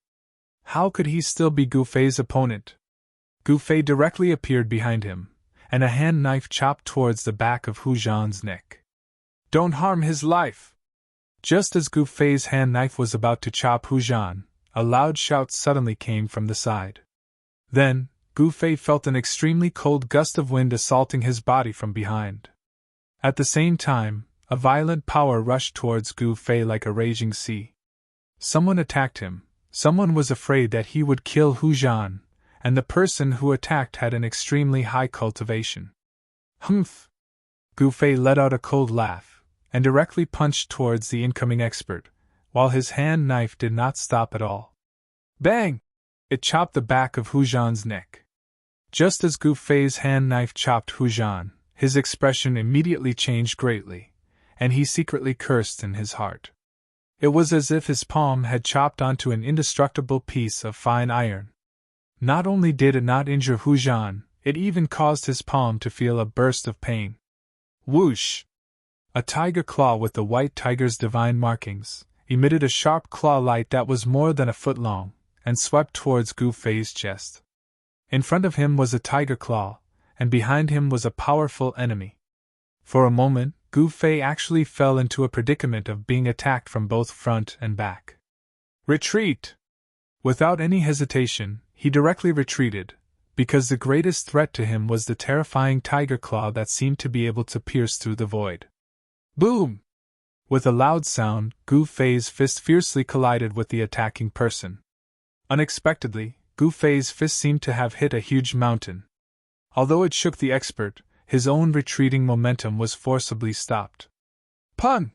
How could he still be Gu Fei's opponent? Gu Fei directly appeared behind him, and a hand knife chopped towards the back of Hu Zhan's neck. Don't harm his life! Just as Gu Fei's hand knife was about to chop Hu Zhan, a loud shout suddenly came from the side. Then, Gu Fei felt an extremely cold gust of wind assaulting his body from behind. At the same time, a violent power rushed towards Gu Fei like a raging sea. Someone attacked him. Someone was afraid that he would kill Hu Zhan, and the person who attacked had an extremely high cultivation. Humph! Gu Fei let out a cold laugh, and directly punched towards the incoming expert, while his hand knife did not stop at all. Bang! It chopped the back of Hu Zhan's neck. Just as Gu Fei's hand knife chopped Hu Zhan, his expression immediately changed greatly, and he secretly cursed in his heart. It was as if his palm had chopped onto an indestructible piece of fine iron. Not only did it not injure Hu Zhan, it even caused his palm to feel a burst of pain. Whoosh! A tiger claw with the white tiger's divine markings emitted a sharp claw light that was more than a foot long, and swept towards Gu Fei's chest. In front of him was a tiger claw, and behind him was a powerful enemy. For a moment, Gu Fei actually fell into a predicament of being attacked from both front and back. Retreat! Without any hesitation, he directly retreated, because the greatest threat to him was the terrifying tiger claw that seemed to be able to pierce through the void. Boom! With a loud sound, Gu Fei's fist fiercely collided with the attacking person. Unexpectedly, Gu Fei's fist seemed to have hit a huge mountain. Although it shook the expert, his own retreating momentum was forcibly stopped. Pun!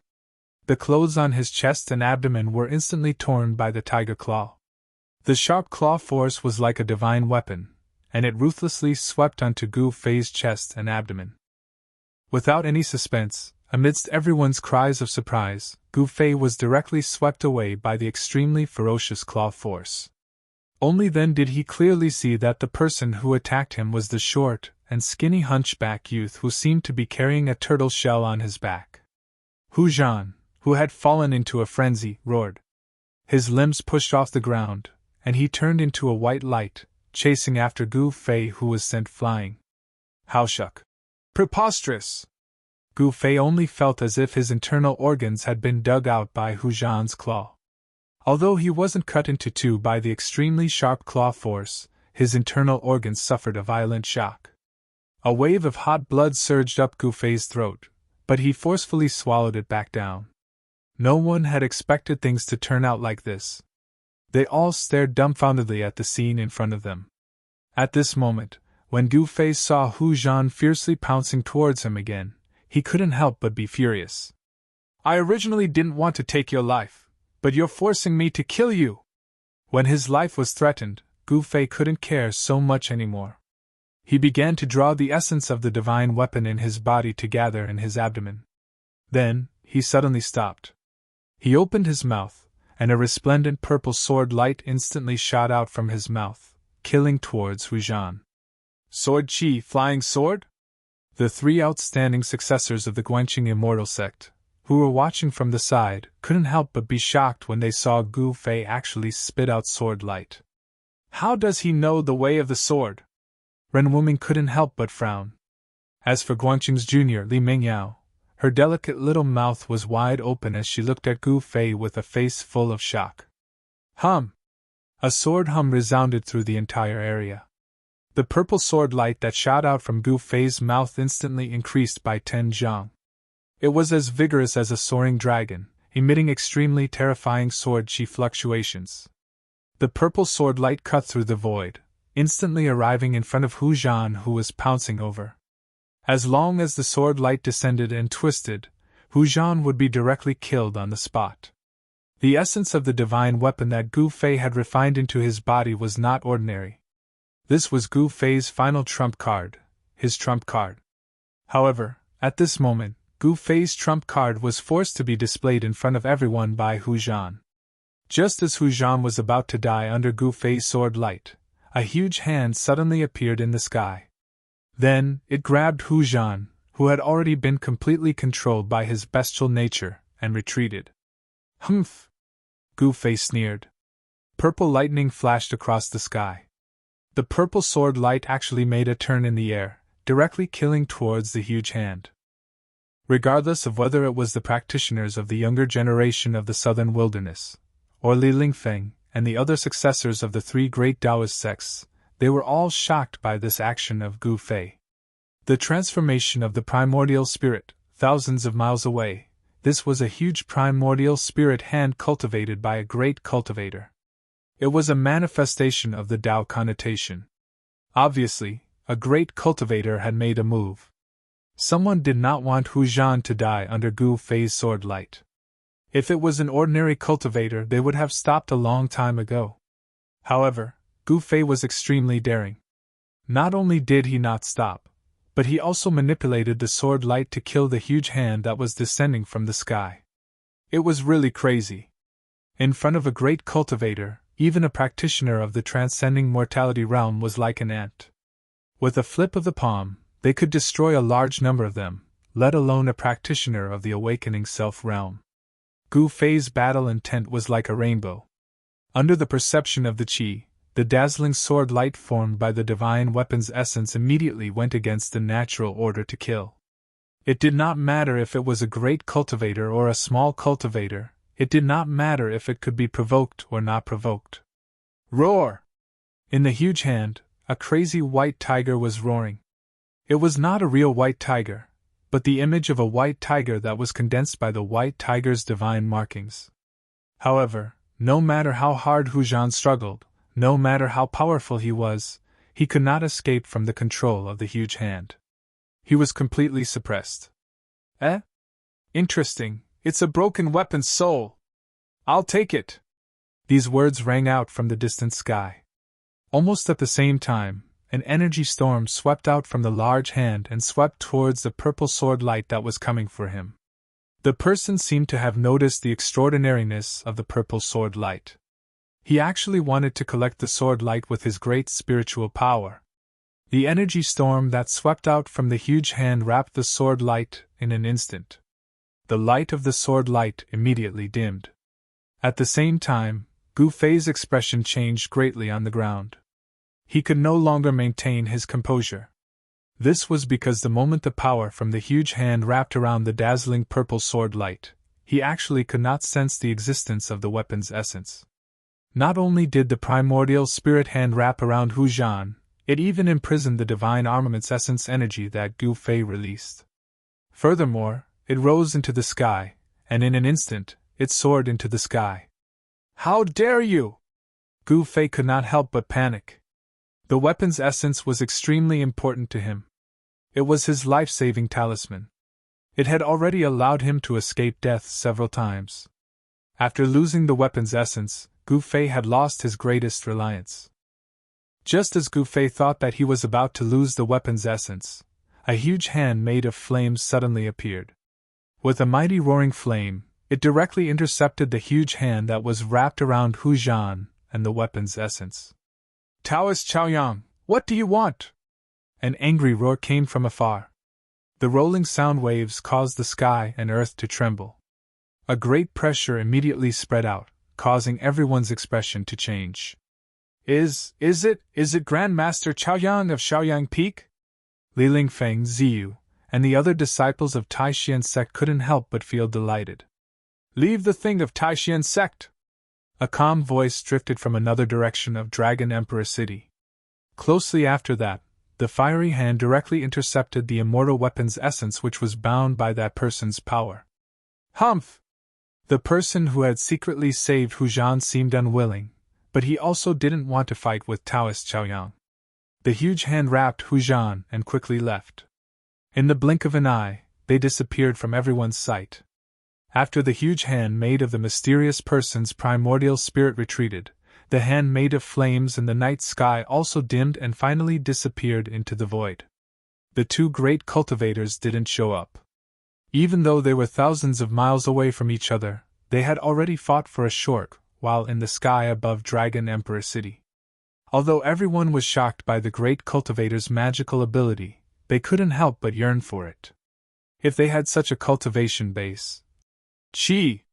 The clothes on his chest and abdomen were instantly torn by the tiger claw. The sharp claw force was like a divine weapon, and it ruthlessly swept onto Gu Fei's chest and abdomen. Without any suspense, amidst everyone's cries of surprise, Gu Fei was directly swept away by the extremely ferocious claw force. Only then did he clearly see that the person who attacked him was the short and skinny hunchback youth who seemed to be carrying a turtle shell on his back. Hu Zhan, who had fallen into a frenzy, roared. His limbs pushed off the ground, and he turned into a white light, chasing after Gu Fei, who was sent flying. Haoshuck! Preposterous! Gu Fei only felt as if his internal organs had been dug out by Hu Zhan's claw. Although he wasn't cut into two by the extremely sharp claw force, his internal organs suffered a violent shock. A wave of hot blood surged up Gu Fei's throat, but he forcefully swallowed it back down. No one had expected things to turn out like this. They all stared dumbfoundedly at the scene in front of them. At this moment, when Gu Fei saw Hu Zhan fiercely pouncing towards him again, he couldn't help but be furious. I originally didn't want to take your life, but you're forcing me to kill you! When his life was threatened, Gu Fei couldn't care so much anymore. He began to draw the essence of the divine weapon in his body to gather in his abdomen. Then, he suddenly stopped. He opened his mouth, and a resplendent purple sword light instantly shot out from his mouth, killing towards Hu Zhan. Sword Chi, flying sword? The three outstanding successors of the Guanxing immortal sect, who were watching from the side, couldn't help but be shocked when they saw Gu Fei actually spit out sword light. How does he know the way of the sword? Ren Wuming couldn't help but frown. As for Guanxing's junior Li Mingyao, her delicate little mouth was wide open as she looked at Gu Fei with a face full of shock. Hum! A sword hum resounded through the entire area. The purple sword light that shot out from Gu Fei's mouth instantly increased by 10 zhang. It was as vigorous as a soaring dragon, emitting extremely terrifying sword chi fluctuations. The purple sword light cut through the void, instantly arriving in front of Hu Zhan, who was pouncing over. As long as the sword light descended and twisted, Hu Zhan would be directly killed on the spot. The essence of the divine weapon that Gu Fei had refined into his body was not ordinary. This was Gu Fei's final trump card, his trump card. However, at this moment, Gu Fei's trump card was forced to be displayed in front of everyone by Hu Zhan. Just as Hu Zhan was about to die under Gu Fei's sword light, a huge hand suddenly appeared in the sky. Then, it grabbed Hu Zhan, who had already been completely controlled by his bestial nature, and retreated. Humph! Gu Fei sneered. Purple lightning flashed across the sky. The purple sword light actually made a turn in the air, directly killing towards the huge hand. Regardless of whether it was the practitioners of the younger generation of the southern wilderness, or Li Lingfeng and the other successors of the three great Taoist sects, they were all shocked by this action of Gu Fei. The transformation of the primordial spirit, thousands of miles away, this was a huge primordial spirit hand cultivated by a great cultivator. It was a manifestation of the Tao connotation. Obviously, a great cultivator had made a move. Someone did not want Hu Zhan to die under Gu Fei's sword light. If it was an ordinary cultivator, they would have stopped a long time ago. However, Gu Fei was extremely daring. Not only did he not stop, but he also manipulated the sword light to kill the huge hand that was descending from the sky. It was really crazy. In front of a great cultivator, even a practitioner of the transcending mortality realm was like an ant. With a flip of the palm, they could destroy a large number of them, let alone a practitioner of the awakening self realm. Gu Fei's battle intent was like a rainbow. Under the perception of the Qi, the dazzling sword light formed by the divine weapon's essence immediately went against the natural order to kill. It did not matter if it was a great cultivator or a small cultivator, it did not matter if it could be provoked or not provoked. Roar! In the huge hand, a crazy white tiger was roaring. It was not a real white tiger, but the image of a white tiger that was condensed by the white tiger's divine markings. However, no matter how hard Hu Zhan struggled, no matter how powerful he was, he could not escape from the control of the huge hand. He was completely suppressed. Interesting, it's a broken weapon's soul. I'll take it. These words rang out from the distant sky. Almost at the same time, an energy storm swept out from the large hand and swept towards the purple sword light that was coming for him. The person seemed to have noticed the extraordinariness of the purple sword light. He actually wanted to collect the sword light with his great spiritual power. The energy storm that swept out from the huge hand wrapped the sword light in an instant. The light of the sword light immediately dimmed. At the same time, Gu Fei's expression changed greatly on the ground. He could no longer maintain his composure. This was because the moment the power from the huge hand wrapped around the dazzling purple sword light, he actually could not sense the existence of the weapon's essence. Not only did the primordial spirit hand wrap around Hu Zhan, it even imprisoned the divine armament's essence energy that Gu Fei released. Furthermore, it rose into the sky, and in an instant, it soared into the sky. How dare you! Gu Fei could not help but panic. The weapon's essence was extremely important to him. It was his life-saving talisman. It had already allowed him to escape death several times. After losing the weapon's essence, Gu Fei had lost his greatest reliance. Just as Gu Fei thought that he was about to lose the weapon's essence, a huge hand made of flames suddenly appeared. With a mighty roaring flame, it directly intercepted the huge hand that was wrapped around Hu Zhan and the weapon's essence. Taoist Chaoyang, what do you want? An angry roar came from afar. The rolling sound waves caused the sky and earth to tremble. A great pressure immediately spread out, causing everyone's expression to change. Is it Grandmaster Chaoyang of Shaoyang Peak? Li Lingfeng, Ziyu, and the other disciples of Taishian sect couldn't help but feel delighted. Leave the thing of Taishian sect! A calm voice drifted from another direction of Dragon Emperor City. Closely after that, the fiery hand directly intercepted the immortal weapon's essence which was bound by that person's power. Humph! The person who had secretly saved Hu Zhan seemed unwilling, but he also didn't want to fight with Taoist Chaoyang. The huge hand wrapped Hu Zhan and quickly left. In the blink of an eye, they disappeared from everyone's sight. After the huge hand made of the mysterious person's primordial spirit retreated, the hand made of flames in the night sky also dimmed and finally disappeared into the void. The two great cultivators didn't show up. Even though they were thousands of miles away from each other, they had already fought for a short while in the sky above Dragon Emperor City. Although everyone was shocked by the great cultivator's magical ability, they couldn't help but yearn for it. If they had such a cultivation base. Chi!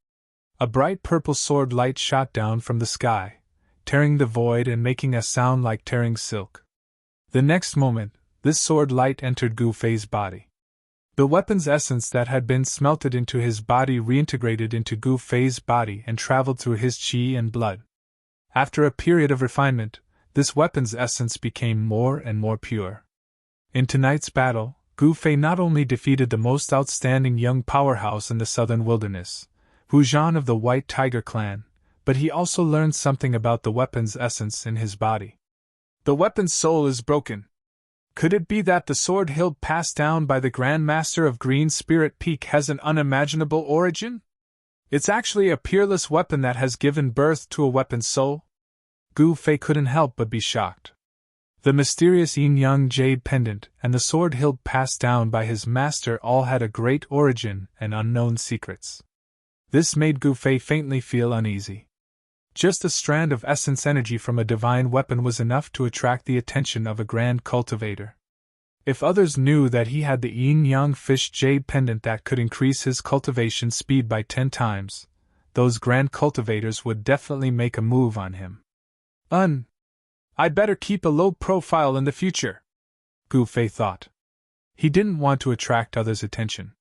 A bright purple sword light shot down from the sky, tearing the void and making a sound like tearing silk. The next moment, this sword light entered Gu Fei's body. The weapon's essence that had been smelted into his body reintegrated into Gu Fei's body and traveled through his qi and blood. After a period of refinement, this weapon's essence became more and more pure. In tonight's battle, Gu Fei not only defeated the most outstanding young powerhouse in the southern wilderness, Hu Zhan of the White Tiger clan, but he also learned something about the weapon's essence in his body. The weapon's soul is broken. Could it be that the sword hilt passed down by the Grand Master of Green Spirit Peak has an unimaginable origin? It's actually a peerless weapon that has given birth to a weapon's soul? Gu Fei couldn't help but be shocked. The mysterious yin-yang jade pendant and the sword hilt passed down by his master all had a great origin and unknown secrets. This made Gu Fei faintly feel uneasy. Just a strand of essence energy from a divine weapon was enough to attract the attention of a grand cultivator. If others knew that he had the yin-yang fish jade pendant that could increase his cultivation speed by 10 times, those grand cultivators would definitely make a move on him. I'd better keep a low profile in the future, Gu Fei thought. He didn't want to attract others' attention.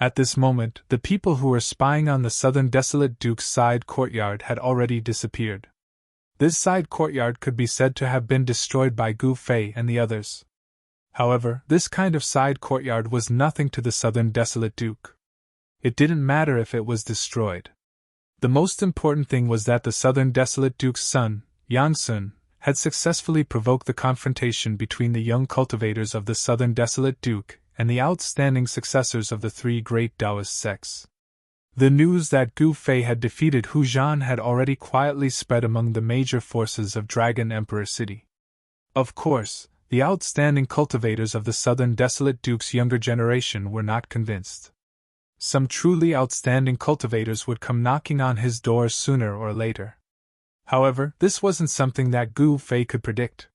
At this moment, the people who were spying on the southern desolate Duke's side courtyard had already disappeared. This side courtyard could be said to have been destroyed by Gu Fei and the others. However, this kind of side courtyard was nothing to the southern desolate Duke. It didn't matter if it was destroyed. The most important thing was that the southern desolate Duke's son, Yang Sun, had successfully provoked the confrontation between the young cultivators of the southern desolate Duke and the outstanding successors of the 3 great Taoist sects. The news that Gu Fei had defeated Hu Zhan had already quietly spread among the major forces of Dragon Emperor City. Of course, the outstanding cultivators of the southern desolate Duke's younger generation were not convinced. Some truly outstanding cultivators would come knocking on his door sooner or later. However, this wasn't something that Gu Fei could predict.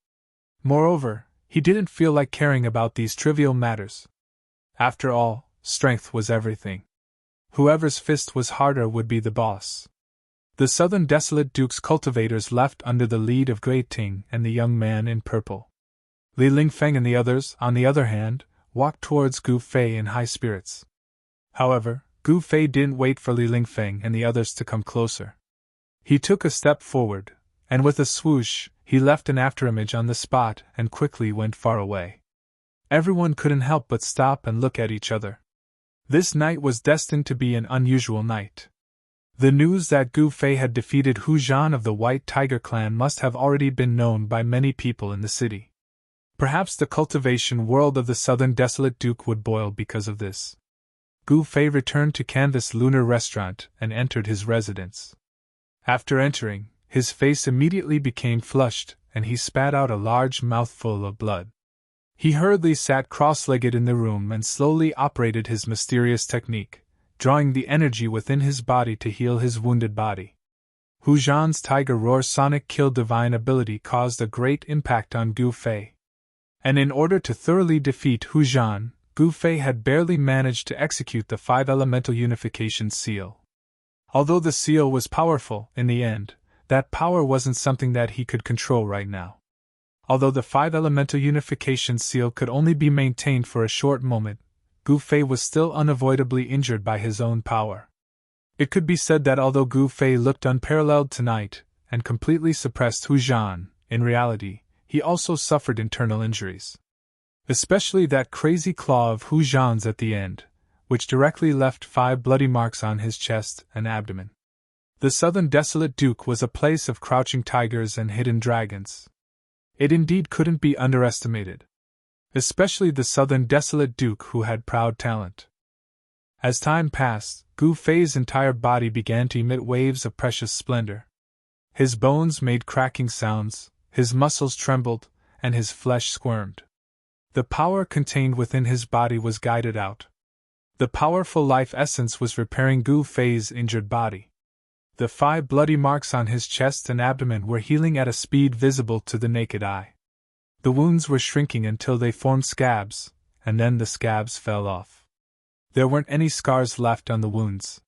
Moreover, he didn't feel like caring about these trivial matters. After all, strength was everything. Whoever's fist was harder would be the boss. The southern desolate Duke's cultivators left under the lead of Great Ting and the young man in purple. Li Lingfeng and the others, on the other hand, walked towards Gu Fei in high spirits. However, Gu Fei didn't wait for Li Lingfeng and the others to come closer. He took a step forward, and with a swoosh, he left an afterimage on the spot and quickly went far away. Everyone couldn't help but stop and look at each other. This night was destined to be an unusual night. The news that Gu Fei had defeated Hu Zhan of the White Tiger clan must have already been known by many people in the city. Perhaps the cultivation world of the southern desolate Duke would boil because of this. Gu Fei returned to Canvas Lunar Restaurant and entered his residence. After entering, his face immediately became flushed, and he spat out a large mouthful of blood. He hurriedly sat cross-legged in the room and slowly operated his mysterious technique, drawing the energy within his body to heal his wounded body. Hu Zhan's Tiger Roar Sonic Kill divine ability caused a great impact on Gu Fei. And in order to thoroughly defeat Hu Zhan, Gu Fei had barely managed to execute the 5-elemental unification seal. Although the seal was powerful, in the end, that power wasn't something that he could control right now. Although the 5-elemental unification seal could only be maintained for a short moment, Gu Fei was still unavoidably injured by his own power. It could be said that although Gu Fei looked unparalleled tonight, and completely suppressed Hu Zhan, in reality, he also suffered internal injuries. Especially that crazy claw of Hu Zhan's at the end, which directly left 5 bloody marks on his chest and abdomen. The southern desolate Duke was a place of crouching tigers and hidden dragons. It indeed couldn't be underestimated. Especially the southern desolate Duke who had proud talent. As time passed, Gu Fei's entire body began to emit waves of precious splendor. His bones made cracking sounds, his muscles trembled, and his flesh squirmed. The power contained within his body was guided out. The powerful life essence was repairing Gu Fei's injured body. The 5 bloody marks on his chest and abdomen were healing at a speed visible to the naked eye. The wounds were shrinking until they formed scabs, and then the scabs fell off. There weren't any scars left on the wounds.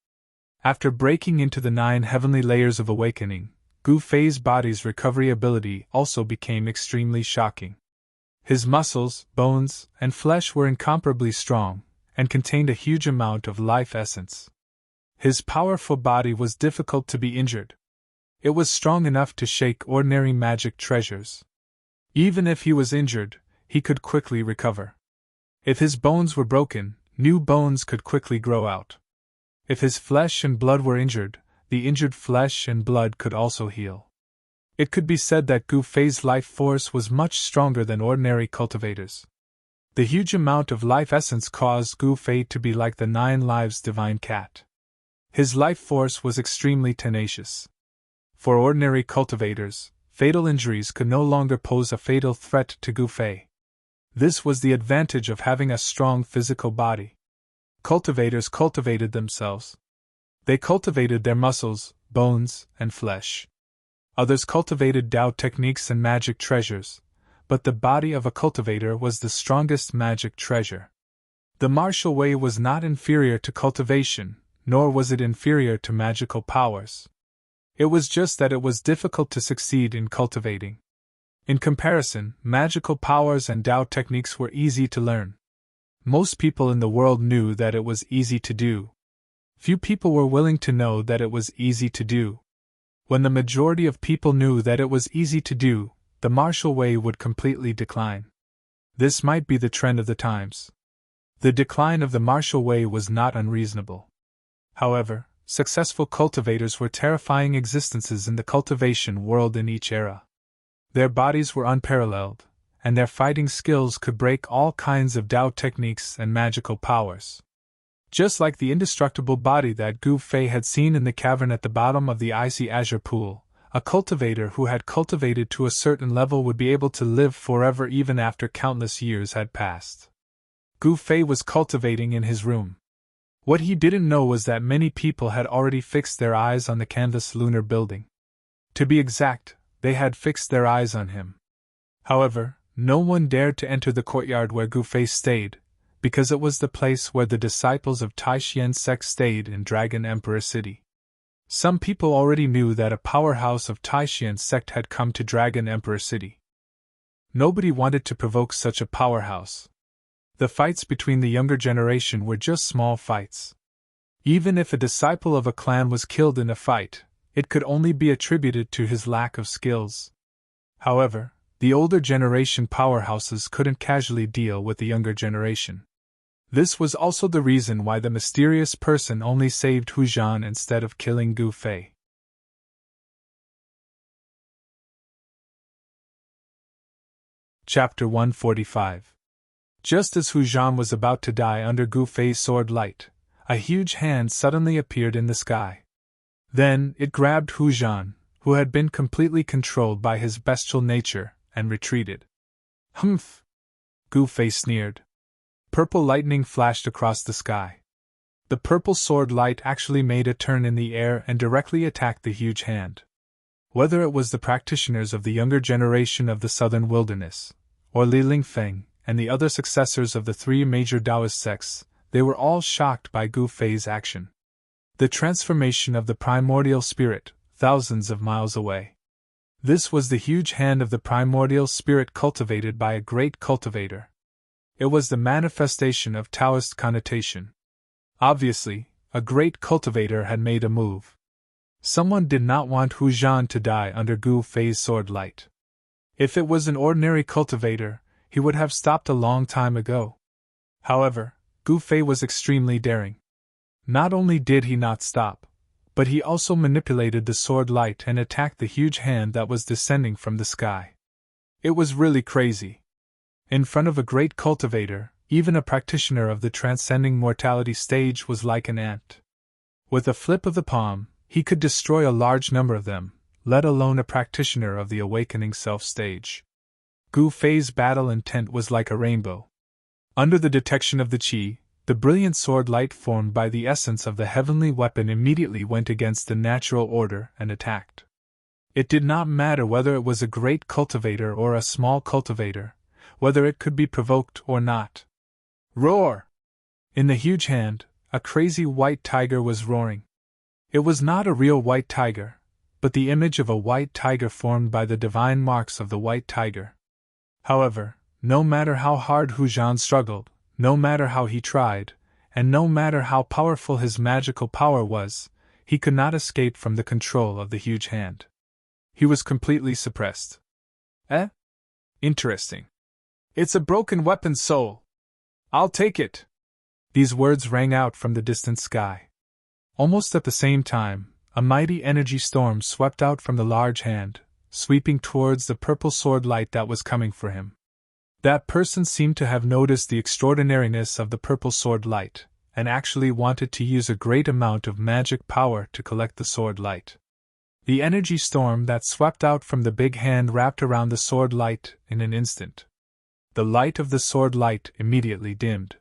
After breaking into the 9 heavenly layers of awakening, Gu Fei's body's recovery ability also became extremely shocking. His muscles, bones, and flesh were incomparably strong, and contained a huge amount of life essence. His powerful body was difficult to be injured. It was strong enough to shake ordinary magic treasures. Even if he was injured, he could quickly recover. If his bones were broken, new bones could quickly grow out. If his flesh and blood were injured, the injured flesh and blood could also heal. It could be said that Gu Fei's life force was much stronger than ordinary cultivators. The huge amount of life essence caused Gu Fei to be like the 9 lives divine cat. His life force was extremely tenacious. For ordinary cultivators, fatal injuries could no longer pose a fatal threat to Gu Fei. This was the advantage of having a strong physical body. Cultivators cultivated themselves. They cultivated their muscles, bones, and flesh. Others cultivated Tao techniques and magic treasures, but the body of a cultivator was the strongest magic treasure. The martial way was not inferior to cultivation, nor was it inferior to magical powers. It was just that it was difficult to succeed in cultivating. In comparison, magical powers and Tao techniques were easy to learn. Most people in the world knew that it was easy to do. Few people were willing to know that it was easy to do. When the majority of people knew that it was easy to do, the martial way would completely decline. This might be the trend of the times. The decline of the martial way was not unreasonable. However, successful cultivators were terrifying existences in the cultivation world in each era. Their bodies were unparalleled, and their fighting skills could break all kinds of Tao techniques and magical powers. Just like the indestructible body that Gu Fei had seen in the cavern at the bottom of the icy azure pool, a cultivator who had cultivated to a certain level would be able to live forever even after countless years had passed. Gu Fei was cultivating in his room. What he didn't know was that many people had already fixed their eyes on the canvas lunar building. To be exact, they had fixed their eyes on him. However, no one dared to enter the courtyard where Gu Fei stayed, because it was the place where the disciples of Taishian sect stayed in Dragon Emperor City. Some people already knew that a powerhouse of Taishian sect had come to Dragon Emperor City. Nobody wanted to provoke such a powerhouse. The fights between the younger generation were just small fights. Even if a disciple of a clan was killed in a fight, it could only be attributed to his lack of skills. However, the older generation powerhouses couldn't casually deal with the younger generation. This was also the reason why the mysterious person only saved Hu Zhan instead of killing Gu Fei. Chapter 145. Just as Hu Zhan was about to die under Gu Fei's sword light, a huge hand suddenly appeared in the sky. Then it grabbed Hu Zhan, who had been completely controlled by his bestial nature, and retreated. Humph! Gu Fei sneered. Purple lightning flashed across the sky. The purple sword light actually made a turn in the air and directly attacked the huge hand. Whether it was the practitioners of the younger generation of the southern wilderness, or Li Lingfeng, and the other successors of the three major Taoist sects, they were all shocked by Gu Fei's action. The transformation of the primordial spirit, thousands of miles away. This was the huge hand of the primordial spirit cultivated by a great cultivator. It was the manifestation of Taoist connotation. Obviously, a great cultivator had made a move. Someone did not want Hu Zhan to die under Gu Fei's sword light. If it was an ordinary cultivator, he would have stopped a long time ago. However, Gu Fei was extremely daring. Not only did he not stop, but he also manipulated the sword light and attacked the huge hand that was descending from the sky. It was really crazy. In front of a great cultivator, even a practitioner of the transcending mortality stage was like an ant. With a flip of the palm, he could destroy a large number of them, let alone a practitioner of the awakening self stage. Gu Fei's battle intent was like a rainbow. Under the detection of the qi, the brilliant sword light formed by the essence of the heavenly weapon immediately went against the natural order and attacked. It did not matter whether it was a great cultivator or a small cultivator, whether it could be provoked or not. Roar! In the huge hand, a crazy white tiger was roaring. It was not a real white tiger, but the image of a white tiger formed by the divine marks of the white tiger. However, no matter how hard Hu Zhan struggled, no matter how he tried, and no matter how powerful his magical power was, he could not escape from the control of the huge hand. He was completely suppressed. Interesting. It's a broken weapon soul. I'll take it. These words rang out from the distant sky. Almost at the same time, a mighty energy storm swept out from the large hand, sweeping towards the purple sword light that was coming for him. That person seemed to have noticed the extraordinariness of the purple sword light, and actually wanted to use a great amount of magic power to collect the sword light. The energy storm that swept out from the big hand wrapped around the sword light in an instant. The light of the sword light immediately dimmed.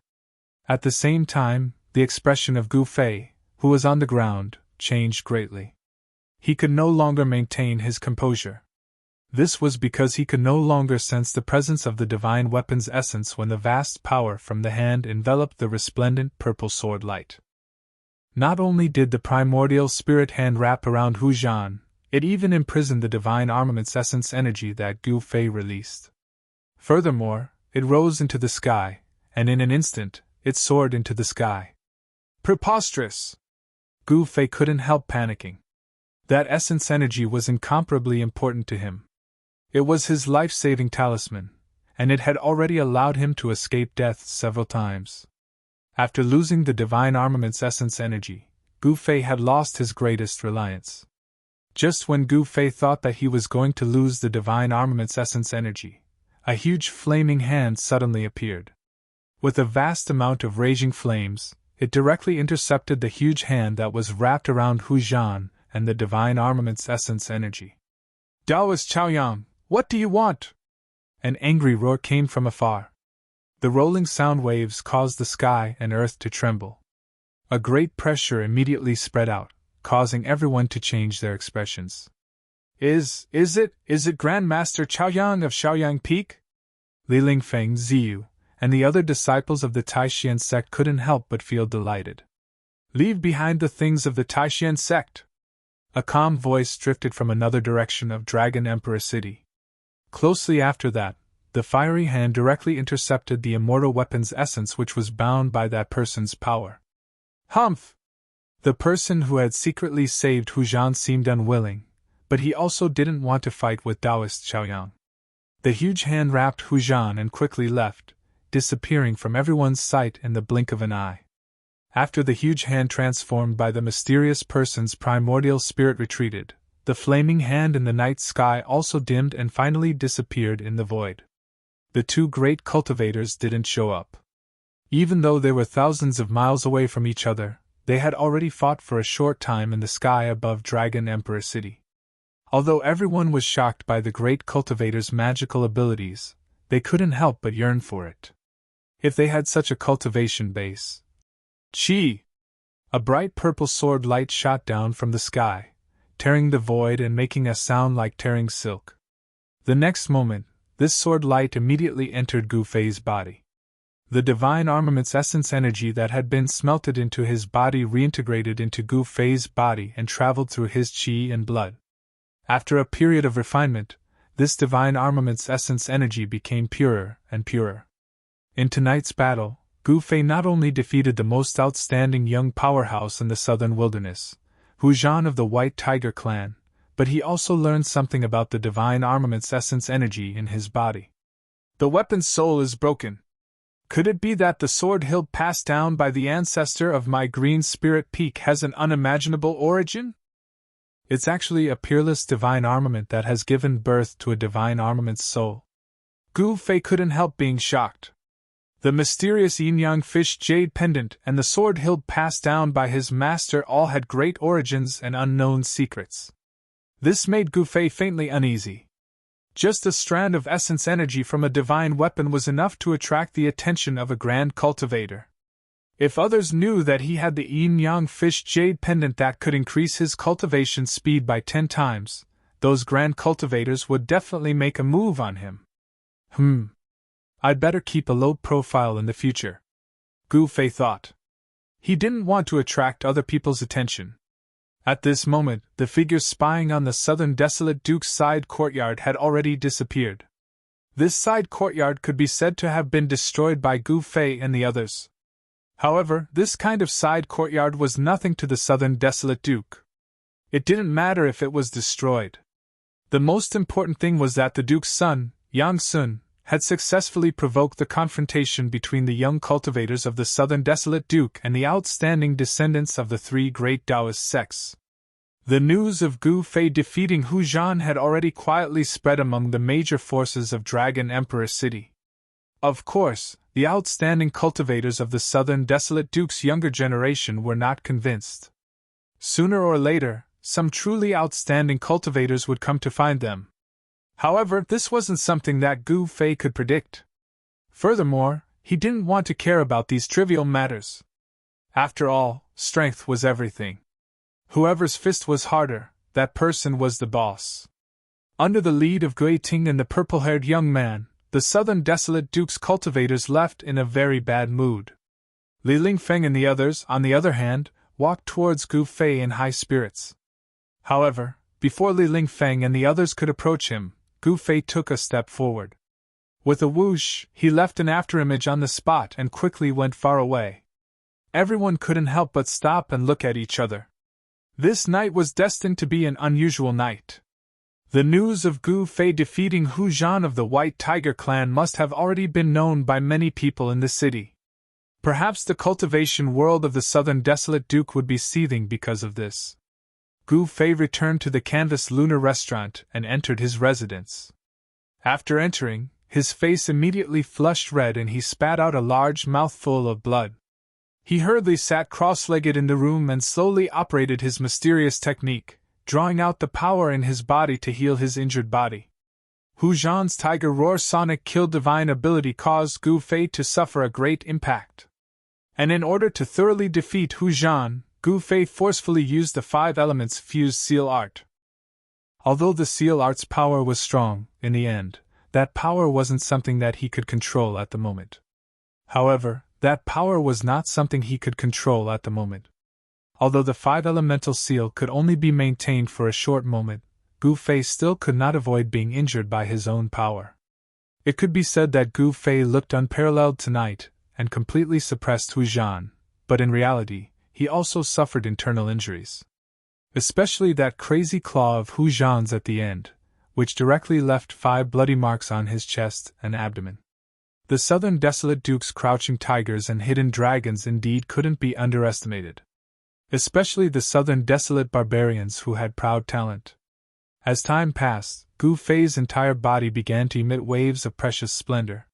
At the same time, the expression of Gu Fei, who was on the ground, changed greatly. he could no longer maintain his composure. This was because he could no longer sense the presence of the divine weapon's essence when the vast power from the hand enveloped the resplendent purple sword light. Not only did the primordial spirit hand wrap around Hu Zhan, it even imprisoned the divine armament's essence energy that Gu Fei released. Furthermore, it rose into the sky, and in an instant, it soared into the sky. Preposterous! Gu Fei couldn't help panicking. That essence energy was incomparably important to him. It was his life-saving talisman, and it had already allowed him to escape death several times. After losing the divine armament's essence energy, Gu Fei had lost his greatest reliance. Just when Gu Fei thought that he was going to lose the divine armament's essence energy, a huge flaming hand suddenly appeared. With a vast amount of raging flames, it directly intercepted the huge hand that was wrapped around Hu Zhan and the divine armament's essence energy. Taoist Chaoyang, what do you want? An angry roar came from afar. The rolling sound waves caused the sky and earth to tremble. A great pressure immediately spread out, causing everyone to change their expressions. Is it Grandmaster Chaoyang of Shaoyang Peak? Li Lingfeng Ziyu and the other disciples of the Taishan sect couldn't help but feel delighted. Leave behind the things of the Taishan sect. A calm voice drifted from another direction of Dragon Emperor City. Closely after that, the fiery hand directly intercepted the immortal weapon's essence which was bound by that person's power. Humph! The person who had secretly saved Hu Zhan seemed unwilling, but he also didn't want to fight with Taoist Chaoyang. The huge hand wrapped Hu Zhan and quickly left, disappearing from everyone's sight in the blink of an eye. After the huge hand transformed by the mysterious person's primordial spirit retreated, the flaming hand in the night sky also dimmed and finally disappeared in the void. The two great cultivators didn't show up. Even though they were thousands of miles away from each other, they had already fought for a short time in the sky above Dragon Emperor City. Although everyone was shocked by the great cultivator's magical abilities, they couldn't help but yearn for it. If they had such a cultivation base. Chi! A bright purple sword light shot down from the sky, tearing the void and making a sound like tearing silk. The next moment, this sword light immediately entered Gu Fei's body. The divine armament's essence energy that had been smelted into his body reintegrated into Gu Fei's body and traveled through his qi and blood. After a period of refinement, this divine armament's essence energy became purer and purer. In tonight's battle, Gu Fei not only defeated the most outstanding young powerhouse in the southern wilderness, Hu Zhan of the White Tiger clan, but he also learned something about the divine armament's essence energy in his body. The weapon's soul is broken. Could it be that the sword hilt passed down by the ancestor of my green spirit peak has an unimaginable origin? It's actually a peerless divine armament that has given birth to a divine armament's soul. Gu Fei couldn't help being shocked. The mysterious yin-yang fish jade pendant and the sword hilt passed down by his master all had great origins and unknown secrets. This made Gu Fei faintly uneasy. Just a strand of essence energy from a divine weapon was enough to attract the attention of a grand cultivator. If others knew that he had the yin-yang fish jade pendant that could increase his cultivation speed by 10 times, those grand cultivators would definitely make a move on him. I'd better keep a low profile in the future, Gu Fei thought. He didn't want to attract other people's attention. At this moment, the figures spying on the southern desolate Duke's side courtyard had already disappeared. This side courtyard could be said to have been destroyed by Gu Fei and the others. However, this kind of side courtyard was nothing to the southern desolate Duke. It didn't matter if it was destroyed. The most important thing was that the Duke's son, Yang Sun, had successfully provoked the confrontation between the young cultivators of the southern desolate Duke and the outstanding descendants of the 3 great Taoist sects. The news of Gu Fei defeating Hu Zhan had already quietly spread among the major forces of Dragon Emperor City. Of course, the outstanding cultivators of the southern desolate Duke's younger generation were not convinced. Sooner or later, some truly outstanding cultivators would come to find them. However, this wasn't something that Gu Fei could predict. Furthermore, he didn't want to care about these trivial matters. After all, strength was everything. Whoever's fist was harder, that person was the boss. Under the lead of Gui Ting and the purple-haired young man, the Southern Desolate Duke's cultivators left in a very bad mood. Li Lingfeng and the others, on the other hand, walked towards Gu Fei in high spirits. However, before Li Lingfeng and the others could approach him, Gu Fei took a step forward. With a whoosh, he left an afterimage on the spot and quickly went far away. Everyone couldn't help but stop and look at each other. This night was destined to be an unusual night. The news of Gu Fei defeating Hu Zhan of the White Tiger clan must have already been known by many people in the city. Perhaps the cultivation world of the Southern Desolate Duke would be seething because of this. Gu Fei returned to the Canvas Lunar restaurant and entered his residence. After entering, his face immediately flushed red and he spat out a large mouthful of blood. He hurriedly sat cross-legged in the room and slowly operated his mysterious technique, drawing out the power in his body to heal his injured body. Hu Zhan's Tiger Roar Sonic Kill Divine ability caused Gu Fei to suffer a great impact. And in order to thoroughly defeat Hu Zhan, Gu Fei forcefully used the 5 elements fused seal art. Although the seal art's power was strong, in the end, that power wasn't something that he could control at the moment. However, that power was not something he could control at the moment. Although the 5 elemental seal could only be maintained for a short moment, Gu Fei still could not avoid being injured by his own power. It could be said that Gu Fei looked unparalleled tonight, and completely suppressed Hu Zhan, but in reality, he also suffered internal injuries. Especially that crazy claw of Hu Zhan's at the end, which directly left 5 bloody marks on his chest and abdomen. The Southern Desolate Duke's crouching tigers and hidden dragons indeed couldn't be underestimated. Especially the Southern Desolate barbarians who had proud talent. As time passed, Gu Fei's entire body began to emit waves of precious splendor.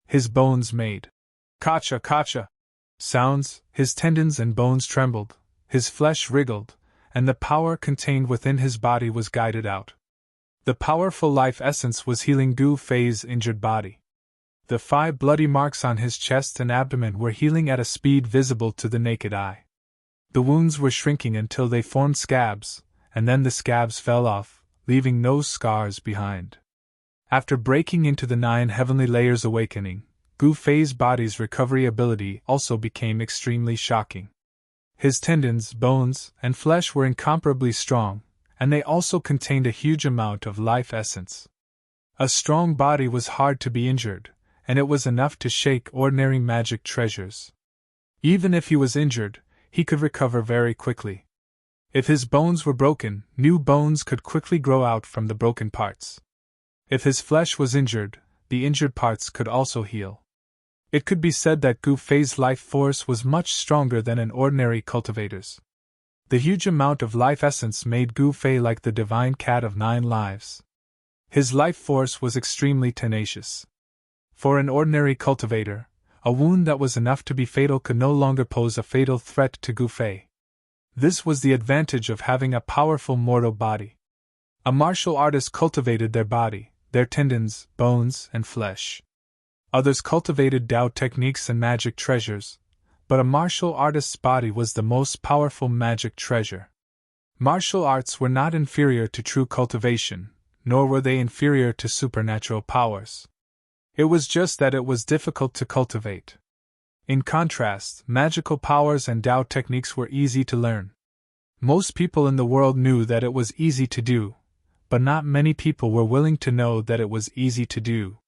His bones made "kacha kacha" sounds, his tendons and bones trembled, his flesh wriggled, and the power contained within his body was guided out. The powerful life essence was healing Gu Fei's injured body. The 5 bloody marks on his chest and abdomen were healing at a speed visible to the naked eye. The wounds were shrinking until they formed scabs, and then the scabs fell off, leaving no scars behind. After breaking into the 9 heavenly layers awakening, Gu Fei's body's recovery ability also became extremely shocking. His tendons, bones, and flesh were incomparably strong, and they also contained a huge amount of life essence. A strong body was hard to be injured, and it was enough to shake ordinary magic treasures. Even if he was injured, he could recover very quickly. If his bones were broken, new bones could quickly grow out from the broken parts. If his flesh was injured, the injured parts could also heal. It could be said that Gu Fei's life force was much stronger than an ordinary cultivator's. The huge amount of life essence made Gu Fei like the divine cat of 9 lives. His life force was extremely tenacious. For an ordinary cultivator, a wound that was enough to be fatal could no longer pose a fatal threat to Gu Fei. This was the advantage of having a powerful mortal body. A martial artist cultivated their body, their tendons, bones, and flesh. Others cultivated Tao techniques and magic treasures, but a martial artist's body was the most powerful magic treasure. Martial arts were not inferior to true cultivation, nor were they inferior to supernatural powers. It was just that it was difficult to cultivate. In contrast, magical powers and Tao techniques were easy to learn. Most people in the world knew that it was easy to do, but not many people were willing to know that it was easy to do.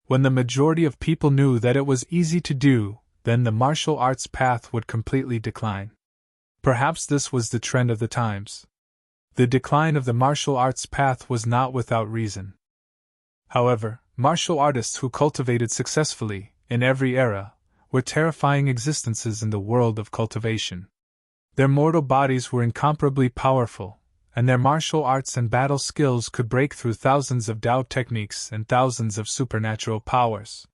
When the majority of people knew that it was easy to do, then the martial arts path would completely decline. Perhaps this was the trend of the times. The decline of the martial arts path was not without reason. However, martial artists who cultivated successfully, in every era, were terrifying existences in the world of cultivation. Their mortal bodies were incomparably powerful, and their martial arts and battle skills could break through thousands of Tao techniques and thousands of supernatural powers.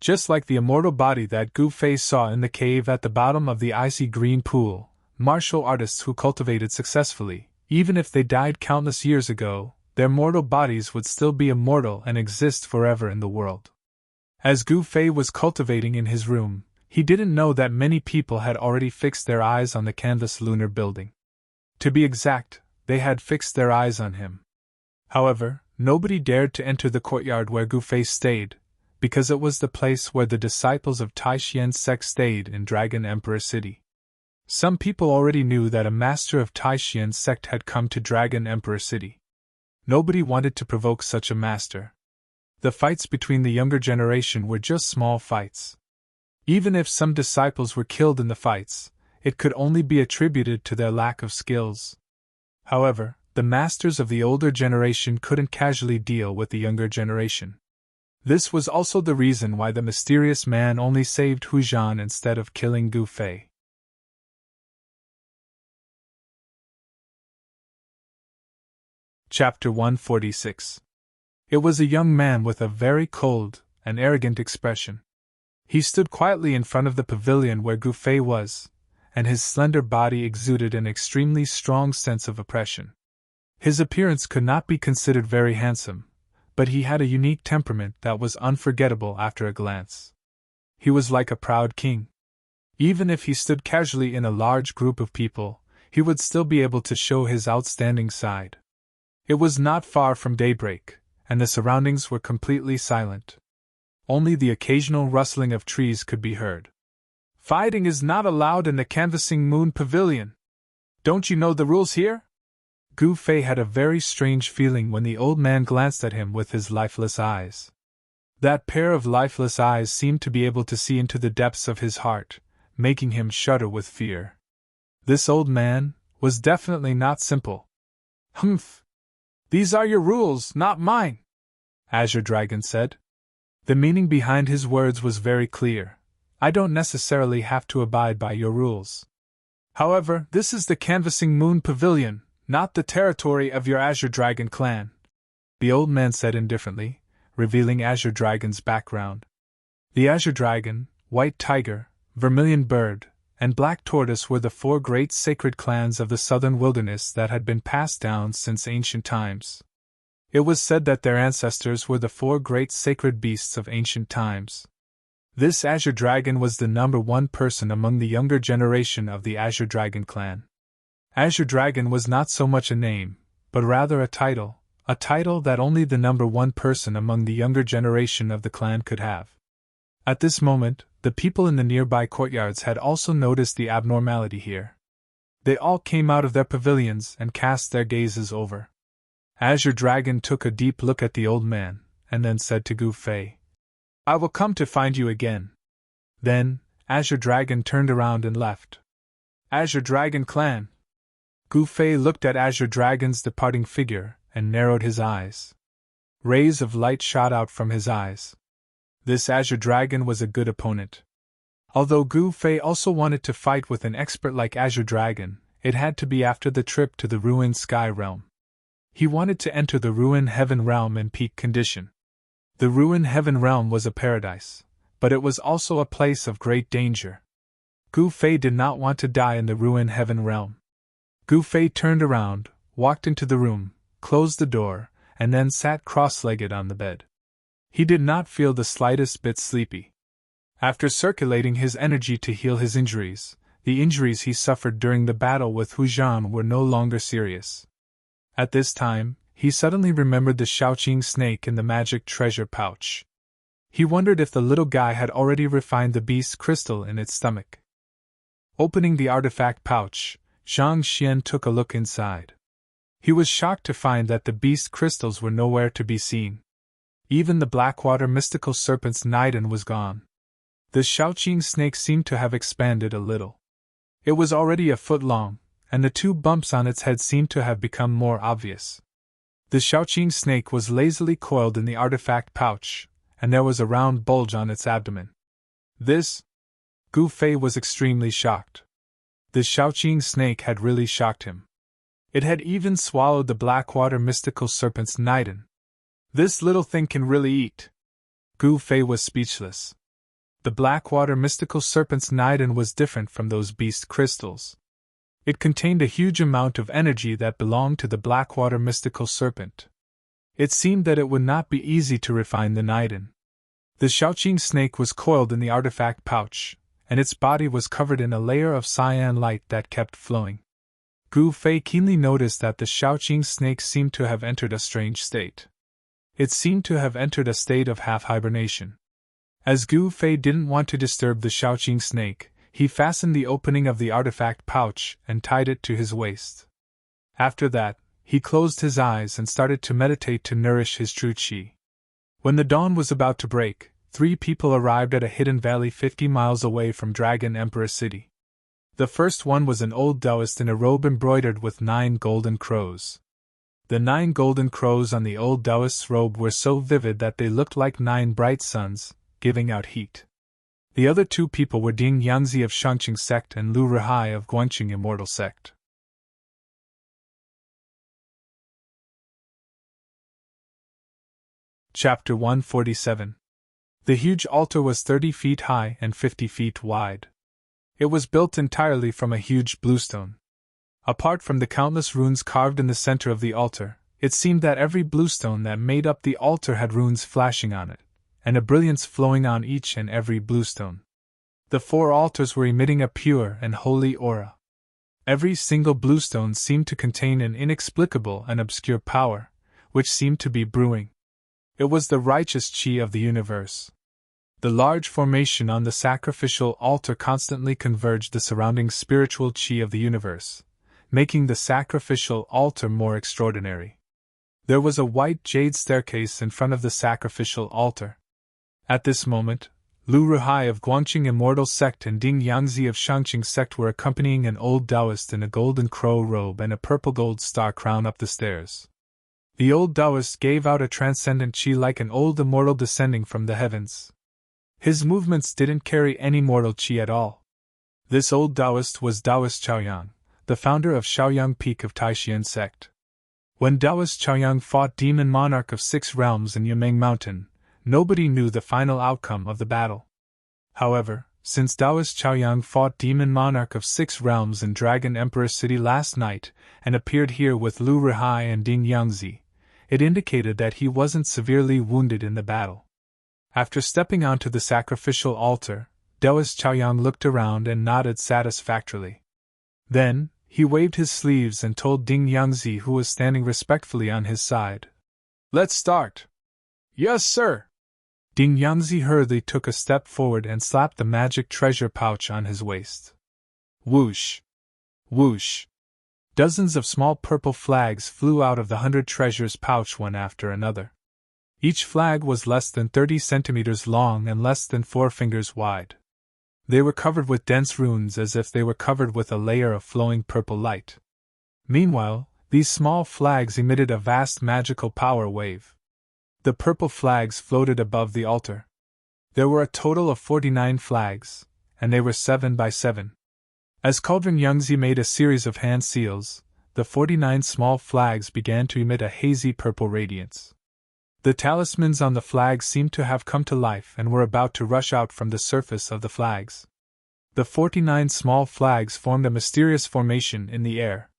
Just like the immortal body that Gu Fei saw in the cave at the bottom of the icy green pool, martial artists who cultivated successfully, even if they died countless years ago, their mortal bodies would still be immortal and exist forever in the world. As Gu Fei was cultivating in his room, he didn't know that many people had already fixed their eyes on the Canvas Lunar building. To be exact, they had fixed their eyes on him. However, nobody dared to enter the courtyard where Gu Fei stayed, because it was the place where the disciples of Tai Xian's sect stayed in Dragon Emperor City. Some people already knew that a master of Tai Xian's sect had come to Dragon Emperor City. Nobody wanted to provoke such a master. The fights between the younger generation were just small fights. Even if some disciples were killed in the fights, it could only be attributed to their lack of skills. However, the masters of the older generation couldn't casually deal with the younger generation. This was also the reason why the mysterious man only saved Hu Zhan instead of killing Gu Fei. Chapter 146. It was a young man with a very cold and arrogant expression. He stood quietly in front of the pavilion where Gu Fei was, and his slender body exuded an extremely strong sense of oppression. His appearance could not be considered very handsome, but he had a unique temperament that was unforgettable after a glance. He was like a proud king. Even if he stood casually in a large group of people, he would still be able to show his outstanding side. It was not far from daybreak, and the surroundings were completely silent. Only the occasional rustling of trees could be heard. "Fighting is not allowed in the Canvassing Moon Pavilion. Don't you know the rules here?" Gu Fei had a very strange feeling when the old man glanced at him with his lifeless eyes. That pair of lifeless eyes seemed to be able to see into the depths of his heart, making him shudder with fear. This old man was definitely not simple. "Humph! These are your rules, not mine," Azure Dragon said. The meaning behind his words was very clear. "I don't necessarily have to abide by your rules. However, this is the Canvassing Moon Pavilion, not the territory of your Azure Dragon clan," the old man said indifferently, revealing Azure Dragon's background. The Azure Dragon, White Tiger, Vermilion Bird, and Black Tortoise were the four great sacred clans of the southern wilderness that had been passed down since ancient times. It was said that their ancestors were the four great sacred beasts of ancient times. This Azure Dragon was the number one person among the younger generation of the Azure Dragon clan. Azure Dragon was not so much a name, but rather a title that only the number one person among the younger generation of the clan could have. At this moment, the people in the nearby courtyards had also noticed the abnormality here. They all came out of their pavilions and cast their gazes over. Azure Dragon took a deep look at the old man, and then said to Gu Fei, "I will come to find you again." Then, Azure Dragon turned around and left. Azure Dragon clan. Gu Fei looked at Azure Dragon's departing figure and narrowed his eyes. Rays of light shot out from his eyes. This Azure Dragon was a good opponent. Although Gu Fei also wanted to fight with an expert like Azure Dragon, it had to be after the trip to the ruined Sky Realm. He wanted to enter the ruined Heaven Realm in peak condition. The ruined Heaven Realm was a paradise, but it was also a place of great danger. Gu Fei did not want to die in the ruined Heaven Realm. Gu Fei turned around, walked into the room, closed the door, and then sat cross-legged on the bed. He did not feel the slightest bit sleepy. After circulating his energy to heal his injuries, the injuries he suffered during the battle with Hu Zhan were no longer serious. At this time, he suddenly remembered the Shaoqing snake in the magic treasure pouch. He wondered if the little guy had already refined the beast's crystal in its stomach. Opening the artifact pouch, Zhang Xian took a look inside. He was shocked to find that the beast's crystals were nowhere to be seen. Even the Blackwater mystical serpent's Nidon was gone. The Shaoqing snake seemed to have expanded a little. It was already a foot long, and the two bumps on its head seemed to have become more obvious. The Shaoqing snake was lazily coiled in the artifact pouch, and there was a round bulge on its abdomen. This? Gu Fei was extremely shocked. The Shaoqing snake had really shocked him. It had even swallowed the Blackwater mystical serpent's Nidon. This little thing can really eat. Gu Fei was speechless. The Blackwater mystical serpent's Nidon was different from those beast crystals. It contained a huge amount of energy that belonged to the Blackwater mystical serpent. It seemed that it would not be easy to refine the Nidon. The Shaoqing snake was coiled in the artifact pouch, and its body was covered in a layer of cyan light that kept flowing. Gu Fei keenly noticed that the Shaoqing snake seemed to have entered a strange state. It seemed to have entered a state of half-hibernation. As Gu Fei didn't want to disturb the Shaoqing snake, he fastened the opening of the artifact pouch and tied it to his waist. After that, he closed his eyes and started to meditate to nourish his true qi. When the dawn was about to break, 3 people arrived at a hidden valley 50 miles away from Dragon Emperor City. The first one was an old Taoist in a robe embroidered with 9 golden crows. The 9 golden crows on the old Taoist's robe were so vivid that they looked like 9 bright suns, giving out heat. The other 2 people were Ding Yangzi of Shangqing sect and Lu Rihai of Guanqing Immortal sect. Chapter 147. The huge altar was 30 feet high and 50 feet wide. It was built entirely from a huge bluestone. Apart from the countless runes carved in the center of the altar, it seemed that every bluestone that made up the altar had runes flashing on it, and a brilliance flowing on each and every bluestone. The 4 altars were emitting a pure and holy aura. Every single bluestone seemed to contain an inexplicable and obscure power, which seemed to be brewing. It was the righteous qi of the universe. The large formation on the sacrificial altar constantly converged the surrounding spiritual qi of the universe, making the sacrificial altar more extraordinary. There was a white jade staircase in front of the sacrificial altar. At this moment, Lu Rihai of Guanqing Immortal sect and Ding Yangzi of Shangqing sect were accompanying an old Taoist in a golden crow robe and a purple gold star crown up the stairs. The old Taoist gave out a transcendent qi like an old immortal descending from the heavens. His movements didn't carry any mortal qi at all. This old Taoist was Taoist Chaoyang, the founder of Shaoyang Peak of Taishan sect. When Taoist Chaoyang fought Demon Monarch of 6 realms in Yameng Mountain, nobody knew the final outcome of the battle. However, since Taoist Chaoyang fought Demon Monarch of 6 realms in Dragon Emperor City last night and appeared here with Lu Rihai and Ding Yangzi, it indicated that he wasn't severely wounded in the battle. After stepping onto the sacrificial altar, Taoist Chaoyang looked around and nodded satisfactorily. Then, he waved his sleeves and told Ding Yangzi, who was standing respectfully on his side, "Let's start." "Yes, sir." Ding Yangzi hurriedly took a step forward and slapped the magic treasure pouch on his waist. Whoosh! Whoosh! Dozens of small purple flags flew out of the 100 treasures pouch one after another. Each flag was less than 30 centimeters long and less than 4 fingers wide. They were covered with dense runes as if they were covered with a layer of flowing purple light. Meanwhile, these small flags emitted a vast magical power wave. The purple flags floated above the altar. There were a total of 49 flags, and they were 7 by 7. As Cauldron Yangzi made a series of hand seals, the 49 small flags began to emit a hazy purple radiance. The talismans on the flags seemed to have come to life and were about to rush out from the surface of the flags. The 49 small flags formed a mysterious formation in the air.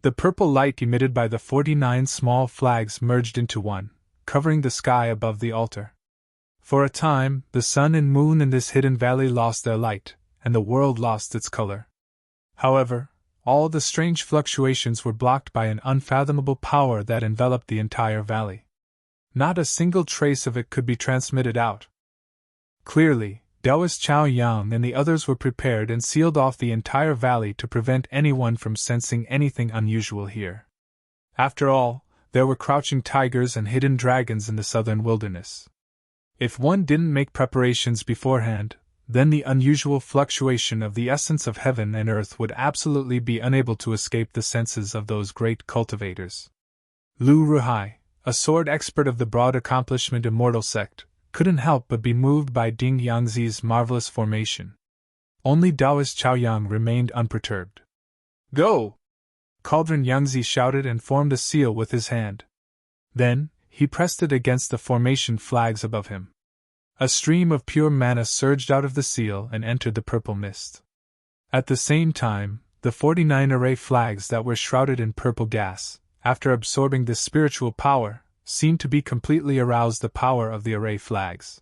The purple light emitted by the 49 small flags merged into one, covering the sky above the altar. For a time, the sun and moon in this hidden valley lost their light, and the world lost its color. However, all the strange fluctuations were blocked by an unfathomable power that enveloped the entire valley. Not a single trace of it could be transmitted out. Clearly, Taoist Chao Yang and the others were prepared and sealed off the entire valley to prevent anyone from sensing anything unusual here. After all, there were crouching tigers and hidden dragons in the southern wilderness. If one didn't make preparations beforehand, then the unusual fluctuation of the essence of heaven and earth would absolutely be unable to escape the senses of those great cultivators. Lu Rihai, a sword expert of the broad accomplishment Immortal sect, couldn't help but be moved by Ding Yangzi's marvelous formation. Only Taoist Chaoyang remained unperturbed. "Go!" Cauldron Yangzi shouted and formed a seal with his hand. Then, he pressed it against the formation flags above him. A stream of pure mana surged out of the seal and entered the purple mist. At the same time, the 49 array flags that were shrouded in purple gas, after absorbing this spiritual power, seemed to be completely aroused the power of the array flags.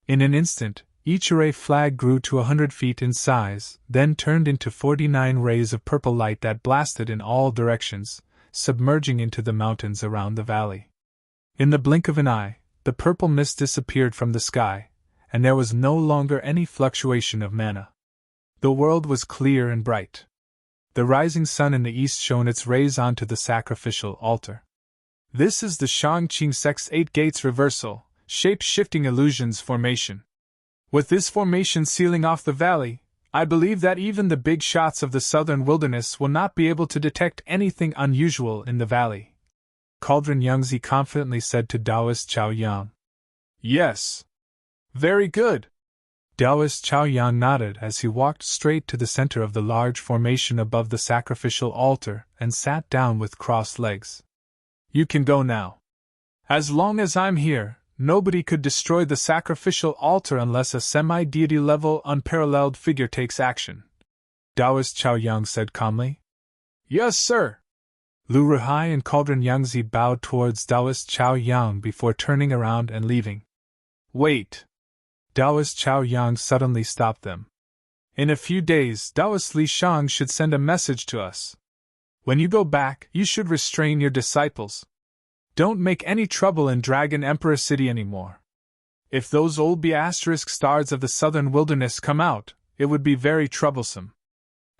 In an instant, Each array flag grew to 100 feet in size, then turned into 49 rays of purple light that blasted in all directions, submerging into the mountains around the valley. In the blink of an eye, the purple mist disappeared from the sky, and there was no longer any fluctuation of mana. The world was clear and bright. The rising sun in the east shone its rays onto the sacrificial altar. This is the Shangqing Sect's 8 Gates reversal, shape-shifting illusions formation. With this formation sealing off the valley, I believe that even the big shots of the southern wilderness will not be able to detect anything unusual in the valley. Cauldron Yangzi confidently said to Taoist Chao Yang. Yes. Very good. Taoist Chao Yang nodded as he walked straight to the center of the large formation above the sacrificial altar and sat down with crossed legs. You can go now. As long as I'm here, nobody could destroy the sacrificial altar unless a semi-deity level unparalleled figure takes action. Taoist Chao Yang said calmly. Yes, sir. Lu Ruhai and Cauldron Yangzi bowed towards Taoist Chao Yang before turning around and leaving. Wait. Taoist Chao Yang suddenly stopped them. In a few days, Taoist Li Shang should send a message to us. When you go back, you should restrain your disciples. Don't make any trouble in Dragon Emperor City anymore. If those old B** stars of the southern wilderness come out, it would be very troublesome.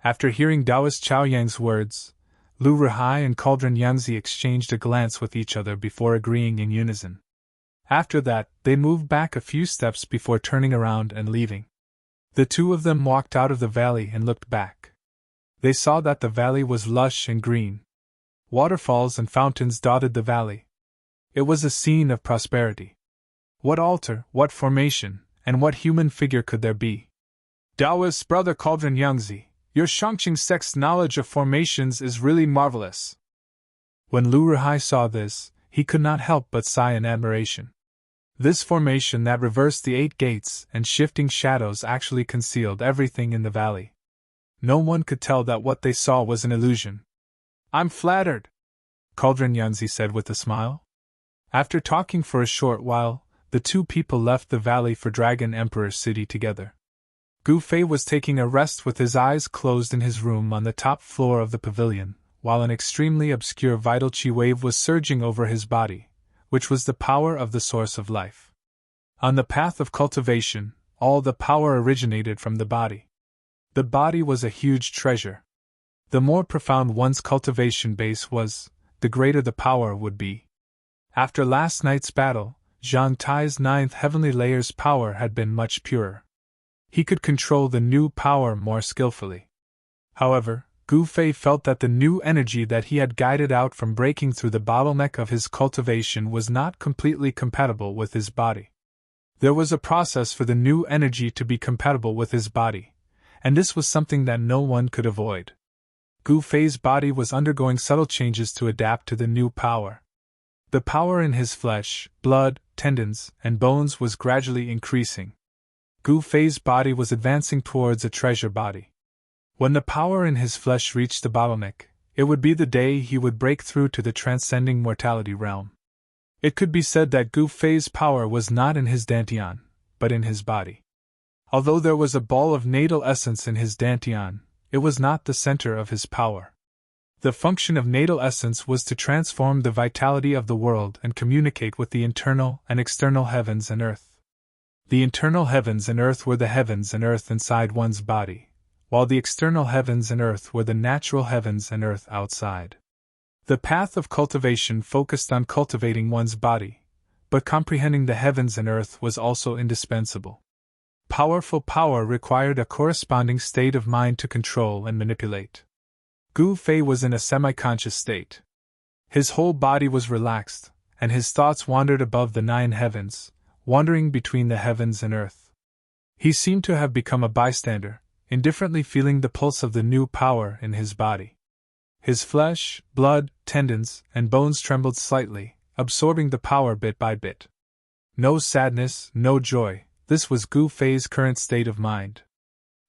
After hearing Taoist Chao Yang's words, Lu Ruhai and Cauldron Yangzi exchanged a glance with each other before agreeing in unison. After that, they moved back a few steps before turning around and leaving. The two of them walked out of the valley and looked back. They saw that the valley was lush and green. Waterfalls and fountains dotted the valley. It was a scene of prosperity. What altar, what formation, and what human figure could there be? Taoist brother Cauldron Yangzi, your Shangqing sect's knowledge of formations is really marvelous. When Lu Ruhai saw this, he could not help but sigh in admiration. This formation that reversed the 8 gates and shifting shadows actually concealed everything in the valley. No one could tell that what they saw was an illusion. I'm flattered, Cauldron Yangzi said with a smile. After talking for a short while, the two people left the valley for Dragon Emperor City together. Gu Fei was taking a rest with his eyes closed in his room on the top floor of the pavilion, while an extremely obscure vital chi wave was surging over his body, which was the power of the source of life. On the path of cultivation, all the power originated from the body. The body was a huge treasure. The more profound one's cultivation base was, the greater the power would be. After last night's battle, Zhang Tai's 9th heavenly layer's power had been much purer. He could control the new power more skillfully. However, Gu Fei felt that the new energy that he had guided out from breaking through the bottleneck of his cultivation was not completely compatible with his body. There was a process for the new energy to be compatible with his body, and this was something that no one could avoid. Gu Fei's body was undergoing subtle changes to adapt to the new power. The power in his flesh, blood, tendons, and bones was gradually increasing. Gu Fei's body was advancing towards a treasure body. When the power in his flesh reached the bottleneck, it would be the day he would break through to the transcending mortality realm. It could be said that Gu Fei's power was not in his dantian, but in his body. Although there was a ball of natal essence in his dantian, it was not the center of his power. The function of natal essence was to transform the vitality of the world and communicate with the internal and external heavens and earth. The internal heavens and earth were the heavens and earth inside one's body, while the external heavens and earth were the natural heavens and earth outside. The path of cultivation focused on cultivating one's body, but comprehending the heavens and earth was also indispensable. Powerful power required a corresponding state of mind to control and manipulate. Gu Fei was in a semi-conscious state. His whole body was relaxed, and his thoughts wandered above the 9 heavens, wandering between the heavens and earth. He seemed to have become a bystander, indifferently feeling the pulse of the new power in his body. His flesh, blood, tendons, and bones trembled slightly, absorbing the power bit by bit. No sadness, no joy, this was Gu Fei's current state of mind.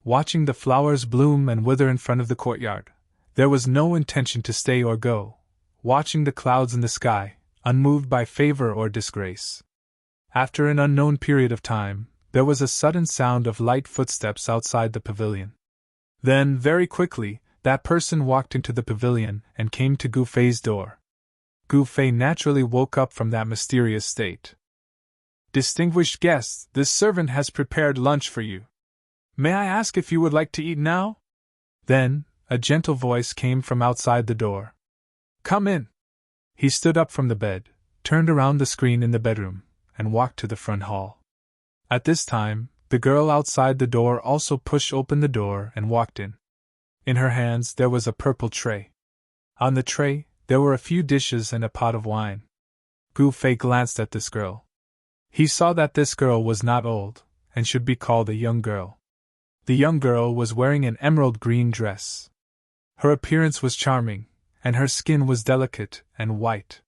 Watching the flowers bloom and wither in front of the courtyard, there was no intention to stay or go, watching the clouds in the sky, unmoved by favor or disgrace. After an unknown period of time, There was a sudden sound of light footsteps outside the pavilion. Then, very quickly, that person walked into the pavilion and came to Gu Fei's door. Gu Fei naturally woke up from that mysterious state. "Distinguished guests, this servant has prepared lunch for you. May I ask if you would like to eat now?" Then, a gentle voice came from outside the door. "Come in." He stood up from the bed, turned around the screen in the bedroom, and walked to the front hall. At this time, the girl outside the door also pushed open the door and walked in. In her hands there was a purple tray. On the tray, there were a few dishes and a pot of wine. Gu Fei glanced at this girl. He saw that this girl was not old, and should be called a young girl. The young girl was wearing an emerald green dress. Her appearance was charming, and her skin was delicate and white.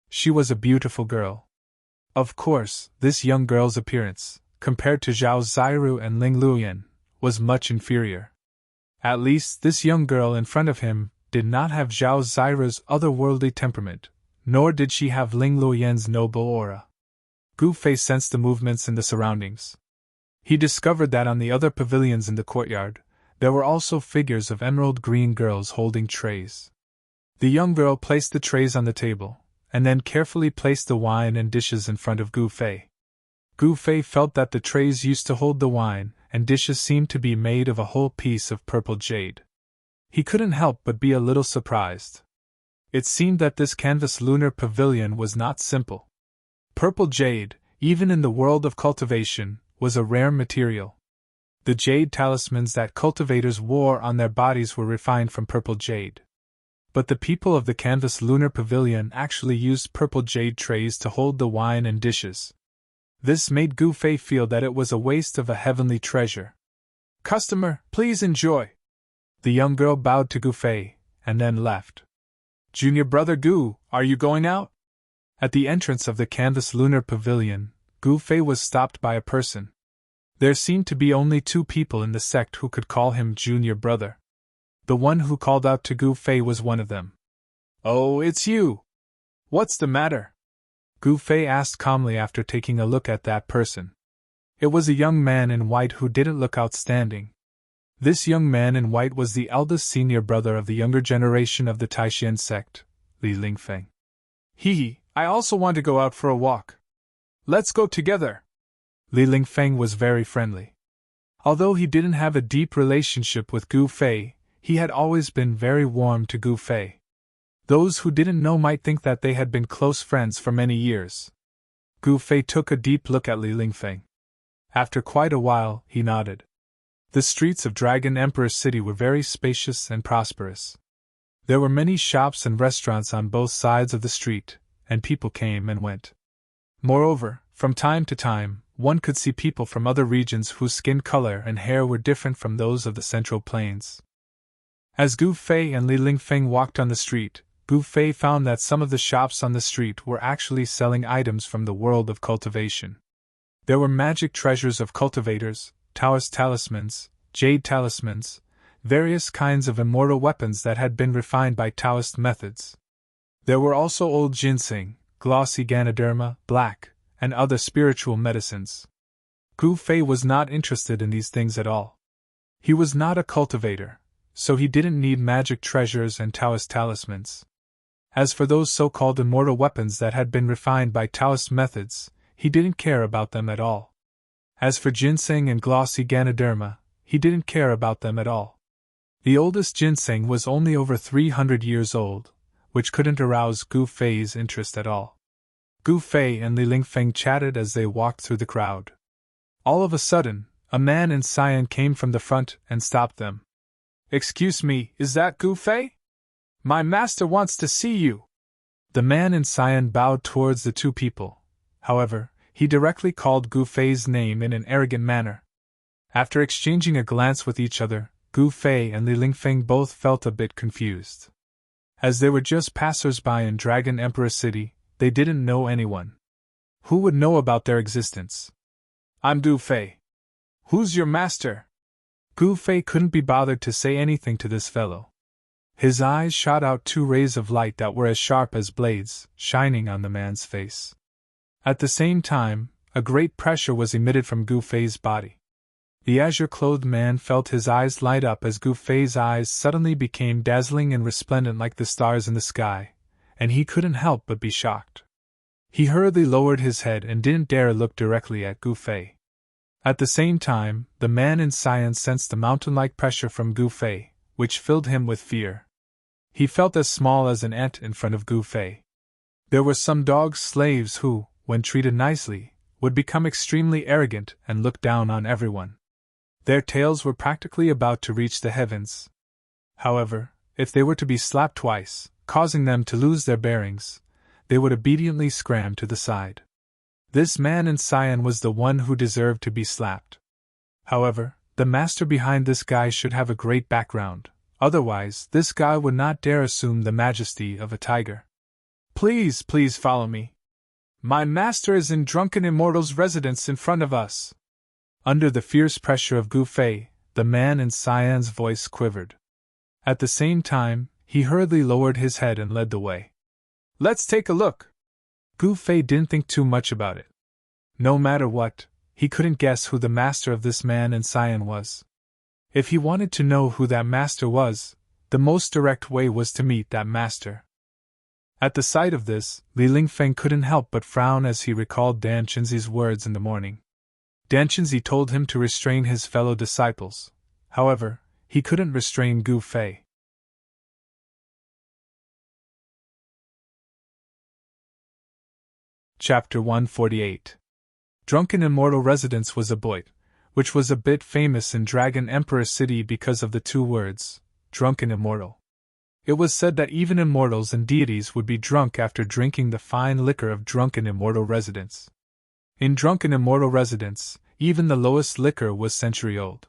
She was a beautiful girl. Of course, this young girl's appearance, compared to Zhao Ziru and Ling Luoyan, was much inferior. At least, this young girl in front of him did not have Zhao Ziru's otherworldly temperament, nor did she have Ling Luoyan's noble aura. Gu Fei sensed the movements in the surroundings. He discovered that on the other pavilions in the courtyard, there were also figures of emerald green girls holding trays. The young girl placed the trays on the table, and then carefully placed the wine and dishes in front of Gu Fei. Gu Fei felt that the trays used to hold the wine, and dishes seemed to be made of a whole piece of purple jade. He couldn't help but be a little surprised. It seemed that this canvas lunar pavilion was not simple. Purple jade, even in the world of cultivation, was a rare material. The jade talismans that cultivators wore on their bodies were refined from purple jade. But the people of the canvas lunar pavilion actually used purple jade trays to hold the wine and dishes. This made Gu Fei feel that it was a waste of a heavenly treasure. "Customer, please enjoy." The young girl bowed to Gu Fei, and then left. "Junior brother Gu, are you going out?" At the entrance of the canvas lunar pavilion, Gu Fei was stopped by a person. There seemed to be only two people in the sect who could call him junior brother. The one who called out to Gu Fei was one of them. "Oh, it's you! What's the matter?" Gu Fei asked calmly after taking a look at that person. It was a young man in white who didn't look outstanding. This young man in white was the eldest senior brother of the younger generation of the Taishan sect, Li Lingfeng. I also want to go out for a walk. Let's go together." Li Lingfeng was very friendly. Although he didn't have a deep relationship with Gu Fei, he had always been very warm to Gu Fei. Those who didn't know might think that they had been close friends for many years. Gu Fei took a deep look at Li Lingfeng. After quite a while, he nodded. The streets of Dragon Emperor City were very spacious and prosperous. There were many shops and restaurants on both sides of the street, and people came and went. Moreover, from time to time, one could see people from other regions whose skin color and hair were different from those of the Central Plains. As Gu Fei and Li Lingfeng walked on the street, Gu Fei found that some of the shops on the street were actually selling items from the world of cultivation. There were magic treasures of cultivators, Taoist talismans, jade talismans, various kinds of immortal weapons that had been refined by Taoist methods. There were also old ginseng, glossy ganoderma, black, and other spiritual medicines. Gu Fei was not interested in these things at all. He was not a cultivator, so he didn't need magic treasures and Taoist talismans. As for those so-called immortal weapons that had been refined by Taoist methods, he didn't care about them at all. As for ginseng and glossy ganoderma, he didn't care about them at all. The oldest ginseng was only over 300 years old, which couldn't arouse Gu Fei's interest at all. Gu Fei and Li Lingfeng chatted as they walked through the crowd. All of a sudden, a man in cyan came from the front and stopped them. "Excuse me, is that Gu Fei? My master wants to see you." The man in cyan bowed towards the two people. However, he directly called Gu Fei's name in an arrogant manner. After exchanging a glance with each other, Gu Fei and Li Lingfeng both felt a bit confused. As they were just passers-by in Dragon Emperor City, they didn't know anyone. Who would know about their existence? "I'm Gu Fei. Who's your master?" Gu Fei couldn't be bothered to say anything to this fellow. His eyes shot out two rays of light that were as sharp as blades, shining on the man's face. At the same time, a great pressure was emitted from Gu Fei's body. The azure-clothed man felt his eyes light up as Gu Fei's eyes suddenly became dazzling and resplendent like the stars in the sky, and he couldn't help but be shocked. He hurriedly lowered his head and didn't dare look directly at Gu Fei. At the same time, the man in cyan sensed a mountain-like pressure from Gu Fei, which filled him with fear. He felt as small as an ant in front of Gu Fei. There were some dog slaves who, when treated nicely, would become extremely arrogant and look down on everyone. Their tails were practically about to reach the heavens. However, if they were to be slapped twice, causing them to lose their bearings, they would obediently scram to the side. This man in cyan was the one who deserved to be slapped. However, the master behind this guy should have a great background, otherwise this guy would not dare assume the majesty of a tiger. Please follow me. My master is in Drunken Immortal's residence in front of us. Under the fierce pressure of Gu Fei, the man in cyan's voice quivered. At the same time, he hurriedly lowered his head and led the way. Let's take a look. Gu Fei didn't think too much about it. No matter what, he couldn't guess who the master of this man in cyan was. If he wanted to know who that master was, the most direct way was to meet that master. At the sight of this, Li Lingfeng couldn't help but frown as he recalled Dan Chenzi's words in the morning. Dan Chenzi told him to restrain his fellow disciples. However, he couldn't restrain Gu Fei. Chapter 148. Drunken Immortal Residence was a boit, which was a bit famous in Dragon Emperor City because of the two words, Drunken Immortal. It was said that even immortals and deities would be drunk after drinking the fine liquor of Drunken Immortal Residence. In Drunken Immortal Residence, even the lowest liquor was century-old.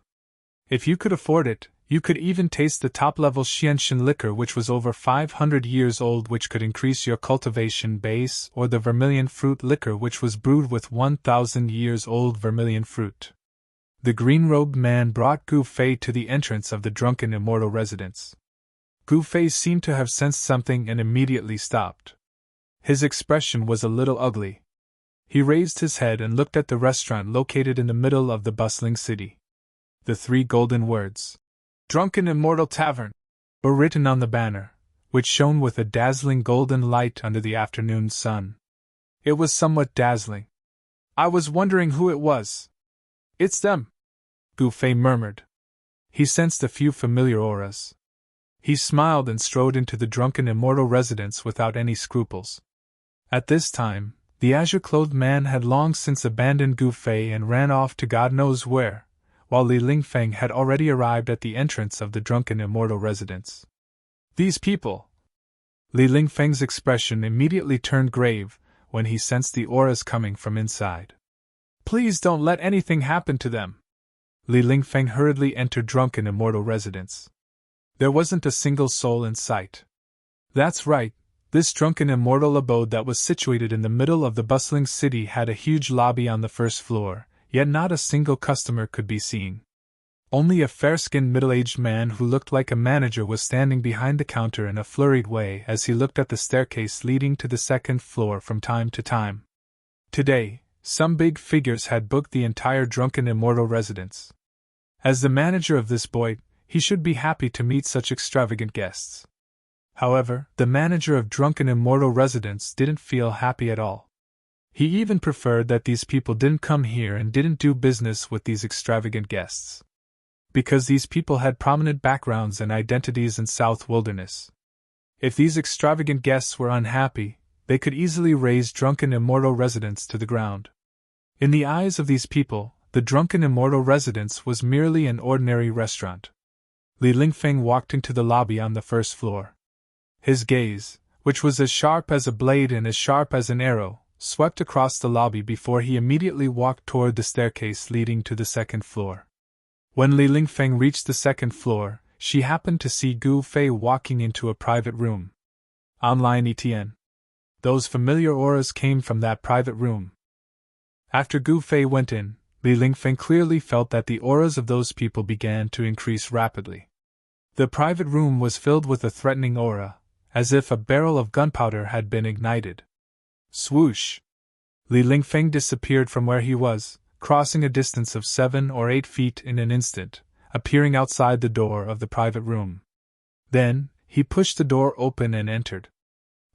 If you could afford it, you could even taste the top-level Xianshan liquor which was over 500 years old, which could increase your cultivation base, or the vermilion fruit liquor which was brewed with 1,000 years old vermilion fruit. The green-robed man brought Gu Fei to the entrance of the Drunken Immortal Residence. Gu Fei seemed to have sensed something and immediately stopped. His expression was a little ugly. He raised his head and looked at the restaurant located in the middle of the bustling city. The three golden words, Drunken Immortal Tavern, were written on the banner, which shone with a dazzling golden light under the afternoon sun. It was somewhat dazzling. I was wondering who it was. It's them, Gu Fei murmured. He sensed a few familiar auras. He smiled and strode into the Drunken Immortal Residence without any scruples. At this time, the azure-clothed man had long since abandoned Gu Fei and ran off to God knows where, while Li Lingfeng had already arrived at the entrance of the Drunken Immortal Residence. These people! Li Lingfeng's expression immediately turned grave when he sensed the auras coming from inside. Please don't let anything happen to them. Li Lingfeng hurriedly entered Drunken Immortal Residence. There wasn't a single soul in sight. That's right. This Drunken Immortal abode that was situated in the middle of the bustling city had a huge lobby on the first floor, yet not a single customer could be seen. Only a fair-skinned middle-aged man who looked like a manager was standing behind the counter in a flurried way as he looked at the staircase leading to the second floor from time to time. Today, some big figures had booked the entire Drunken Immortal Residence. As the manager of this boit, he should be happy to meet such extravagant guests. However, the manager of Drunken Immortal Residence didn't feel happy at all. He even preferred that these people didn't come here and didn't do business with these extravagant guests. Because these people had prominent backgrounds and identities in South Wilderness. If these extravagant guests were unhappy, they could easily raze Drunken Immortal Residence to the ground. In the eyes of these people, the Drunken Immortal Residence was merely an ordinary restaurant. Li Lingfeng walked into the lobby on the first floor. His gaze, which was as sharp as a blade and as sharp as an arrow, swept across the lobby before he immediately walked toward the staircase leading to the second floor. When Li Lingfeng reached the second floor, she happened to see Gu Fei walking into a private room. Online Etienne. Those familiar auras came from that private room. After Gu Fei went in, Li Lingfeng clearly felt that the auras of those people began to increase rapidly. The private room was filled with a threatening aura, as if a barrel of gunpowder had been ignited. Swoosh! Li Lingfeng disappeared from where he was, crossing a distance of 7 or 8 feet in an instant, appearing outside the door of the private room. Then, he pushed the door open and entered.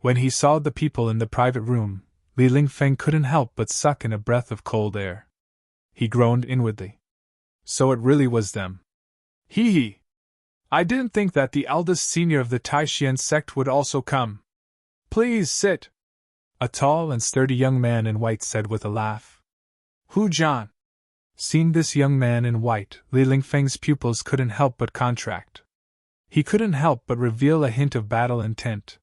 When he saw the people in the private room, Li Lingfeng couldn't help but suck in a breath of cold air. He groaned inwardly. So it really was them. Hee hee! I didn't think that the eldest senior of the Taishian sect would also come. Please sit, a tall and sturdy young man in white said with a laugh. Hu Zhan. Seeing this young man in white, Li Lingfeng's pupils couldn't help but contract. He couldn't help but reveal a hint of battle intent.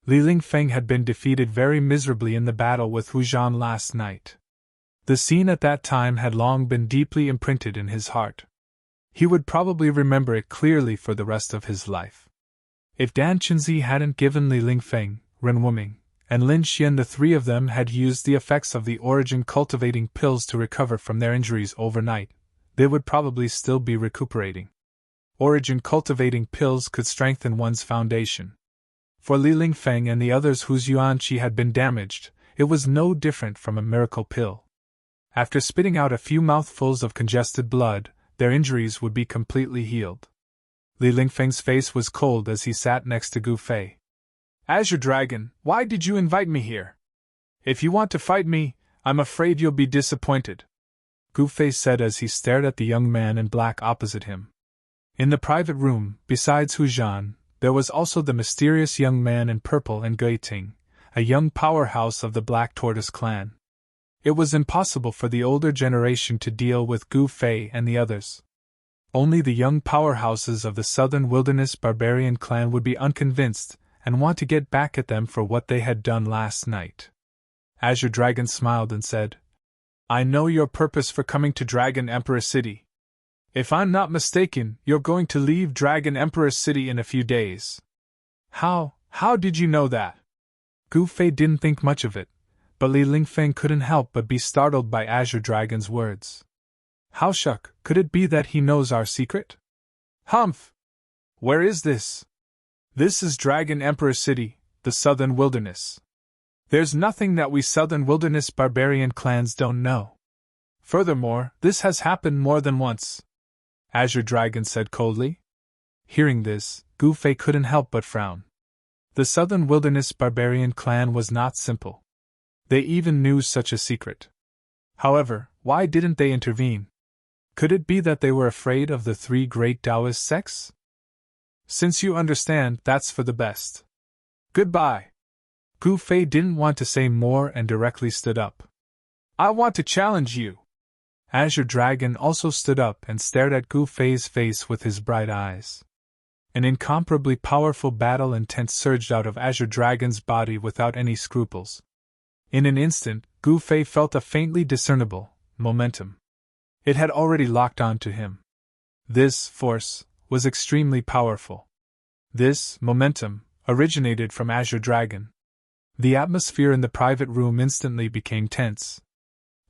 Li Lingfeng had been defeated very miserably in the battle with Hu Zhan last night. The scene at that time had long been deeply imprinted in his heart. He would probably remember it clearly for the rest of his life. If Dan Qinzi hadn't given Li Lingfeng, Ren Wuming, and Lin Xian, the three of them had used the effects of the origin cultivating pills to recover from their injuries overnight, they would probably still be recuperating. Origin cultivating pills could strengthen one's foundation. For Li Lingfeng and the others whose yuan qi had been damaged, it was no different from a miracle pill. After spitting out a few mouthfuls of congested blood, their injuries would be completely healed. Li Lingfeng's face was cold as he sat next to Gu Fei. Azure Dragon, why did you invite me here? If you want to fight me, I'm afraid you'll be disappointed, Gu Fei said as he stared at the young man in black opposite him. In the private room, besides Hu Zhan, there was also the mysterious young man in purple and Gui Ting, a young powerhouse of the Black Tortoise clan. It was impossible for the older generation to deal with Gu Fei and the others. Only the young powerhouses of the Southern Wilderness Barbarian clan would be unconvinced and want to get back at them for what they had done last night. Azure Dragon smiled and said, I know your purpose for coming to Dragon Emperor City. If I'm not mistaken, you're going to leave Dragon Emperor City in a few days. How did you know that? Gu Fei didn't think much of it, but Li Lingfeng couldn't help but be startled by Azure Dragon's words. How shuck, could it be that he knows our secret? Humph! Where is this? This is Dragon Emperor City, the Southern Wilderness. There's nothing that we Southern Wilderness barbarian clans don't know. Furthermore, this has happened more than once, Azure Dragon said coldly. Hearing this, Gu Fei couldn't help but frown. The Southern Wilderness barbarian clan was not simple. They even knew such a secret. However, why didn't they intervene? Could it be that they were afraid of the three great Taoist sects? Since you understand, that's for the best. Goodbye. Gu Fei didn't want to say more and directly stood up. I want to challenge you. Azure Dragon also stood up and stared at Gu Fei's face with his bright eyes. An incomparably powerful battle intent surged out of Azure Dragon's body without any scruples. In an instant, Gu Fei felt a faintly discernible momentum. It had already locked on to him. This force was extremely powerful. This momentum originated from Azure Dragon. The atmosphere in the private room instantly became tense.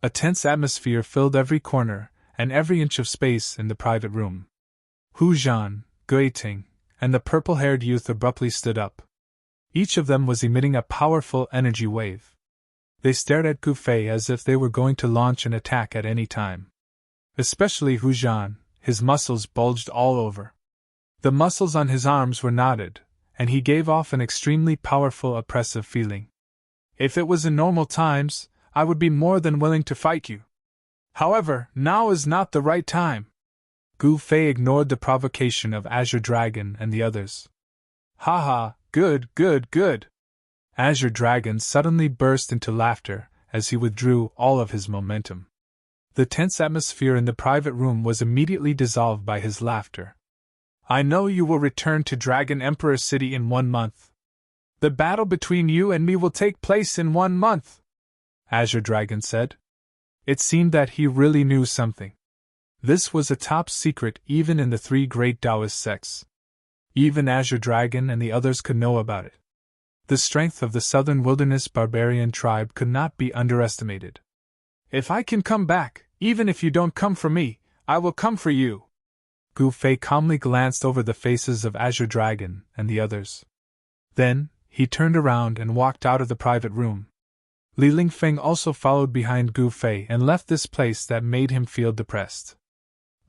A tense atmosphere filled every corner and every inch of space in the private room. Hu Zhan, Gui Ting, and the purple-haired youth abruptly stood up. Each of them was emitting a powerful energy wave. They stared at Gu Fei as if they were going to launch an attack at any time. Especially Hu Zhan, his muscles bulged all over. The muscles on his arms were knotted, and he gave off an extremely powerful oppressive feeling. If it was in normal times, I would be more than willing to fight you. However, now is not the right time. Gu Fei ignored the provocation of Azure Dragon and the others. Ha ha, good. Azure Dragon suddenly burst into laughter as he withdrew all of his momentum. The tense atmosphere in the private room was immediately dissolved by his laughter. I know you will return to Dragon Emperor City in 1 month. The battle between you and me will take place in 1 month, Azure Dragon said. It seemed that he really knew something. This was a top secret even in the three great Taoist sects. Even Azure Dragon and the others could know about it. The strength of the Southern Wilderness barbarian tribe could not be underestimated. If I can come back, even if you don't come for me, I will come for you. Gu Fei calmly glanced over the faces of Azure Dragon and the others. Then, he turned around and walked out of the private room. Li Lingfeng also followed behind Gu Fei and left this place that made him feel depressed.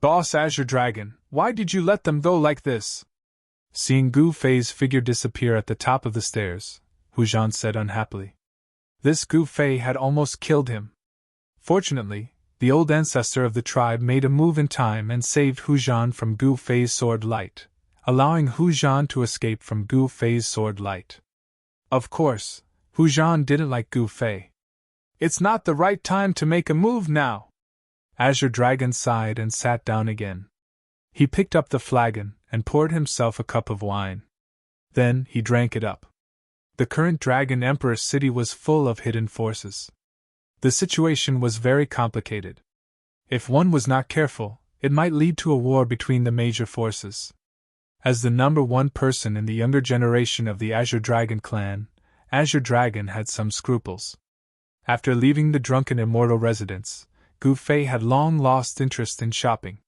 Boss Azure Dragon, why did you let them go like this? Seeing Gu Fei's figure disappear at the top of the stairs, Hu Zhan said unhappily. This Gu Fei had almost killed him. Fortunately, the old ancestor of the tribe made a move in time and saved Hu Zhan from Gu Fei's sword light, allowing Hu Zhan to escape from Gu Fei's sword light. Of course, Hu Zhan didn't like Gu Fei. It's not the right time to make a move now. Azure Dragon sighed and sat down again. He picked up the flagon and poured himself a cup of wine. Then he drank it up. The current Dragon Emperor city was full of hidden forces. The situation was very complicated. If one was not careful, it might lead to a war between the major forces. As the number one person in the younger generation of the Azure Dragon clan, Azure Dragon had some scruples. After leaving the drunken immortal residence, Gu Fei had long lost interest in shopping.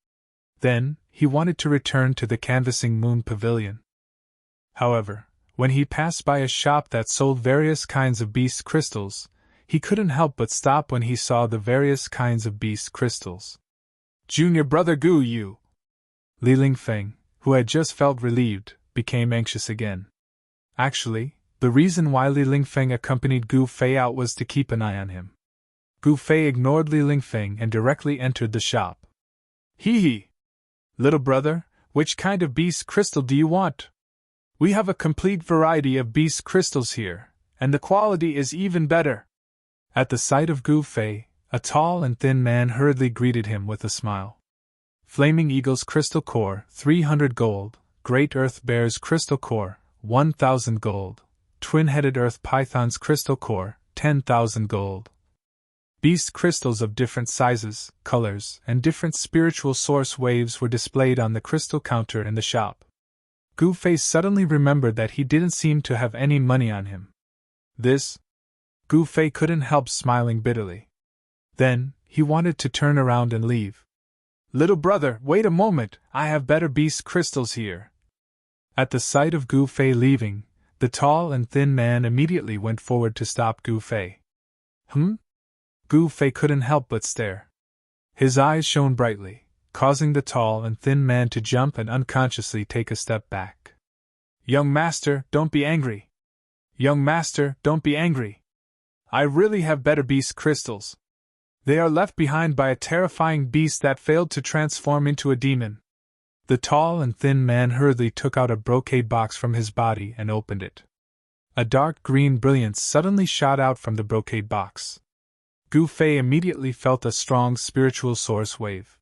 Then, he wanted to return to the canvassing moon pavilion. However, when he passed by a shop that sold various kinds of beast crystals, he couldn't help but stop when he saw the various kinds of beast crystals. Junior brother Gu Yu! Li Lingfeng, who had just felt relieved, became anxious again. Actually, the reason why Li Lingfeng accompanied Gu Fei out was to keep an eye on him. Gu Fei ignored Li Lingfeng and directly entered the shop. Hee! Little brother, which kind of beast crystal do you want? We have a complete variety of beast crystals here, and the quality is even better. At the sight of Gu Fei, a tall and thin man hurriedly greeted him with a smile. Flaming Eagle's crystal core, 300 gold, Great Earth Bear's crystal core, 1,000 gold, Twin-headed Earth Python's crystal core, 10,000 gold. Beast crystals of different sizes, colors, and different spiritual source waves were displayed on the crystal counter in the shop. Gu Fei suddenly remembered that he didn't seem to have any money on him. Gu Fei couldn't help smiling bitterly. Then, he wanted to turn around and leave. Little brother, wait a moment, I have better beast crystals here. At the sight of Gu Fei leaving, the tall and thin man immediately went forward to stop Gu Fei. Gu Fei couldn't help but stare. His eyes shone brightly, causing the tall and thin man to jump and unconsciously take a step back. Young master, don't be angry. Young master, don't be angry. I really have better beast crystals. They are left behind by a terrifying beast that failed to transform into a demon. The tall and thin man hurriedly took out a brocade box from his body and opened it. A dark green brilliance suddenly shot out from the brocade box. Gu Fei immediately felt a strong spiritual source wave.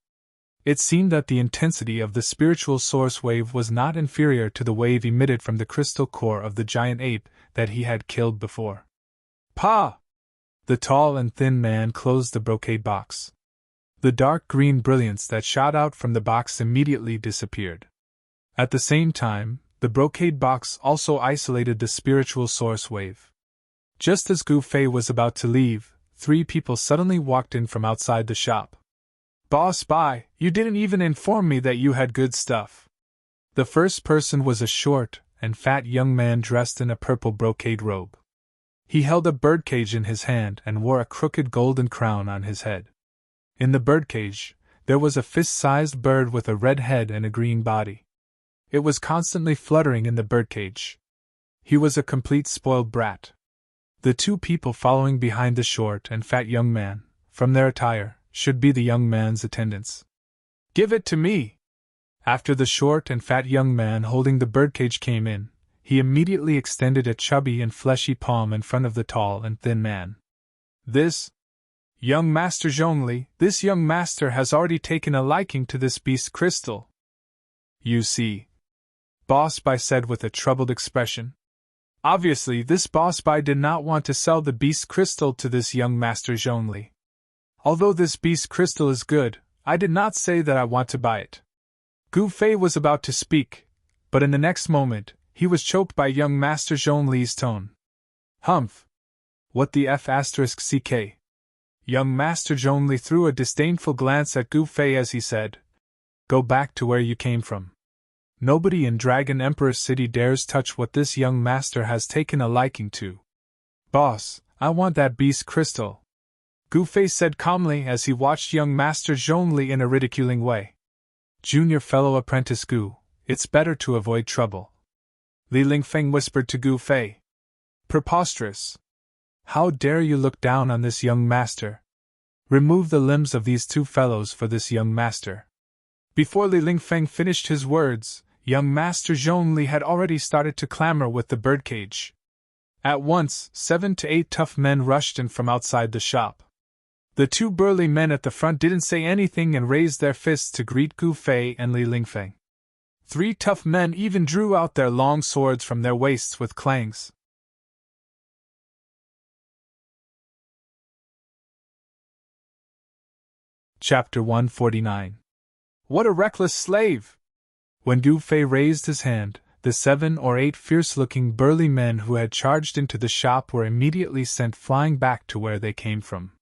It seemed that the intensity of the spiritual source wave was not inferior to the wave emitted from the crystal core of the giant ape that he had killed before. Pa! The tall and thin man closed the brocade box. The dark green brilliance that shot out from the box immediately disappeared. At the same time, the brocade box also isolated the spiritual source wave. Just as Gu Fei was about to leave, 3 people suddenly walked in from outside the shop. Boss Bai, you didn't even inform me that you had good stuff. The first person was a short and fat young man dressed in a purple brocade robe. He held a birdcage in his hand and wore a crooked golden crown on his head. In the birdcage, there was a fist-sized bird with a red head and a green body. It was constantly fluttering in the birdcage. He was a complete spoiled brat. The 2 people following behind the short and fat young man, from their attire, should be the young man's attendants. Give it to me! After the short and fat young man holding the birdcage came in, he immediately extended a chubby and fleshy palm in front of the tall and thin man. This young master Zhongli, this young master has already taken a liking to this beast crystal. You see, Boss Bai said with a troubled expression. Obviously, this Boss Bai did not want to sell the beast crystal to this young master Zhongli. Although this beast crystal is good, I did not say that I want to buy it. Gu Fei was about to speak, but in the next moment, he was choked by young master Zhongli's tone. Humph! What the F***ck? Young master Zhongli threw a disdainful glance at Gu Fei as he said, Go back to where you came from. Nobody in Dragon Emperor City dares touch what this young master has taken a liking to. Boss, I want that beast crystal, Gu Fei said calmly as he watched young Master Zhongli in a ridiculing way. Junior fellow apprentice Gu, it's better to avoid trouble, Li Lingfeng whispered to Gu Fei. Preposterous. How dare you look down on this young master? Remove the limbs of these two fellows for this young master. Before Li Lingfeng finished his words, young Master Zhongli had already started to clamor with the birdcage. At once, 7 to 8 tough men rushed in from outside the shop. The two burly men at the front didn't say anything and raised their fists to greet Gu Fei and Li Lingfeng. 3 tough men even drew out their long swords from their waists with clangs. Chapter 149. What a reckless slave! When Gu Fei raised his hand, the 7 or 8 fierce-looking burly men who had charged into the shop were immediately sent flying back to where they came from.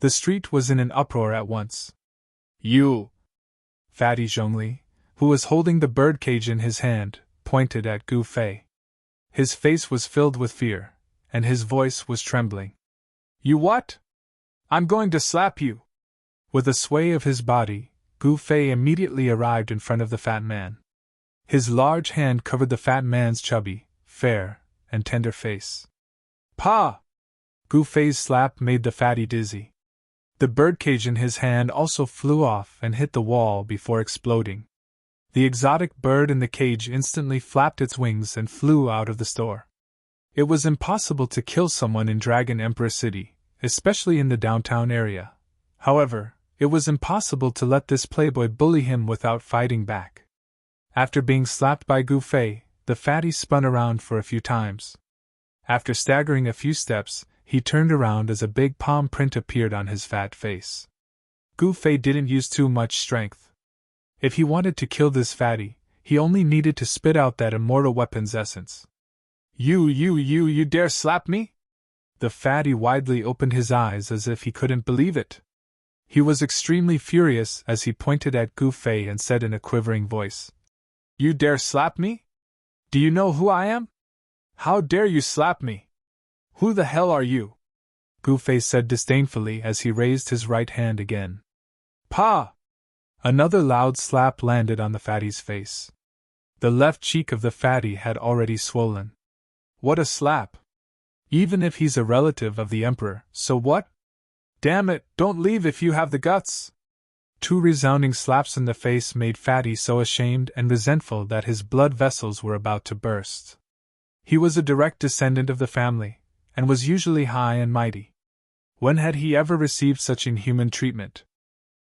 The street was in an uproar at once. You! Fatty Zhongli, who was holding the birdcage in his hand, pointed at Gu Fei. His face was filled with fear, and his voice was trembling. You what? I'm going to slap you! With a sway of his body, Gu Fei immediately arrived in front of the fat man. His large hand covered the fat man's chubby, fair, and tender face. Pa! Gu Fei's slap made the fatty dizzy. The birdcage in his hand also flew off and hit the wall before exploding. The exotic bird in the cage instantly flapped its wings and flew out of the store. It was impossible to kill someone in Dragon Emperor City, especially in the downtown area. However, it was impossible to let this playboy bully him without fighting back. After being slapped by Gu Fei, the fatty spun around for a few times. After staggering a few steps, he turned around as a big palm print appeared on his fat face. Gu Fei didn't use too much strength. If he wanted to kill this fatty, he only needed to spit out that immortal weapon's essence. You dare slap me? The fatty widely opened his eyes as if he couldn't believe it. He was extremely furious as he pointed at Gu Fei and said in a quivering voice, You dare slap me? Do you know who I am? How dare you slap me? Who the hell are you? Gu Fei said disdainfully as he raised his right hand again. Pa! Another loud slap landed on the fatty's face. The left cheek of the fatty had already swollen. What a slap! Even if he's a relative of the emperor, so what? Damn it, don't leave if you have the guts! 2 resounding slaps in the face made Fatty so ashamed and resentful that his blood vessels were about to burst. He was a direct descendant of the family, and was usually high and mighty. When had he ever received such inhuman treatment?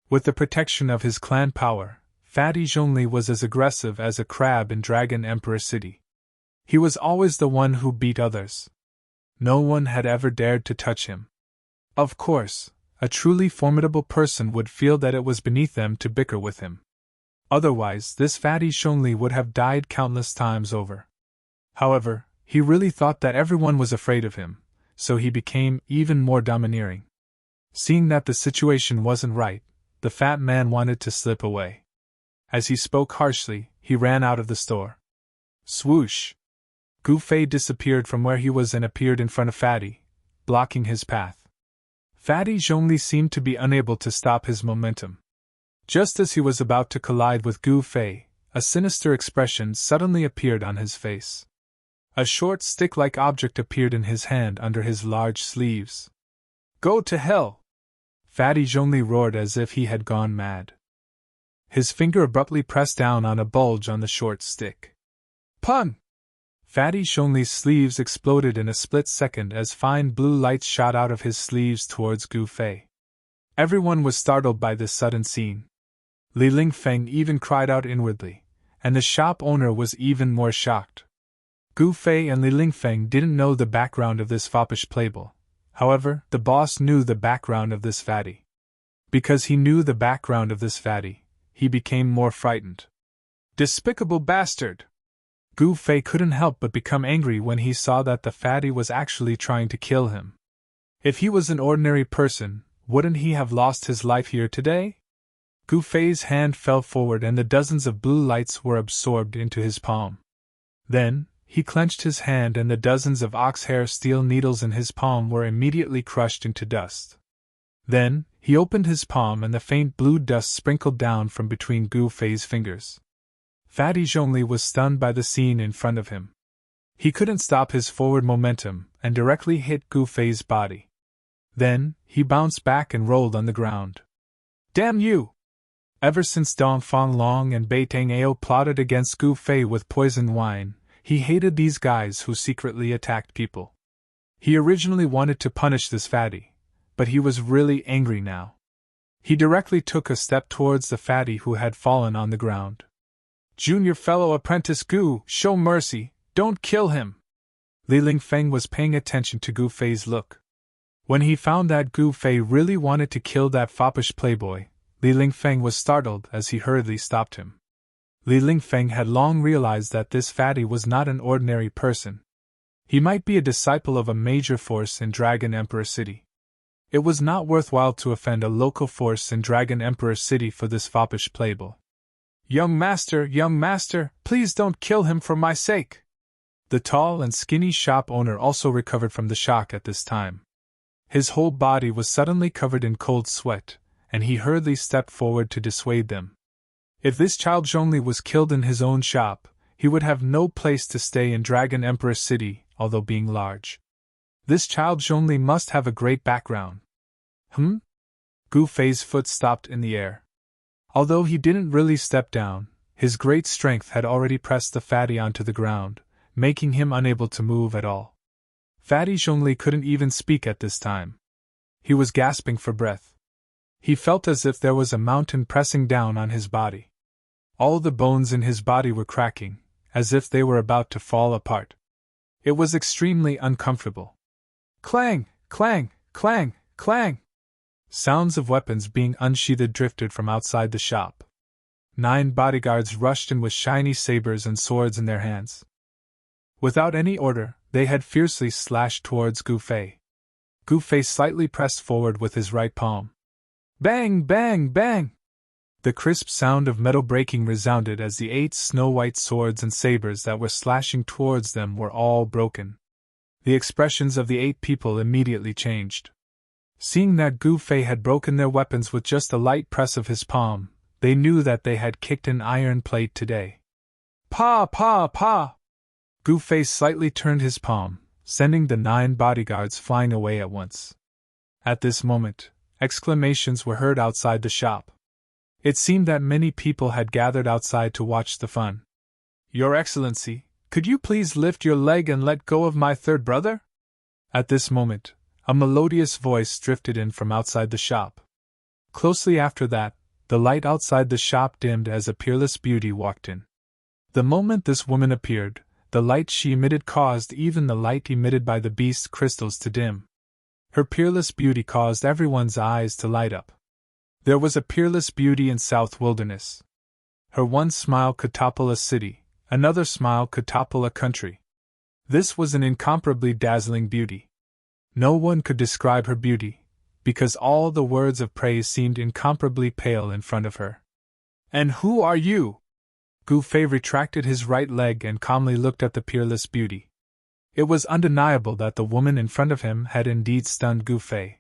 With the protection of his clan power, Fatty Zhongli was as aggressive as a crab in Dragon Emperor City. He was always the one who beat others. No one had ever dared to touch him. Of course, a truly formidable person would feel that it was beneath them to bicker with him. Otherwise, this Fatty Zhongli would have died countless times over. However, he really thought that everyone was afraid of him, so he became even more domineering. Seeing that the situation wasn't right, the fat man wanted to slip away. As he spoke harshly, he ran out of the store. Swoosh! Gu Fei disappeared from where he was and appeared in front of Fatty, blocking his path. Fatty Zhongli seemed to be unable to stop his momentum. Just as he was about to collide with Gu Fei, a sinister expression suddenly appeared on his face. A short stick-like object appeared in his hand under his large sleeves. Go to hell! Fatty Zhongli roared as if he had gone mad. His finger abruptly pressed down on a bulge on the short stick. Pun! Fatty Zhongli's sleeves exploded in a split second as fine blue lights shot out of his sleeves towards Gu Fei. Everyone was startled by this sudden scene. Li Lingfeng even cried out inwardly, and the shop owner was even more shocked. Gu Fei and Li Lingfeng didn't know the background of this foppish playboy. However, the boss knew the background of this fatty. Because he knew the background of this fatty, he became more frightened. Despicable bastard! Gu Fei couldn't help but become angry when he saw that the fatty was actually trying to kill him. If he was an ordinary person, wouldn't he have lost his life here today? Gu Fei's hand fell forward and the dozens of blue lights were absorbed into his palm. Then, he clenched his hand and the dozens of ox-hair steel needles in his palm were immediately crushed into dust. Then, he opened his palm and the faint blue dust sprinkled down from between Gu Fei's fingers. Fatty Zhongli was stunned by the scene in front of him. He couldn't stop his forward momentum and directly hit Gu Fei's body. Then, he bounced back and rolled on the ground. Damn you! Ever since Dong Fang Long and Bai Tang Ao plotted against Gu Fei with poisoned wine, he hated these guys who secretly attacked people. He originally wanted to punish this fatty, but he was really angry now. He directly took a step towards the fatty who had fallen on the ground. Junior fellow apprentice Gu, show mercy, don't kill him! Li Lingfeng was paying attention to Gu Fei's look. When he found that Gu Fei really wanted to kill that foppish playboy, Li Lingfeng was startled as he hurriedly stopped him. Li Lingfeng had long realized that this fatty was not an ordinary person. He might be a disciple of a major force in Dragon Emperor City. It was not worthwhile to offend a local force in Dragon Emperor City for this foppish playboy. Young master, please don't kill him for my sake! The tall and skinny shop owner also recovered from the shock at this time. His whole body was suddenly covered in cold sweat, and he hurriedly stepped forward to dissuade them. If this child Zhongli was killed in his own shop, he would have no place to stay in Dragon Emperor City, although being large. This child Zhongli must have a great background. Gu Fei's foot stopped in the air. Although he didn't really step down, his great strength had already pressed the fatty onto the ground, making him unable to move at all. Fatty Zhongli couldn't even speak at this time. He was gasping for breath. He felt as if there was a mountain pressing down on his body. All the bones in his body were cracking, as if they were about to fall apart. It was extremely uncomfortable. Clang, clang, clang, clang! Sounds of weapons being unsheathed drifted from outside the shop. 9 bodyguards rushed in with shiny sabers and swords in their hands. Without any order, they had fiercely slashed towards Gu Fei. Gu Fei slightly pressed forward with his right palm. Bang, bang, bang! The crisp sound of metal breaking resounded as the 8 snow-white swords and sabers that were slashing towards them were all broken. The expressions of the 8 people immediately changed. Seeing that Gu Fei had broken their weapons with just a light press of his palm, they knew that they had kicked an iron plate today. Pa, pa, pa! Gu Fei slightly turned his palm, sending the 9 bodyguards flying away at once. At this moment, exclamations were heard outside the shop. It seemed that many people had gathered outside to watch the fun. Your Excellency, could you please lift your leg and let go of my third brother? At this moment, a melodious voice drifted in from outside the shop. Closely after that, the light outside the shop dimmed as a peerless beauty walked in. The moment this woman appeared, the light she emitted caused even the light emitted by the beast's crystals to dim. Her peerless beauty caused everyone's eyes to light up. There was a peerless beauty in South Wilderness. Her one smile could topple a city, another smile could topple a country. This was an incomparably dazzling beauty. No one could describe her beauty, because all the words of praise seemed incomparably pale in front of her. And who are you? Gu Fei retracted his right leg and calmly looked at the peerless beauty. It was undeniable that the woman in front of him had indeed stunned Gu Fei.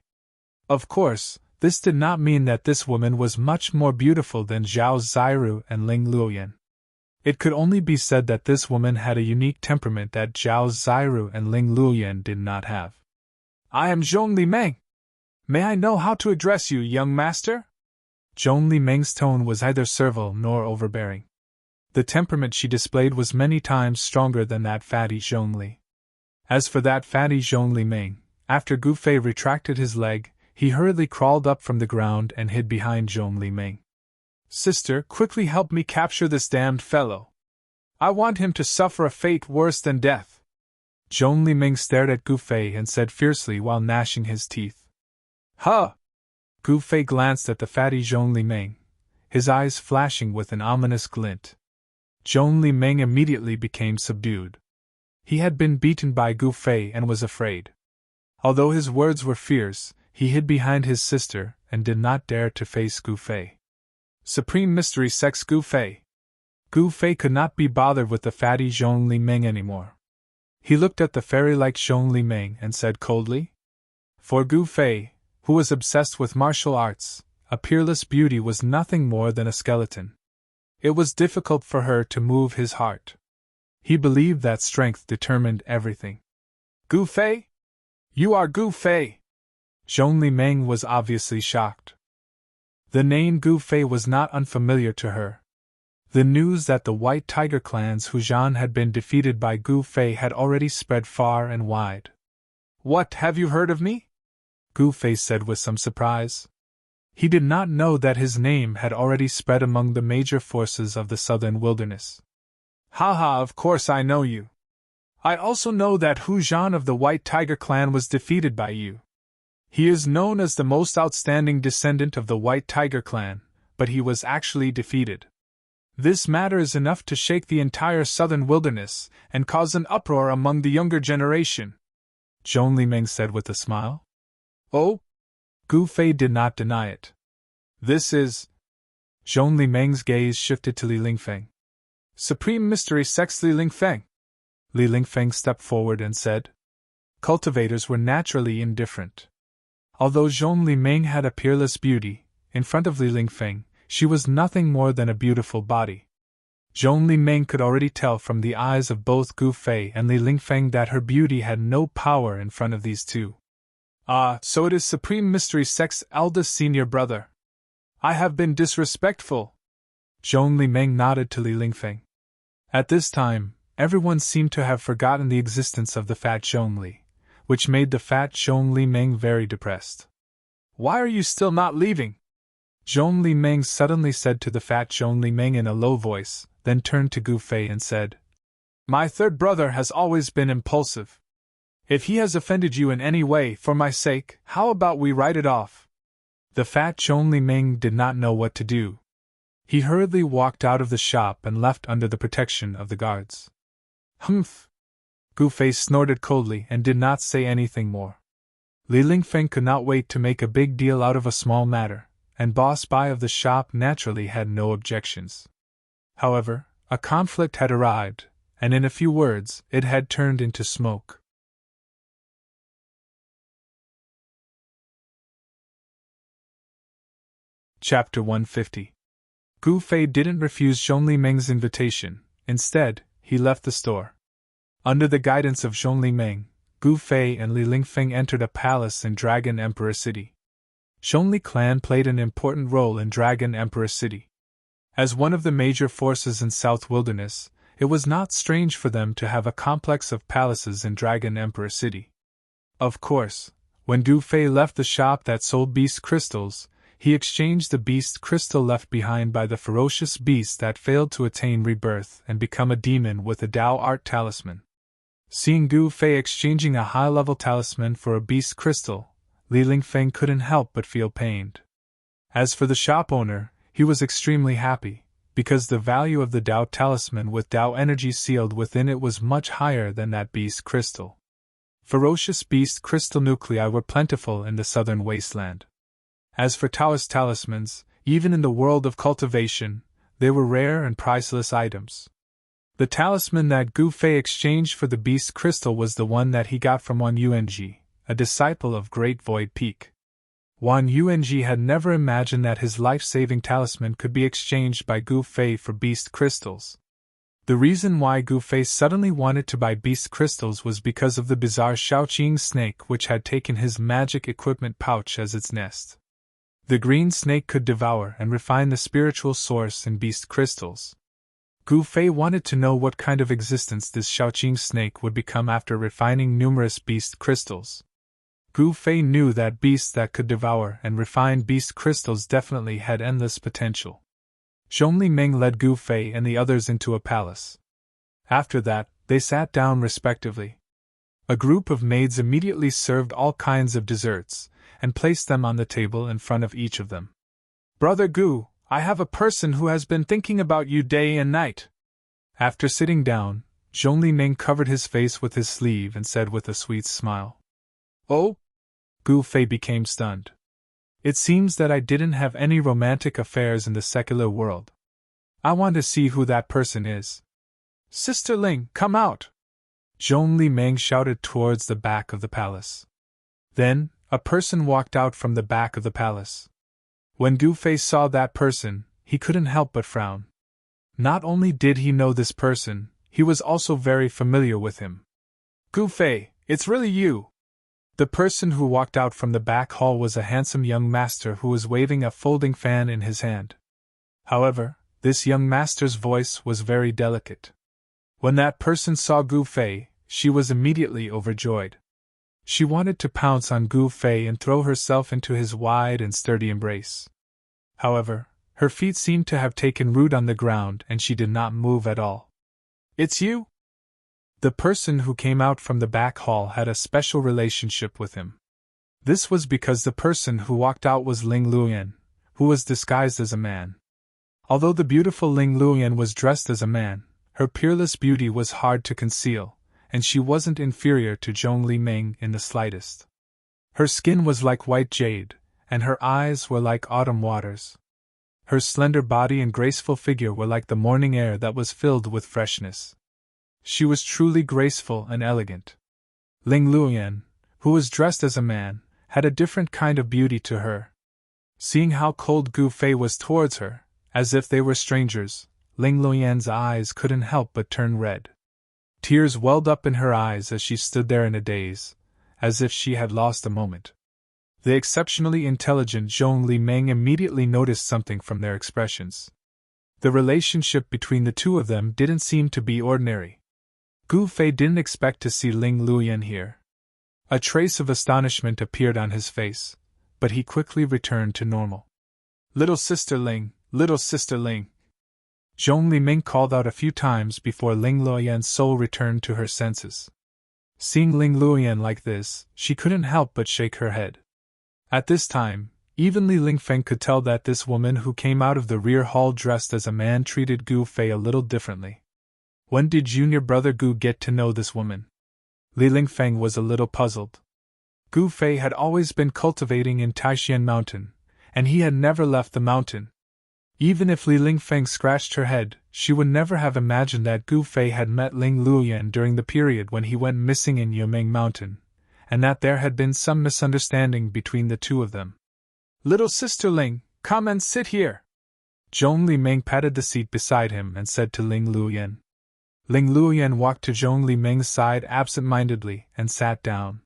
Of course, this did not mean that this woman was much more beautiful than Zhao Ziru and Ling Luoyan. It could only be said that this woman had a unique temperament that Zhao Ziru and Ling Luoyan did not have. I am Zhongli Meng. May I know how to address you, young master? Zhongli Meng's tone was neither servile nor overbearing. The temperament she displayed was many times stronger than that fatty Zhongli. As for that fatty Zhongli Meng, after Gu Fei retracted his leg, he hurriedly crawled up from the ground and hid behind Zhongli Meng. Sister, quickly help me capture this damned fellow. I want him to suffer a fate worse than death. Zhongli Meng stared at Gu Fei and said fiercely while gnashing his teeth. Huh! Gu Fei glanced at the fatty Zhongli Meng, his eyes flashing with an ominous glint. Zhongli Meng immediately became subdued. He had been beaten by Gu Fei and was afraid. Although his words were fierce, he hid behind his sister and did not dare to face Gu Fei. Supreme Mystery Sex Gu Fei. Gu Fei could not be bothered with the fatty Zhongli Meng anymore. He looked at the fairy-like Zhong Li Ming and said coldly. For Gu Fei, who was obsessed with martial arts, a peerless beauty was nothing more than a skeleton. It was difficult for her to move his heart. He believed that strength determined everything. Gu Fei? You are Gu Fei! Zhong Li Ming was obviously shocked. The name Gu Fei was not unfamiliar to her. The news that the White Tiger clan's Huzhan had been defeated by Gu Fei had already spread far and wide. What, have you heard of me? Gu Fei said with some surprise. He did not know that his name had already spread among the major forces of the southern wilderness. Haha, of course I know you. I also know that Huzhan of the White Tiger clan was defeated by you. He is known as the most outstanding descendant of the White Tiger clan, but he was actually defeated. This matter is enough to shake the entire southern wilderness and cause an uproar among the younger generation, Zhong Li Ming said with a smile. Oh? Gu Fei did not deny it. This is... Zhong Li Ming's gaze shifted to Li Lingfeng. Supreme Mystery Sex Li Lingfeng. Li Lingfeng stepped forward and said. Cultivators were naturally indifferent. Although Zhong Li Ming had a peerless beauty, in front of Li Lingfeng, she was nothing more than a beautiful body. Zhong Li Ming could already tell from the eyes of both Gu Fei and Li Lingfeng that her beauty had no power in front of these two. Ah, so it is Supreme Mystery Sect's eldest senior brother. I have been disrespectful. Zhong Li Ming nodded to Li Lingfeng. At this time, everyone seemed to have forgotten the existence of the fat Zhong Li, which made the fat Zhong Li Ming very depressed. Why are you still not leaving? Zhong Li Ming suddenly said to the fat Zhong Li Ming in a low voice, then turned to Gu Fei and said, My third brother has always been impulsive. If he has offended you in any way, for my sake, how about we write it off? The fat Zhong Li Ming did not know what to do. He hurriedly walked out of the shop and left under the protection of the guards. Humph! Gu Fei snorted coldly and did not say anything more. Li Lingfeng could not wait to make a big deal out of a small matter, and Boss Bai of the shop naturally had no objections. However, a conflict had arrived, and in a few words, it had turned into smoke. Chapter 150. Gu Fei didn't refuse Zhong Li Ming's invitation. Instead, he left the store. Under the guidance of Zhong Li Ming, Gu Fei and Li Lingfeng entered a palace in Dragon Emperor City. Zhong Li clan played an important role in Dragon Emperor City. As one of the major forces in South Wilderness, it was not strange for them to have a complex of palaces in Dragon Emperor City. Of course, when Gu Fei left the shop that sold beast crystals, he exchanged the beast crystal left behind by the ferocious beast that failed to attain rebirth and become a demon with a Dao art talisman. Seeing Gu Fei exchanging a high-level talisman for a beast crystal, Li Lingfeng couldn't help but feel pained. As for the shop owner, he was extremely happy, because the value of the Dao talisman with Dao energy sealed within it was much higher than that beast crystal. Ferocious beast crystal nuclei were plentiful in the southern wasteland. As for Taoist talismans, even in the world of cultivation, they were rare and priceless items. The talisman that Gu Fei exchanged for the beast crystal was the one that he got from Wan Yuanji, a disciple of Great Void Peak. Wan Yuanji had never imagined that his life-saving talisman could be exchanged by Gu Fei for beast crystals. The reason why Gu Fei suddenly wanted to buy beast crystals was because of the bizarre Shaoqing snake which had taken his magic equipment pouch as its nest. The green snake could devour and refine the spiritual source in beast crystals. Gu Fei wanted to know what kind of existence this Shaoqing snake would become after refining numerous beast crystals. Gu Fei knew that beasts that could devour and refine beast crystals definitely had endless potential. Zhong Li Ming led Gu Fei and the others into a palace. After that, they sat down respectively. A group of maids immediately served all kinds of desserts, and placed them on the table in front of each of them. Brother Gu, I have a person who has been thinking about you day and night. After sitting down, Zhong Li Ming covered his face with his sleeve and said with a sweet smile. Oh? Gu Fei became stunned. It seems that I didn't have any romantic affairs in the secular world. I want to see who that person is. Sister Ling, come out! Zhong Li Meng shouted towards the back of the palace. Then, a person walked out from the back of the palace. When Gu Fei saw that person, he couldn't help but frown. Not only did he know this person, he was also very familiar with him. Gu Fei, it's really you! The person who walked out from the back hall was a handsome young master who was waving a folding fan in his hand. However, this young master's voice was very delicate. When that person saw Gu Fei, she was immediately overjoyed. She wanted to pounce on Gu Fei and throw herself into his wide and sturdy embrace. However, her feet seemed to have taken root on the ground and she did not move at all. It's you? The person who came out from the back hall had a special relationship with him. This was because the person who walked out was Ling Luoyan, who was disguised as a man. Although the beautiful Ling Luoyan was dressed as a man, her peerless beauty was hard to conceal, and she wasn't inferior to Zhong Li Meng in the slightest. Her skin was like white jade, and her eyes were like autumn waters. Her slender body and graceful figure were like the morning air that was filled with freshness. She was truly graceful and elegant. Ling Luoyan, who was dressed as a man, had a different kind of beauty to her. Seeing how cold Gu Fei was towards her, as if they were strangers, Ling Luoyan's eyes couldn't help but turn red. Tears welled up in her eyes as she stood there in a daze, as if she had lost a moment. The exceptionally intelligent Zhong Li Meng immediately noticed something from their expressions. The relationship between the two of them didn't seem to be ordinary. Gu Fei didn't expect to see Ling Luoyan here. A trace of astonishment appeared on his face, but he quickly returned to normal. Little sister Ling, little sister Ling. Zhong Li Meng called out a few times before Ling Luoyan's soul returned to her senses. Seeing Ling Luoyan like this, she couldn't help but shake her head. At this time, even Li Lingfeng could tell that this woman who came out of the rear hall dressed as a man treated Gu Fei a little differently. When did junior brother Gu get to know this woman? Li Lingfeng was a little puzzled. Gu Fei had always been cultivating in Taixian Mountain, and he had never left the mountain. Even if Li Lingfeng scratched her head, she would never have imagined that Gu Fei had met Ling Luoyan during the period when he went missing in Yumeng Mountain, and that there had been some misunderstanding between the two of them. Little sister Ling, come and sit here. Zhong Li Meng patted the seat beside him and said to Ling Luoyan. Ling Luoyan walked to Zhong Li Meng's side absent-mindedly and sat down.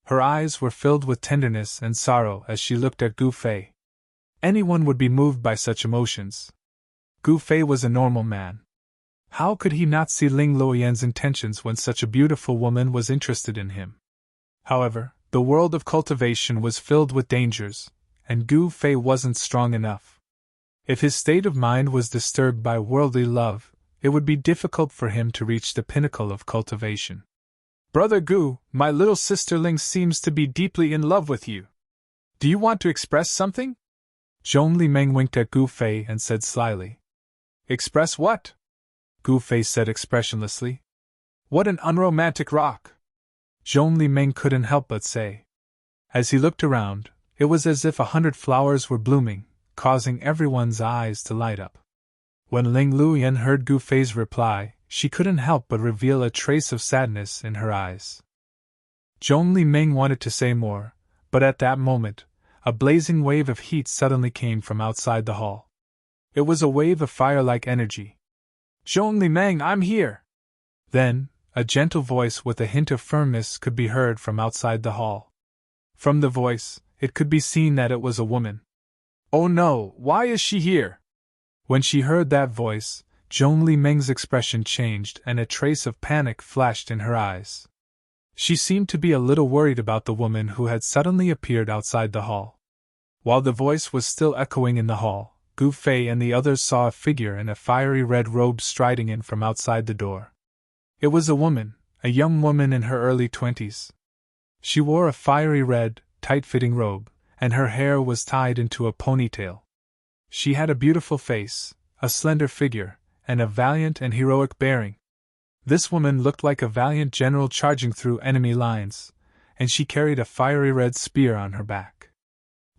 Her eyes were filled with tenderness and sorrow as she looked at Gu Fei. Anyone would be moved by such emotions. Gu Fei was a normal man. How could he not see Ling Luoyan's intentions when such a beautiful woman was interested in him? However, the world of cultivation was filled with dangers, and Gu Fei wasn't strong enough. If his state of mind was disturbed by worldly love, it would be difficult for him to reach the pinnacle of cultivation. Brother Gu, my little sister Ling seems to be deeply in love with you. Do you want to express something? Zhong Li Meng winked at Gu Fei and said slyly. Express what? Gu Fei said expressionlessly. What an unromantic rock! Zhong Li Meng couldn't help but say. As he looked around, it was as if 100 flowers were blooming, causing everyone's eyes to light up. When Ling Luoyan heard Gu Fei's reply, she couldn't help but reveal a trace of sadness in her eyes. Zhong Li Meng wanted to say more, but at that moment, a blazing wave of heat suddenly came from outside the hall. It was a wave of fire-like energy. Zhong Li Meng, I'm here! Then, a gentle voice with a hint of firmness could be heard from outside the hall. From the voice, it could be seen that it was a woman. Oh no, why is she here? When she heard that voice, Zhong Li Meng's expression changed and a trace of panic flashed in her eyes. She seemed to be a little worried about the woman who had suddenly appeared outside the hall. While the voice was still echoing in the hall, Gu Fei and the others saw a figure in a fiery red robe striding in from outside the door. It was a woman, a young woman in her early 20s. She wore a fiery red, tight-fitting robe, and her hair was tied into a ponytail. She had a beautiful face, a slender figure, and a valiant and heroic bearing. This woman looked like a valiant general charging through enemy lines, and she carried a fiery red spear on her back.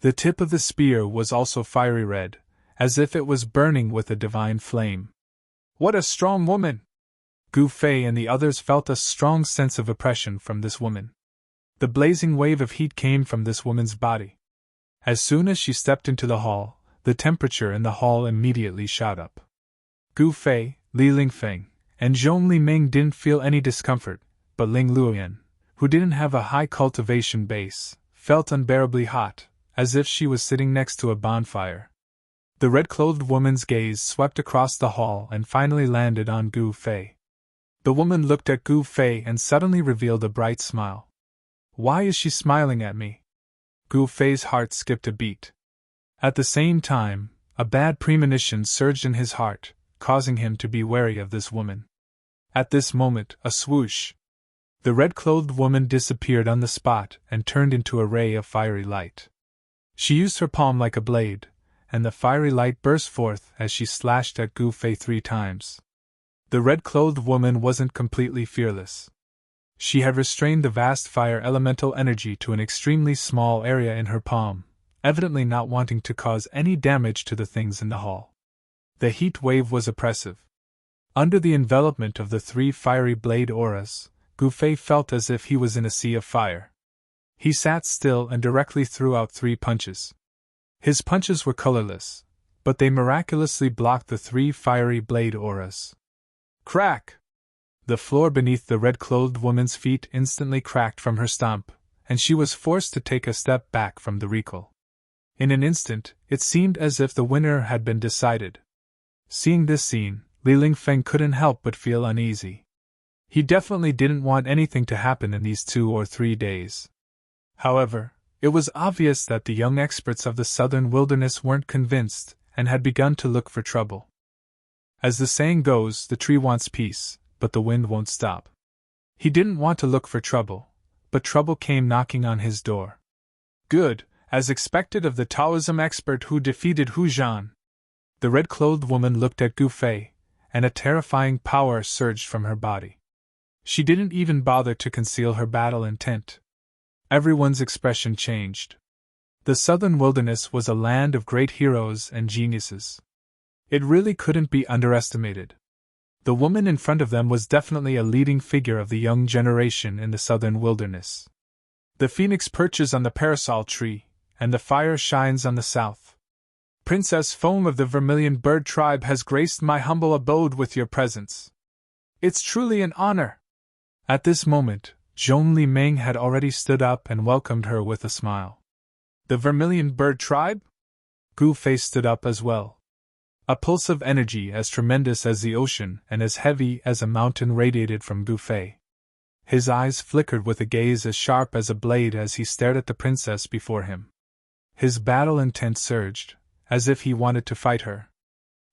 The tip of the spear was also fiery red, as if it was burning with a divine flame. What a strong woman! Gu Fei and the others felt a strong sense of oppression from this woman. The blazing wave of heat came from this woman's body. As soon as she stepped into the hall, the temperature in the hall immediately shot up. Gu Fei, Li Lingfeng, and Zhong Li Ming didn't feel any discomfort, but Ling Luoyan, who didn't have a high cultivation base, felt unbearably hot, as if she was sitting next to a bonfire. The red-clothed woman's gaze swept across the hall and finally landed on Gu Fei. The woman looked at Gu Fei and suddenly revealed a bright smile. Why is she smiling at me? Gu Fei's heart skipped a beat. At the same time, a bad premonition surged in his heart, causing him to be wary of this woman. At this moment, a swoosh. The red-clothed woman disappeared on the spot and turned into a ray of fiery light. She used her palm like a blade, and the fiery light burst forth as she slashed at Gu Fei 3 times. The red-clothed woman wasn't completely fearless. She had restrained the vast fire elemental energy to an extremely small area in her palm, evidently not wanting to cause any damage to the things in the hall. The heat wave was oppressive. Under the envelopment of the 3 fiery blade auras, Gu Fei felt as if he was in a sea of fire. He sat still and directly threw out 3 punches. His punches were colorless, but they miraculously blocked the 3 fiery blade auras. Crack! The floor beneath the red-clothed woman's feet instantly cracked from her stomp, and she was forced to take a step back from the recoil. In an instant, it seemed as if the winner had been decided. Seeing this scene, Li Lingfeng couldn't help but feel uneasy. He definitely didn't want anything to happen in these 2 or 3 days. However, it was obvious that the young experts of the southern wilderness weren't convinced and had begun to look for trouble. As the saying goes, the tree wants peace, but the wind won't stop. He didn't want to look for trouble, but trouble came knocking on his door. Good, as expected of the Taoism expert who defeated Hu Zhan. The red-clothed woman looked at Gu Fei, and a terrifying power surged from her body. She didn't even bother to conceal her battle intent. Everyone's expression changed. The southern wilderness was a land of great heroes and geniuses. It really couldn't be underestimated. The woman in front of them was definitely a leading figure of the young generation in the southern wilderness. The phoenix perches on the parasol tree, and the fire shines on the south. Princess Foam of the Vermilion Bird Tribe has graced my humble abode with your presence. It's truly an honor. At this moment, Zhong Li Ming had already stood up and welcomed her with a smile. The Vermilion Bird Tribe? Gu Fei stood up as well. A pulse of energy as tremendous as the ocean and as heavy as a mountain radiated from Gu Fei. His eyes flickered with a gaze as sharp as a blade as he stared at the princess before him. His battle intent surged, as if he wanted to fight her.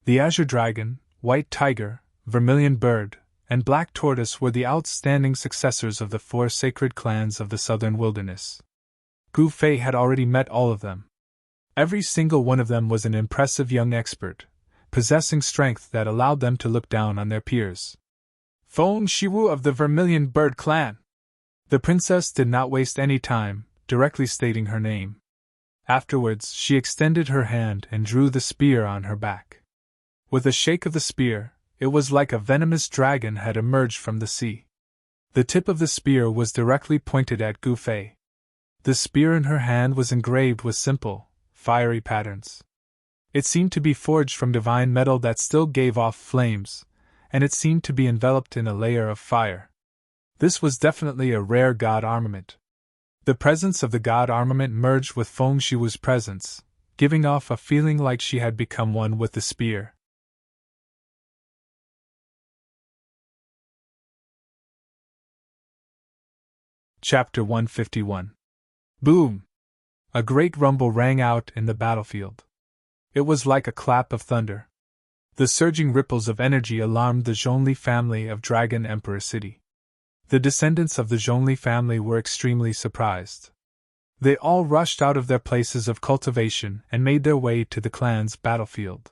The Azure Dragon, White Tiger, Vermilion Bird, and Black Tortoise were the outstanding successors of the 4 sacred clans of the southern wilderness. Gu Fei had already met all of them. Every single one of them was an impressive young expert, possessing strength that allowed them to look down on their peers. Feng Shiwu of the Vermilion Bird Clan! The princess did not waste any time, directly stating her name. Afterwards, she extended her hand and drew the spear on her back. With a shake of the spear, it was like a venomous dragon had emerged from the sea. The tip of the spear was directly pointed at Gu Fei. The spear in her hand was engraved with simple, fiery patterns. It seemed to be forged from divine metal that still gave off flames, and it seemed to be enveloped in a layer of fire. This was definitely a rare god armament. The presence of the god armament merged with Feng Shiwu's presence, giving off a feeling like she had become one with the spear. Chapter 151. Boom! A great rumble rang out in the battlefield. It was like a clap of thunder. The surging ripples of energy alarmed the Zhongli family of Dragon Emperor City. The descendants of the Zhongli family were extremely surprised. They all rushed out of their places of cultivation and made their way to the clan's battlefield.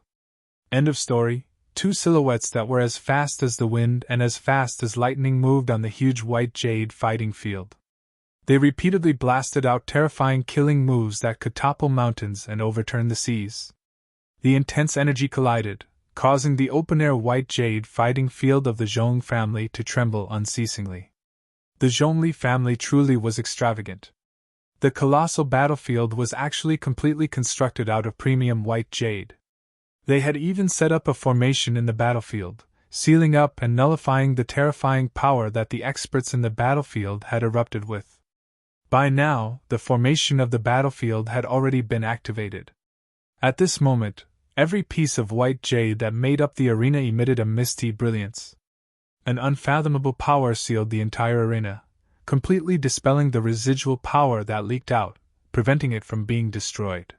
End of story. 2 silhouettes that were as fast as the wind and as fast as lightning moved on the huge white jade fighting field. They repeatedly blasted out terrifying killing moves that could topple mountains and overturn the seas. The intense energy collided, causing the open-air white jade fighting field of the Zhong family to tremble unceasingly. The Zhongli family truly was extravagant. The colossal battlefield was actually completely constructed out of premium white jade. They had even set up a formation in the battlefield, sealing up and nullifying the terrifying power that the experts in the battlefield had erupted with. By now, the formation of the battlefield had already been activated. At this moment, every piece of white jade that made up the arena emitted a misty brilliance. An unfathomable power sealed the entire arena, completely dispelling the residual power that leaked out, preventing it from being destroyed.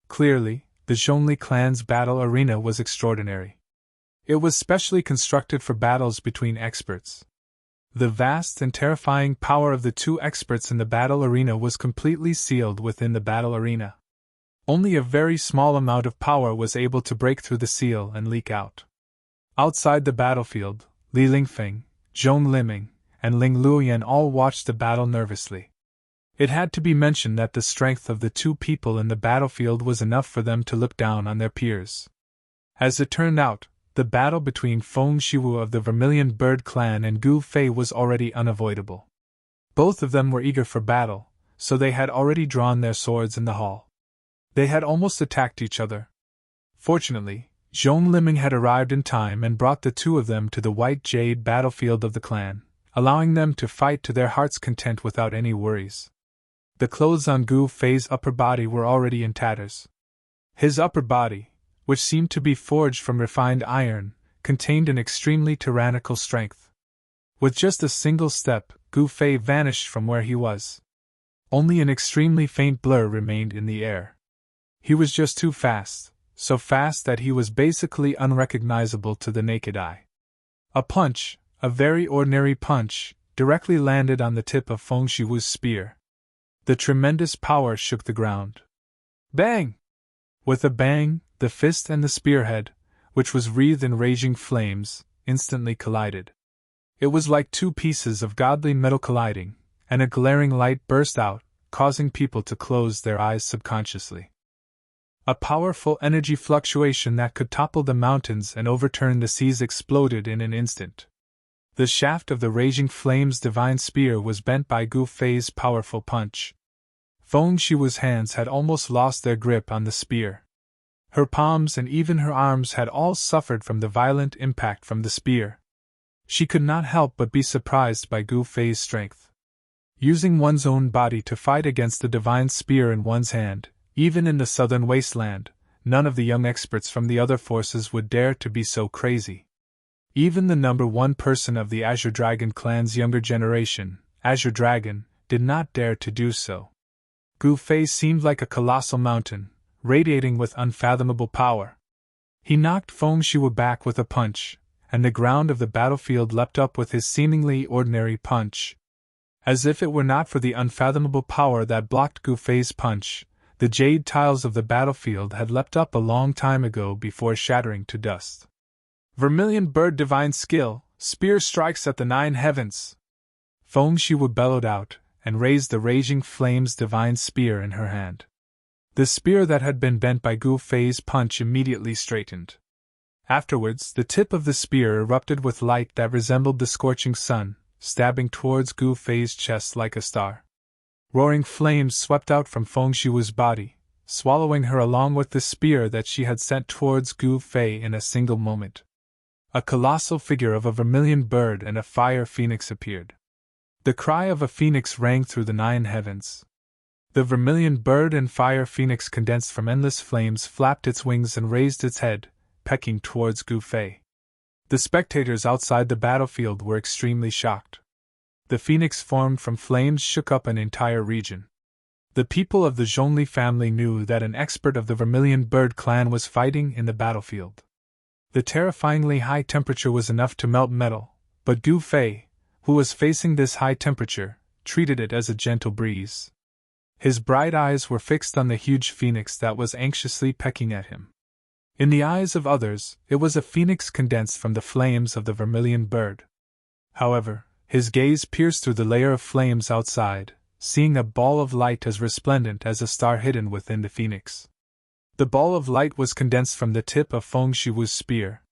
Clearly, the Zhongli clan's battle arena was extraordinary. It was specially constructed for battles between experts. The vast and terrifying power of the two experts in the battle arena was completely sealed within the battle arena. Only a very small amount of power was able to break through the seal and leak out. Outside the battlefield, Li Lingfeng, Zhong Liming, and Ling Luoyan all watched the battle nervously. It had to be mentioned that the strength of the two people in the battlefield was enough for them to look down on their peers. As it turned out, the battle between Feng Shiwu of the Vermilion Bird clan and Gu Fei was already unavoidable. Both of them were eager for battle, so they had already drawn their swords in the hall. They had almost attacked each other. Fortunately, Zhong Liming had arrived in time and brought the two of them to the white jade battlefield of the clan, allowing them to fight to their heart's content without any worries. The clothes on Gu Fei's upper body were already in tatters. His upper body, which seemed to be forged from refined iron, contained an extremely tyrannical strength. With just a single step, Gu Fei vanished from where he was. Only an extremely faint blur remained in the air. He was just too fast, so fast that he was basically unrecognizable to the naked eye. A punch, a very ordinary punch, directly landed on the tip of Feng Shiwu's spear. The tremendous power shook the ground. Bang! With a bang, the fist and the spearhead, which was wreathed in raging flames, instantly collided. It was like two pieces of godly metal colliding, and a glaring light burst out, causing people to close their eyes subconsciously. A powerful energy fluctuation that could topple the mountains and overturn the seas exploded in an instant. The shaft of the raging flames' divine spear was bent by Gu Fei's powerful punch. Feng Shiwu's hands had almost lost their grip on the spear. Her palms and even her arms had all suffered from the violent impact from the spear. She could not help but be surprised by Gu Fei's strength. Using one's own body to fight against the divine spear in one's hand, even in the southern wasteland, none of the young experts from the other forces would dare to be so crazy. Even the number one person of the Azure Dragon clan's younger generation, Azure Dragon, did not dare to do so. Gu Fei seemed like a colossal mountain, radiating with unfathomable power. He knocked Feng Shiwu back with a punch, and the ground of the battlefield leapt up with his seemingly ordinary punch. As if it were not for the unfathomable power that blocked Gu Fei's punch, the jade tiles of the battlefield had leapt up a long time ago before shattering to dust. Vermilion Bird Divine Skill, Spear Strikes at the Nine Heavens! Feng Shiwu bellowed out, and raised the raging flames divine spear in her hand. The spear that had been bent by Gu Fei's punch immediately straightened. Afterwards, the tip of the spear erupted with light that resembled the scorching sun, stabbing towards Gu Fei's chest like a star. Roaring flames swept out from Feng Shiwu's body, swallowing her along with the spear that she had sent towards Gu Fei in a single moment. A colossal figure of a vermilion bird and a fire phoenix appeared. The cry of a phoenix rang through the nine heavens. The vermilion bird and fire phoenix condensed from endless flames flapped its wings and raised its head, pecking towards Gu Fei. The spectators outside the battlefield were extremely shocked. The phoenix formed from flames shook up an entire region. The people of the Zhongli family knew that an expert of the Vermilion Bird clan was fighting in the battlefield. The terrifyingly high temperature was enough to melt metal, but Gu Fei, who was facing this high temperature, treated it as a gentle breeze. His bright eyes were fixed on the huge phoenix that was anxiously pecking at him. In the eyes of others, it was a phoenix condensed from the flames of the Vermilion Bird. However, his gaze pierced through the layer of flames outside, seeing a ball of light as resplendent as a star hidden within the phoenix. The ball of light was condensed from the tip of Feng Shiwu's spear.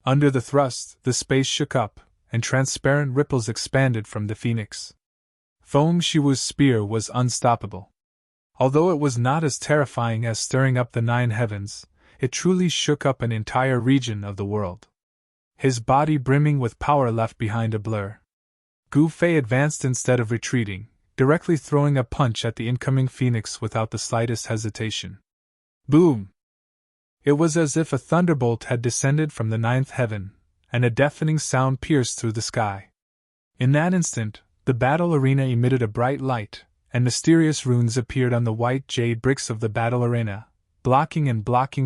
Under the thrust, the space shook up, and transparent ripples expanded from the phoenix. Feng Shiwu's spear was unstoppable. Although it was not as terrifying as stirring up the 9 heavens, it truly shook up an entire region of the world. His body brimming with power left behind a blur. Gu Fei advanced instead of retreating, directly throwing a punch at the incoming phoenix without the slightest hesitation. Boom! It was as if a thunderbolt had descended from the 9th heaven, and a deafening sound pierced through the sky. In that instant, the battle arena emitted a bright light, and mysterious runes appeared on the white jade bricks of the battle arena, blocking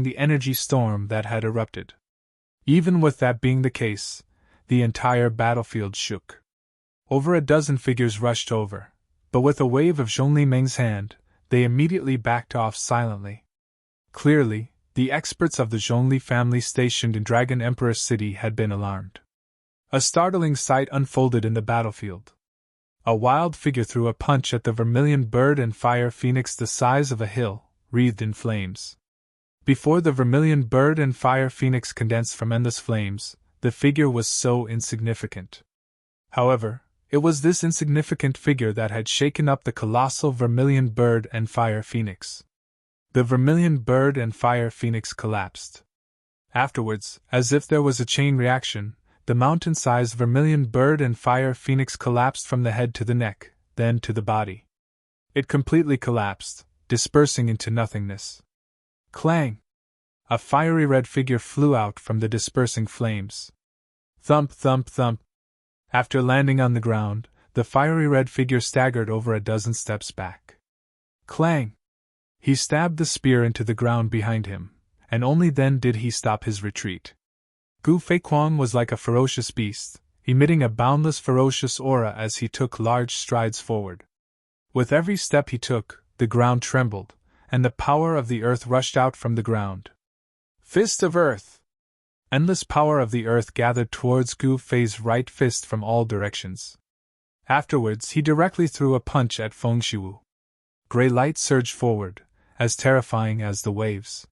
the energy storm that had erupted. Even with that being the case, the entire battlefield shook. Over a dozen figures rushed over, but with a wave of Zhongli Meng's hand, they immediately backed off silently. Clearly, the experts of the Zhongli family stationed in Dragon Emperor City had been alarmed. A startling sight unfolded in the battlefield. A wild figure threw a punch at the vermilion bird and fire phoenix the size of a hill, wreathed in flames. Before the vermilion bird and fire phoenix condensed from endless flames, the figure was so insignificant. However, it was this insignificant figure that had shaken up the colossal vermilion bird and fire phoenix. The vermilion bird and fire phoenix collapsed. Afterwards, as if there was a chain reaction, the mountain-sized vermilion bird and fire phoenix collapsed from the head to the neck, then to the body. It completely collapsed, dispersing into nothingness. Clang! A fiery red figure flew out from the dispersing flames. Thump, thump, thump. After landing on the ground, the fiery red figure staggered over a dozen steps back. Clang! He stabbed the spear into the ground behind him, and only then did he stop his retreat. Gu Feiquang was like a ferocious beast, emitting a boundless ferocious aura as he took large strides forward. With every step he took, the ground trembled, and the power of the earth rushed out from the ground. Fist of Earth! Endless power of the earth gathered towards Gu Fei's right fist from all directions. Afterwards he directly threw a punch at Feng Shiwu. Grey light surged forward, as terrifying as the waves.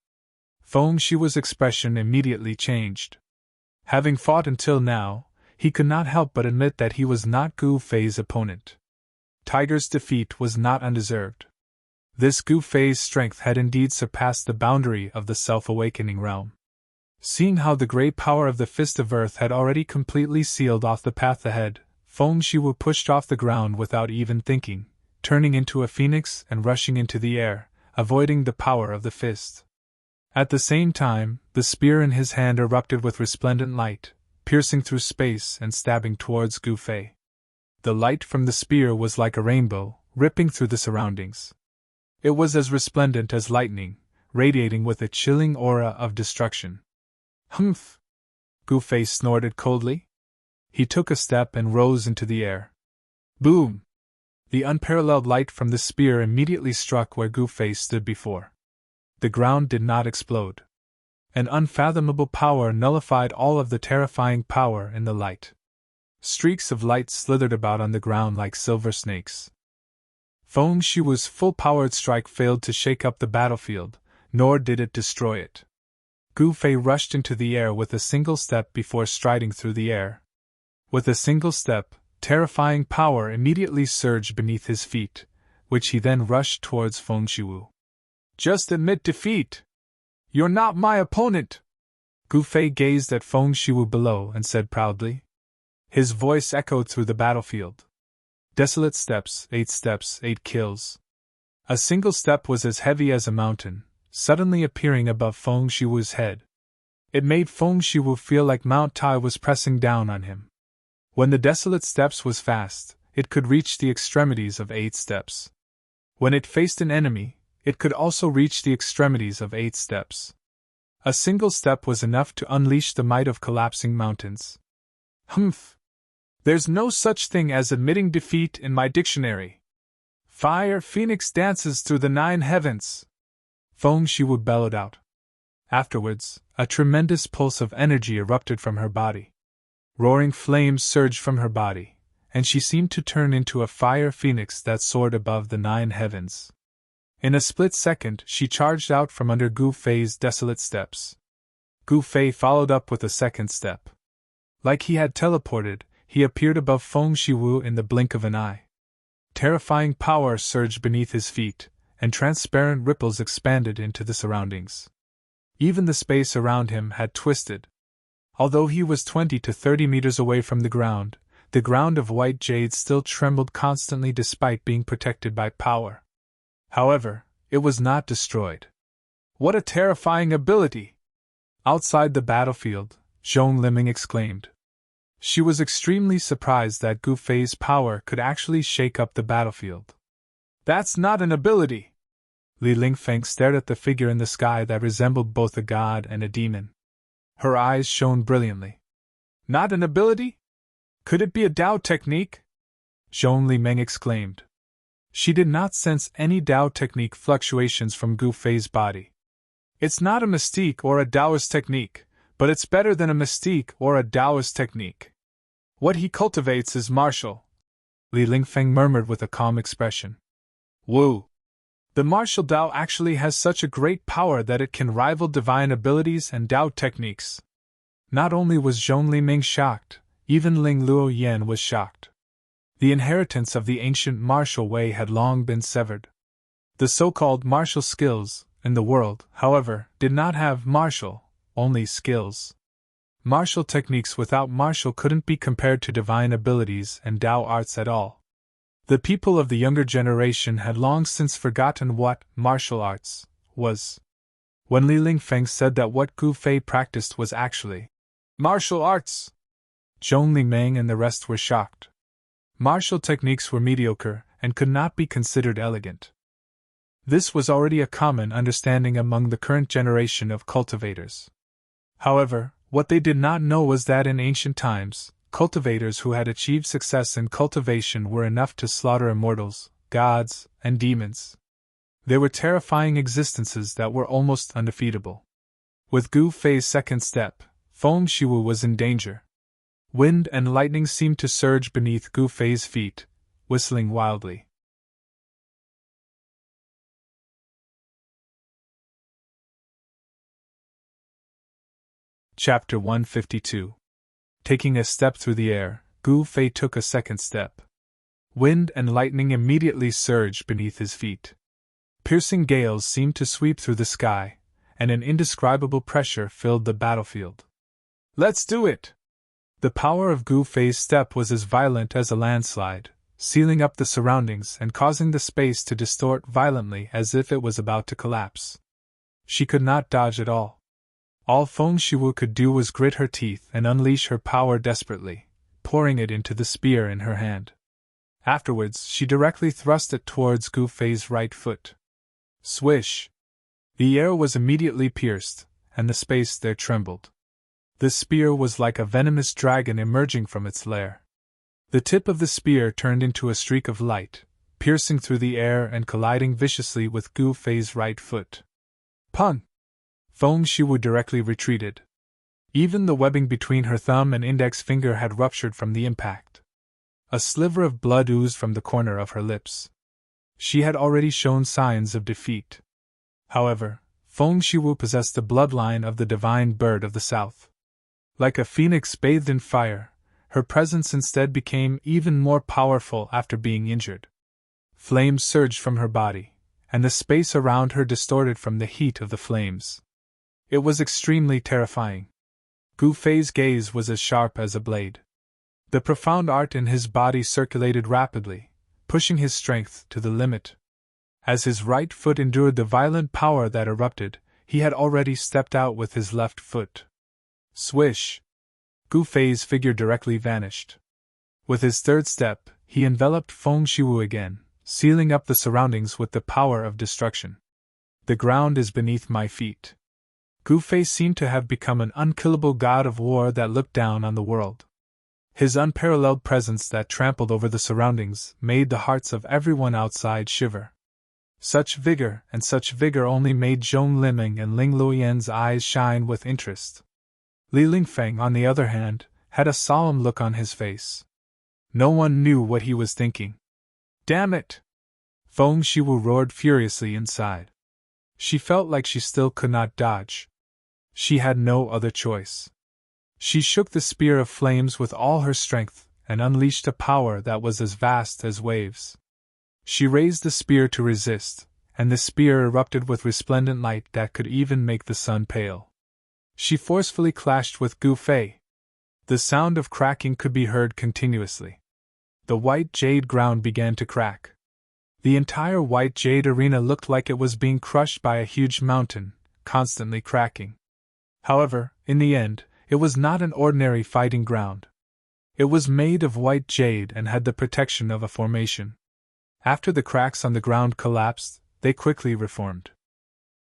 Feng Shiwu's expression immediately changed. Having fought until now, he could not help but admit that he was not Gu Fei's opponent. Tiger's defeat was not undeserved. This Gu Fei's strength had indeed surpassed the boundary of the self-awakening realm. Seeing how the grey power of the Fist of Earth had already completely sealed off the path ahead, Feng Shiwu pushed off the ground without even thinking, turning into a phoenix and rushing into the air, avoiding the power of the fist. At the same time, the spear in his hand erupted with resplendent light, piercing through space and stabbing towards Gu Fei. The light from the spear was like a rainbow, ripping through the surroundings. It was as resplendent as lightning, radiating with a chilling aura of destruction. Humph! Gu Fei snorted coldly. He took a step and rose into the air. Boom! The unparalleled light from the spear immediately struck where Gu Fei stood before. The ground did not explode. An unfathomable power nullified all of the terrifying power in the light. Streaks of light slithered about on the ground like silver snakes. Feng Shiwu's full-powered strike failed to shake up the battlefield, nor did it destroy it. Gu Fei rushed into the air with a single step before striding through the air. With a single step, terrifying power immediately surged beneath his feet, which he then rushed towards Feng Shiwu. Just admit defeat! You're not my opponent! Gu Fei gazed at Feng Shiwu below and said proudly. His voice echoed through the battlefield. Desolate steps, 8 kills. A single step was as heavy as a mountain, suddenly appearing above Feng Shiwu's head. It made Feng Shiwu feel like Mount Tai was pressing down on him. When the desolate steps was fast, it could reach the extremities of 8 steps. When it faced an enemy, it could also reach the extremities of 8 steps. A single step was enough to unleash the might of collapsing mountains. Humph! There's no such thing as admitting defeat in my dictionary. Fire Phoenix dances through the 9 heavens! Feng Shiwu bellowed out. Afterwards, a tremendous pulse of energy erupted from her body. Roaring flames surged from her body, and she seemed to turn into a fire phoenix that soared above the 9 heavens. In a split second, she charged out from under Gu Fei's desolate steps. Gu Fei followed up with a second step. Like he had teleported, he appeared above Feng Shiwu in the blink of an eye. Terrifying power surged beneath his feet, and transparent ripples expanded into the surroundings. Even the space around him had twisted. Although he was 20 to 30 meters away from the ground of white jade still trembled constantly despite being protected by power. However, it was not destroyed. What a terrifying ability! Outside the battlefield, Zhong Liming exclaimed. She was extremely surprised that Gu Fei's power could actually shake up the battlefield. That's not an ability! Li Lingfeng stared at the figure in the sky that resembled both a god and a demon. Her eyes shone brilliantly. Not an ability? Could it be a Tao technique? Zhong Liming exclaimed. She did not sense any Tao technique fluctuations from Gu Fei's body. It's not a mystique or a Taoist technique, but it's better than a mystique or a Taoist technique. What he cultivates is martial, Li Lingfeng murmured with a calm expression. Wu! The martial Tao actually has such a great power that it can rival divine abilities and Tao techniques. Not only was Zhong Liming shocked, even Ling Luoyan was shocked. The inheritance of the ancient martial way had long been severed. The so-called martial skills, in the world, however, did not have martial, only skills. Martial techniques without martial couldn't be compared to divine abilities and Tao arts at all. The people of the younger generation had long since forgotten what martial arts was. When Li Lingfeng said that what Gu Fei practiced was actually martial arts, Zhong Liming and the rest were shocked. Martial techniques were mediocre and could not be considered elegant. This was already a common understanding among the current generation of cultivators. However, what they did not know was that in ancient times, cultivators who had achieved success in cultivation were enough to slaughter immortals, gods, and demons. They were terrifying existences that were almost undefeatable. With Gu Fei's second step, Feng Shiwu was in danger. Wind and lightning seemed to surge beneath Gu Fei's feet, whistling wildly. Chapter 152. Taking a step through the air, Gu Fei took a second step. Wind and lightning immediately surged beneath his feet. Piercing gales seemed to sweep through the sky, and an indescribable pressure filled the battlefield. Let's do it! The power of Gu Fei's step was as violent as a landslide, sealing up the surroundings and causing the space to distort violently as if it was about to collapse. She could not dodge at all. All Feng Shiwu could do was grit her teeth and unleash her power desperately, pouring it into the spear in her hand. Afterwards, she directly thrust it towards Gu Fei's right foot. Swish! The air was immediately pierced, and the space there trembled. The spear was like a venomous dragon emerging from its lair. The tip of the spear turned into a streak of light, piercing through the air and colliding viciously with Gu Fei's right foot. Pun! Feng Shiwu directly retreated. Even the webbing between her thumb and index finger had ruptured from the impact. A sliver of blood oozed from the corner of her lips. She had already shown signs of defeat. However, Feng Shiwu possessed the bloodline of the divine bird of the south. Like a phoenix bathed in fire, her presence instead became even more powerful after being injured. Flames surged from her body, and the space around her distorted from the heat of the flames. It was extremely terrifying. Gu Fei's gaze was as sharp as a blade. The profound art in his body circulated rapidly, pushing his strength to the limit. As his right foot endured the violent power that erupted, he had already stepped out with his left foot. Swish! Gu Fei's figure directly vanished. With his third step, he enveloped Feng Shiwu again, sealing up the surroundings with the power of destruction. The ground is beneath my feet. Gu Fei seemed to have become an unkillable god of war that looked down on the world. His unparalleled presence that trampled over the surroundings made the hearts of everyone outside shiver. Such vigor only made Zhong Liming and Ling Luoyan's eyes shine with interest. Li Lingfeng, on the other hand, had a solemn look on his face. No one knew what he was thinking. Damn it! Feng Shiwu roared furiously inside. She felt like she still could not dodge. She had no other choice. She shook the spear of flames with all her strength and unleashed a power that was as vast as waves. She raised the spear to resist, and the spear erupted with resplendent light that could even make the sun pale. She forcefully clashed with Gu Fei. The sound of cracking could be heard continuously. The white jade ground began to crack. The entire white jade arena looked like it was being crushed by a huge mountain, constantly cracking. However, in the end, it was not an ordinary fighting ground. It was made of white jade and had the protection of a formation. After the cracks on the ground collapsed, they quickly reformed.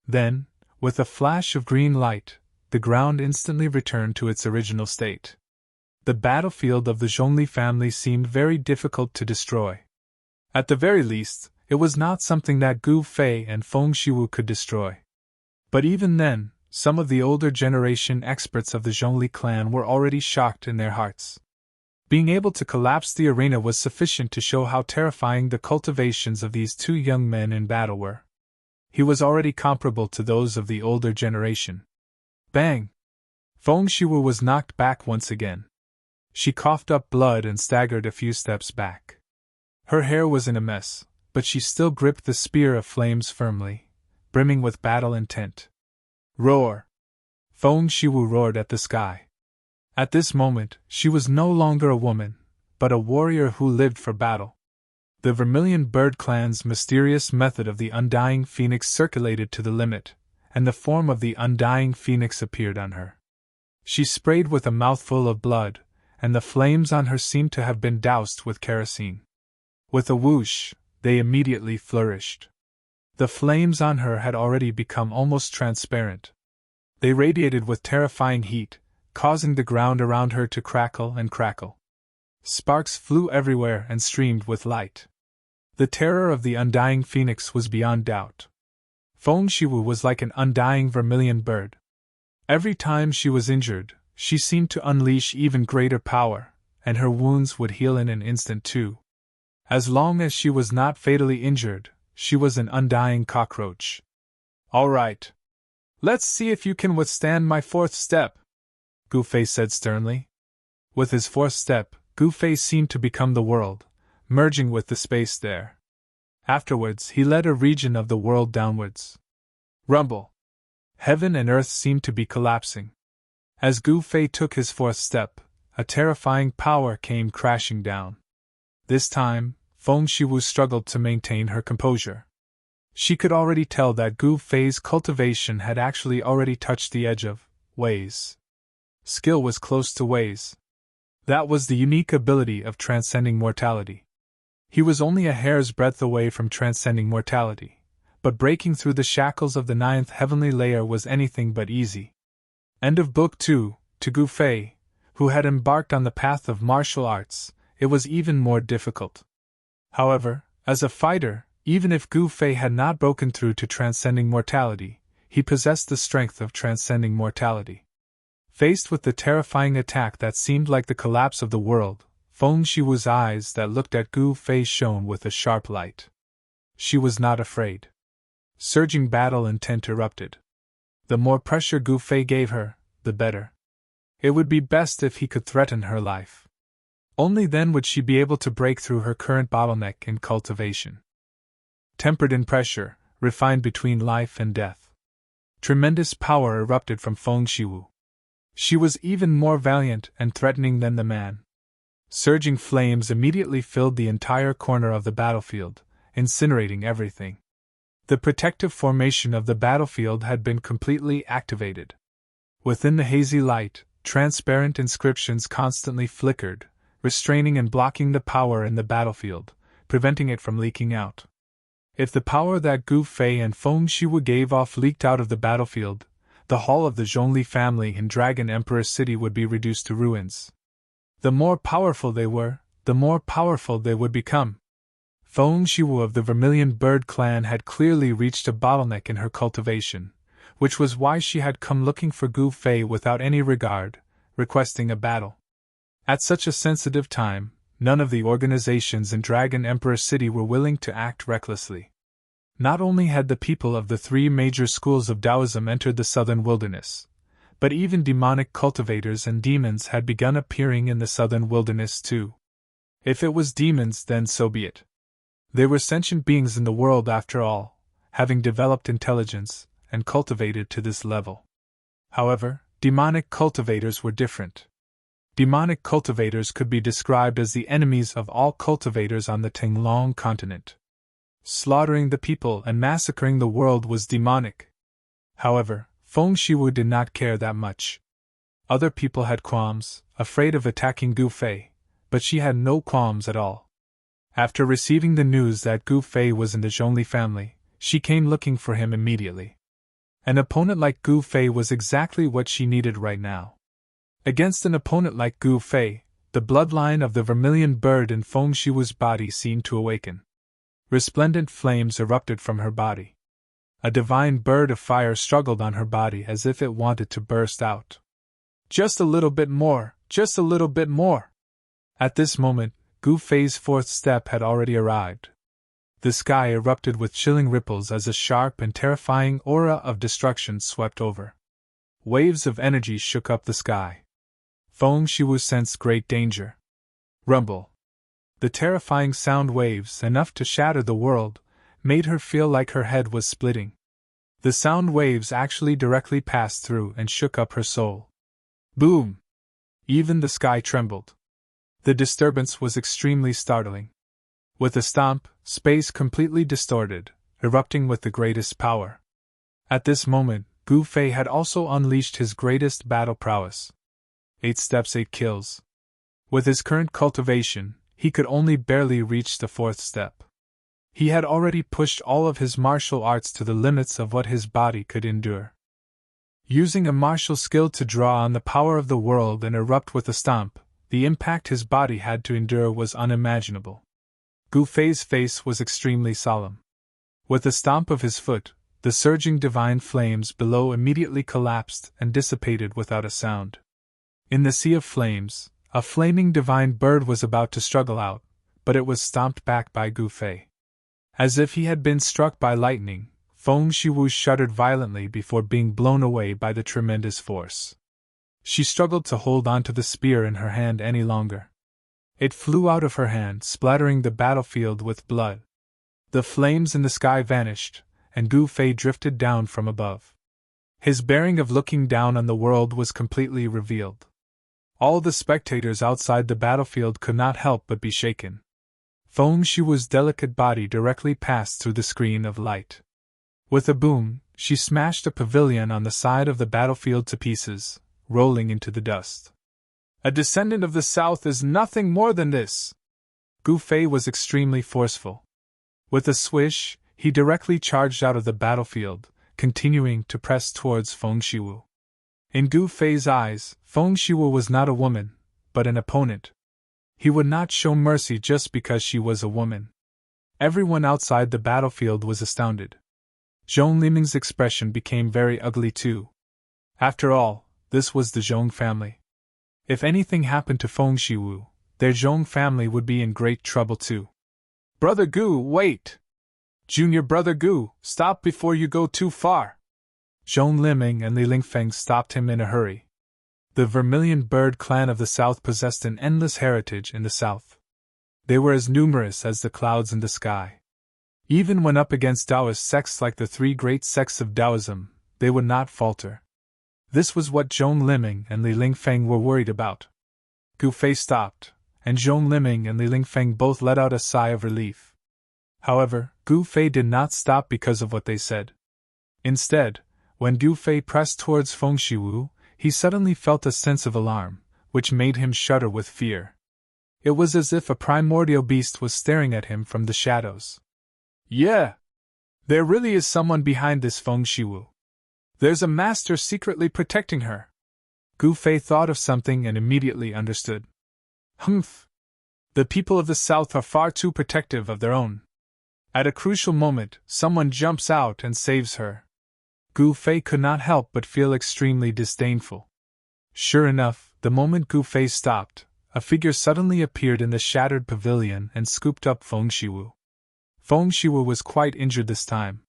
Then, with a flash of green light, the ground instantly returned to its original state. The battlefield of the Zhongli family seemed very difficult to destroy. At the very least, it was not something that Gu Fei and Feng Shiwu could destroy. But even then, some of the older generation experts of the Zhongli clan were already shocked in their hearts. Being able to collapse the arena was sufficient to show how terrifying the cultivations of these two young men in battle were. He was already comparable to those of the older generation. Bang! Feng Shiwu was knocked back once again. She coughed up blood and staggered a few steps back. Her hair was in a mess, but she still gripped the spear of flames firmly, brimming with battle intent. Roar! Feng Shiwu roared at the sky. At this moment, she was no longer a woman, but a warrior who lived for battle. The Vermilion Bird clan's mysterious method of the Undying Phoenix circulated to the limit, and the form of the Undying Phoenix appeared on her. She sprayed with a mouthful of blood, and the flames on her seemed to have been doused with kerosene. With a whoosh, they immediately flourished. The flames on her had already become almost transparent. They radiated with terrifying heat, causing the ground around her to crackle and crackle. Sparks flew everywhere and streamed with light. The terror of the Undying Phoenix was beyond doubt. Feng Shiwu was like an undying vermilion bird. Every time she was injured, she seemed to unleash even greater power, and her wounds would heal in an instant too. As long as she was not fatally injured, she was an undying cockroach. All right. Let's see if you can withstand my fourth step, Gu Fei said sternly. With his fourth step, Gu Fei seemed to become the world, merging with the space there. Afterwards, he led a region of the world downwards. Rumble! Heaven and earth seemed to be collapsing. As Gu Fei took his fourth step, a terrifying power came crashing down. This time, Feng Shiwu struggled to maintain her composure. She could already tell that Gu Fei's cultivation had actually already touched the edge of Wei's. Skill was close to Wei's. That was the unique ability of transcending mortality. He was only a hair's breadth away from transcending mortality, but breaking through the shackles of the ninth heavenly layer was anything but easy. End of Book 2. To Gu Fei, who had embarked on the path of martial arts, it was even more difficult. However, as a fighter, even if Gu Fei had not broken through to transcending mortality, he possessed the strength of transcending mortality. Faced with the terrifying attack that seemed like the collapse of the world, Feng Shiwu's eyes that looked at Gu Fei shone with a sharp light. She was not afraid. Surging battle intent erupted. The more pressure Gu Fei gave her, the better. It would be best if he could threaten her life. Only then would she be able to break through her current bottleneck in cultivation. Tempered in pressure, refined between life and death. Tremendous power erupted from Feng Shiwu. She was even more valiant and threatening than the man. Surging flames immediately filled the entire corner of the battlefield, incinerating everything. The protective formation of the battlefield had been completely activated. Within the hazy light, transparent inscriptions constantly flickered, restraining and blocking the power in the battlefield, preventing it from leaking out. If the power that Gu Fei and Feng Shiwu gave off leaked out of the battlefield, the hall of the Zhongli family in Dragon Emperor City would be reduced to ruins. The more powerful they were, the more powerful they would become. Feng Shiwu of the Vermilion Bird clan had clearly reached a bottleneck in her cultivation, which was why she had come looking for Gu Fei without any regard, requesting a battle. At such a sensitive time, None of the organizations in Dragon Emperor City were willing to act recklessly. Not only had the people of the three major schools of Taoism entered the southern wilderness, but even demonic cultivators and demons had begun appearing in the southern wilderness too. If it was demons, then so be it. They were sentient beings in the world after all, having developed intelligence and cultivated to this level. However, demonic cultivators were different. Demonic cultivators could be described as the enemies of all cultivators on the Tinglong continent. Slaughtering the people and massacring the world was demonic. However, Feng Shiwu did not care that much. Other people had qualms, afraid of attacking Gu Fei, but she had no qualms at all. After receiving the news that Gu Fei was in the Zhongli family, she came looking for him immediately. An opponent like Gu Fei was exactly what she needed right now. Against an opponent like Gu Fei, the bloodline of the vermilion bird in Feng Shiwu's body seemed to awaken. Resplendent flames erupted from her body. A divine bird of fire struggled on her body as if it wanted to burst out. Just a little bit more, just a little bit more. At this moment, Gu Fei's fourth step had already arrived. The sky erupted with chilling ripples as a sharp and terrifying aura of destruction swept over. Waves of energy shook up the sky. Feng Shiwu sensed great danger. Rumble. The terrifying sound waves, enough to shatter the world, made her feel like her head was splitting. The sound waves actually directly passed through and shook up her soul. Boom! Even the sky trembled. The disturbance was extremely startling. With a stomp, space completely distorted, erupting with the greatest power. At this moment, Gu Fei had also unleashed his greatest battle prowess. 8 steps, 8 kills. With his current cultivation, he could only barely reach the 4th step. He had already pushed all of his martial arts to the limits of what his body could endure. Using a martial skill to draw on the power of the world and erupt with a stomp, the impact his body had to endure was unimaginable. Gu Fei's face was extremely solemn. With a stomp of his foot, the surging divine flames below immediately collapsed and dissipated without a sound. In the sea of flames, a flaming divine bird was about to struggle out, but it was stomped back by Gu Fei. As if he had been struck by lightning, Feng Shiwu shuddered violently before being blown away by the tremendous force. She struggled to hold on to the spear in her hand any longer. It flew out of her hand, splattering the battlefield with blood. The flames in the sky vanished, and Gu Fei drifted down from above. His bearing of looking down on the world was completely revealed. All the spectators outside the battlefield could not help but be shaken. Feng Shiwu's delicate body directly passed through the screen of light. With a boom, she smashed a pavilion on the side of the battlefield to pieces, rolling into the dust. A descendant of the South is nothing more than this. Gu Fei was extremely forceful. With a swish, he directly charged out of the battlefield, continuing to press towards Feng Shiwu. In Gu Fei's eyes, Feng Shiwu was not a woman, but an opponent. He would not show mercy just because she was a woman. Everyone outside the battlefield was astounded. Zhong Liming's expression became very ugly too. After all, this was the Zhong family. If anything happened to Feng Shiwu, their Zhong family would be in great trouble too. Brother Gu, wait! Junior Brother Gu, stop before you go too far! Zhong Liming and Li Lingfeng stopped him in a hurry. The Vermilion Bird clan of the South possessed an endless heritage in the South. They were as numerous as the clouds in the sky. Even when up against Taoist sects like the 3 great sects of Taoism, they would not falter. This was what Zhong Liming and Li Lingfeng were worried about. Gu Fei stopped, and Zhong Liming and Li Lingfeng both let out a sigh of relief. However, Gu Fei did not stop because of what they said. Instead, when Gu Fei pressed towards Feng Shiwu, he suddenly felt a sense of alarm, which made him shudder with fear. It was as if a primordial beast was staring at him from the shadows. Yeah! There really is someone behind this Feng Shiwu. There's a master secretly protecting her. Gu Fei thought of something and immediately understood. Humph! The people of the South are far too protective of their own. At a crucial moment, someone jumps out and saves her. Gu Fei could not help but feel extremely disdainful. Sure enough, the moment Gu Fei stopped, a figure suddenly appeared in the shattered pavilion and scooped up Feng Shiwu. Feng Shiwu was quite injured this time.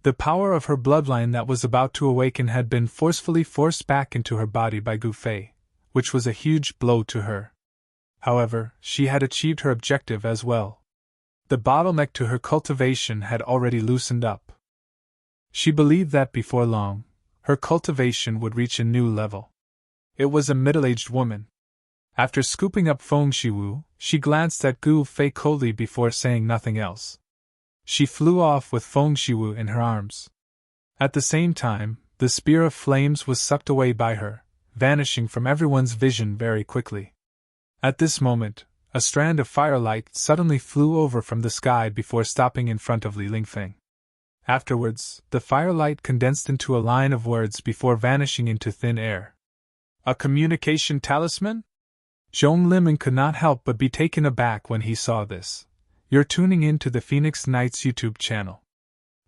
The power of her bloodline that was about to awaken had been forcefully forced back into her body by Gu Fei, which was a huge blow to her. However, she had achieved her objective as well. The bottleneck to her cultivation had already loosened up. She believed that before long, her cultivation would reach a new level. It was a middle-aged woman. After scooping up Feng Shiwu, she glanced at Gu Fei coldly before saying nothing else. She flew off with Feng Shiwu in her arms. At the same time, the spear of flames was sucked away by her, vanishing from everyone's vision very quickly. At this moment, a strand of firelight suddenly flew over from the sky before stopping in front of Li Lingfeng. Afterwards, the firelight condensed into a line of words before vanishing into thin air. A communication talisman? Zhong Limin could not help but be taken aback when he saw this. You're tuning in to the Phoenix Knights YouTube channel.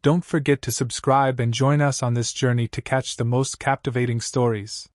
Don't forget to subscribe and join us on this journey to catch the most captivating stories.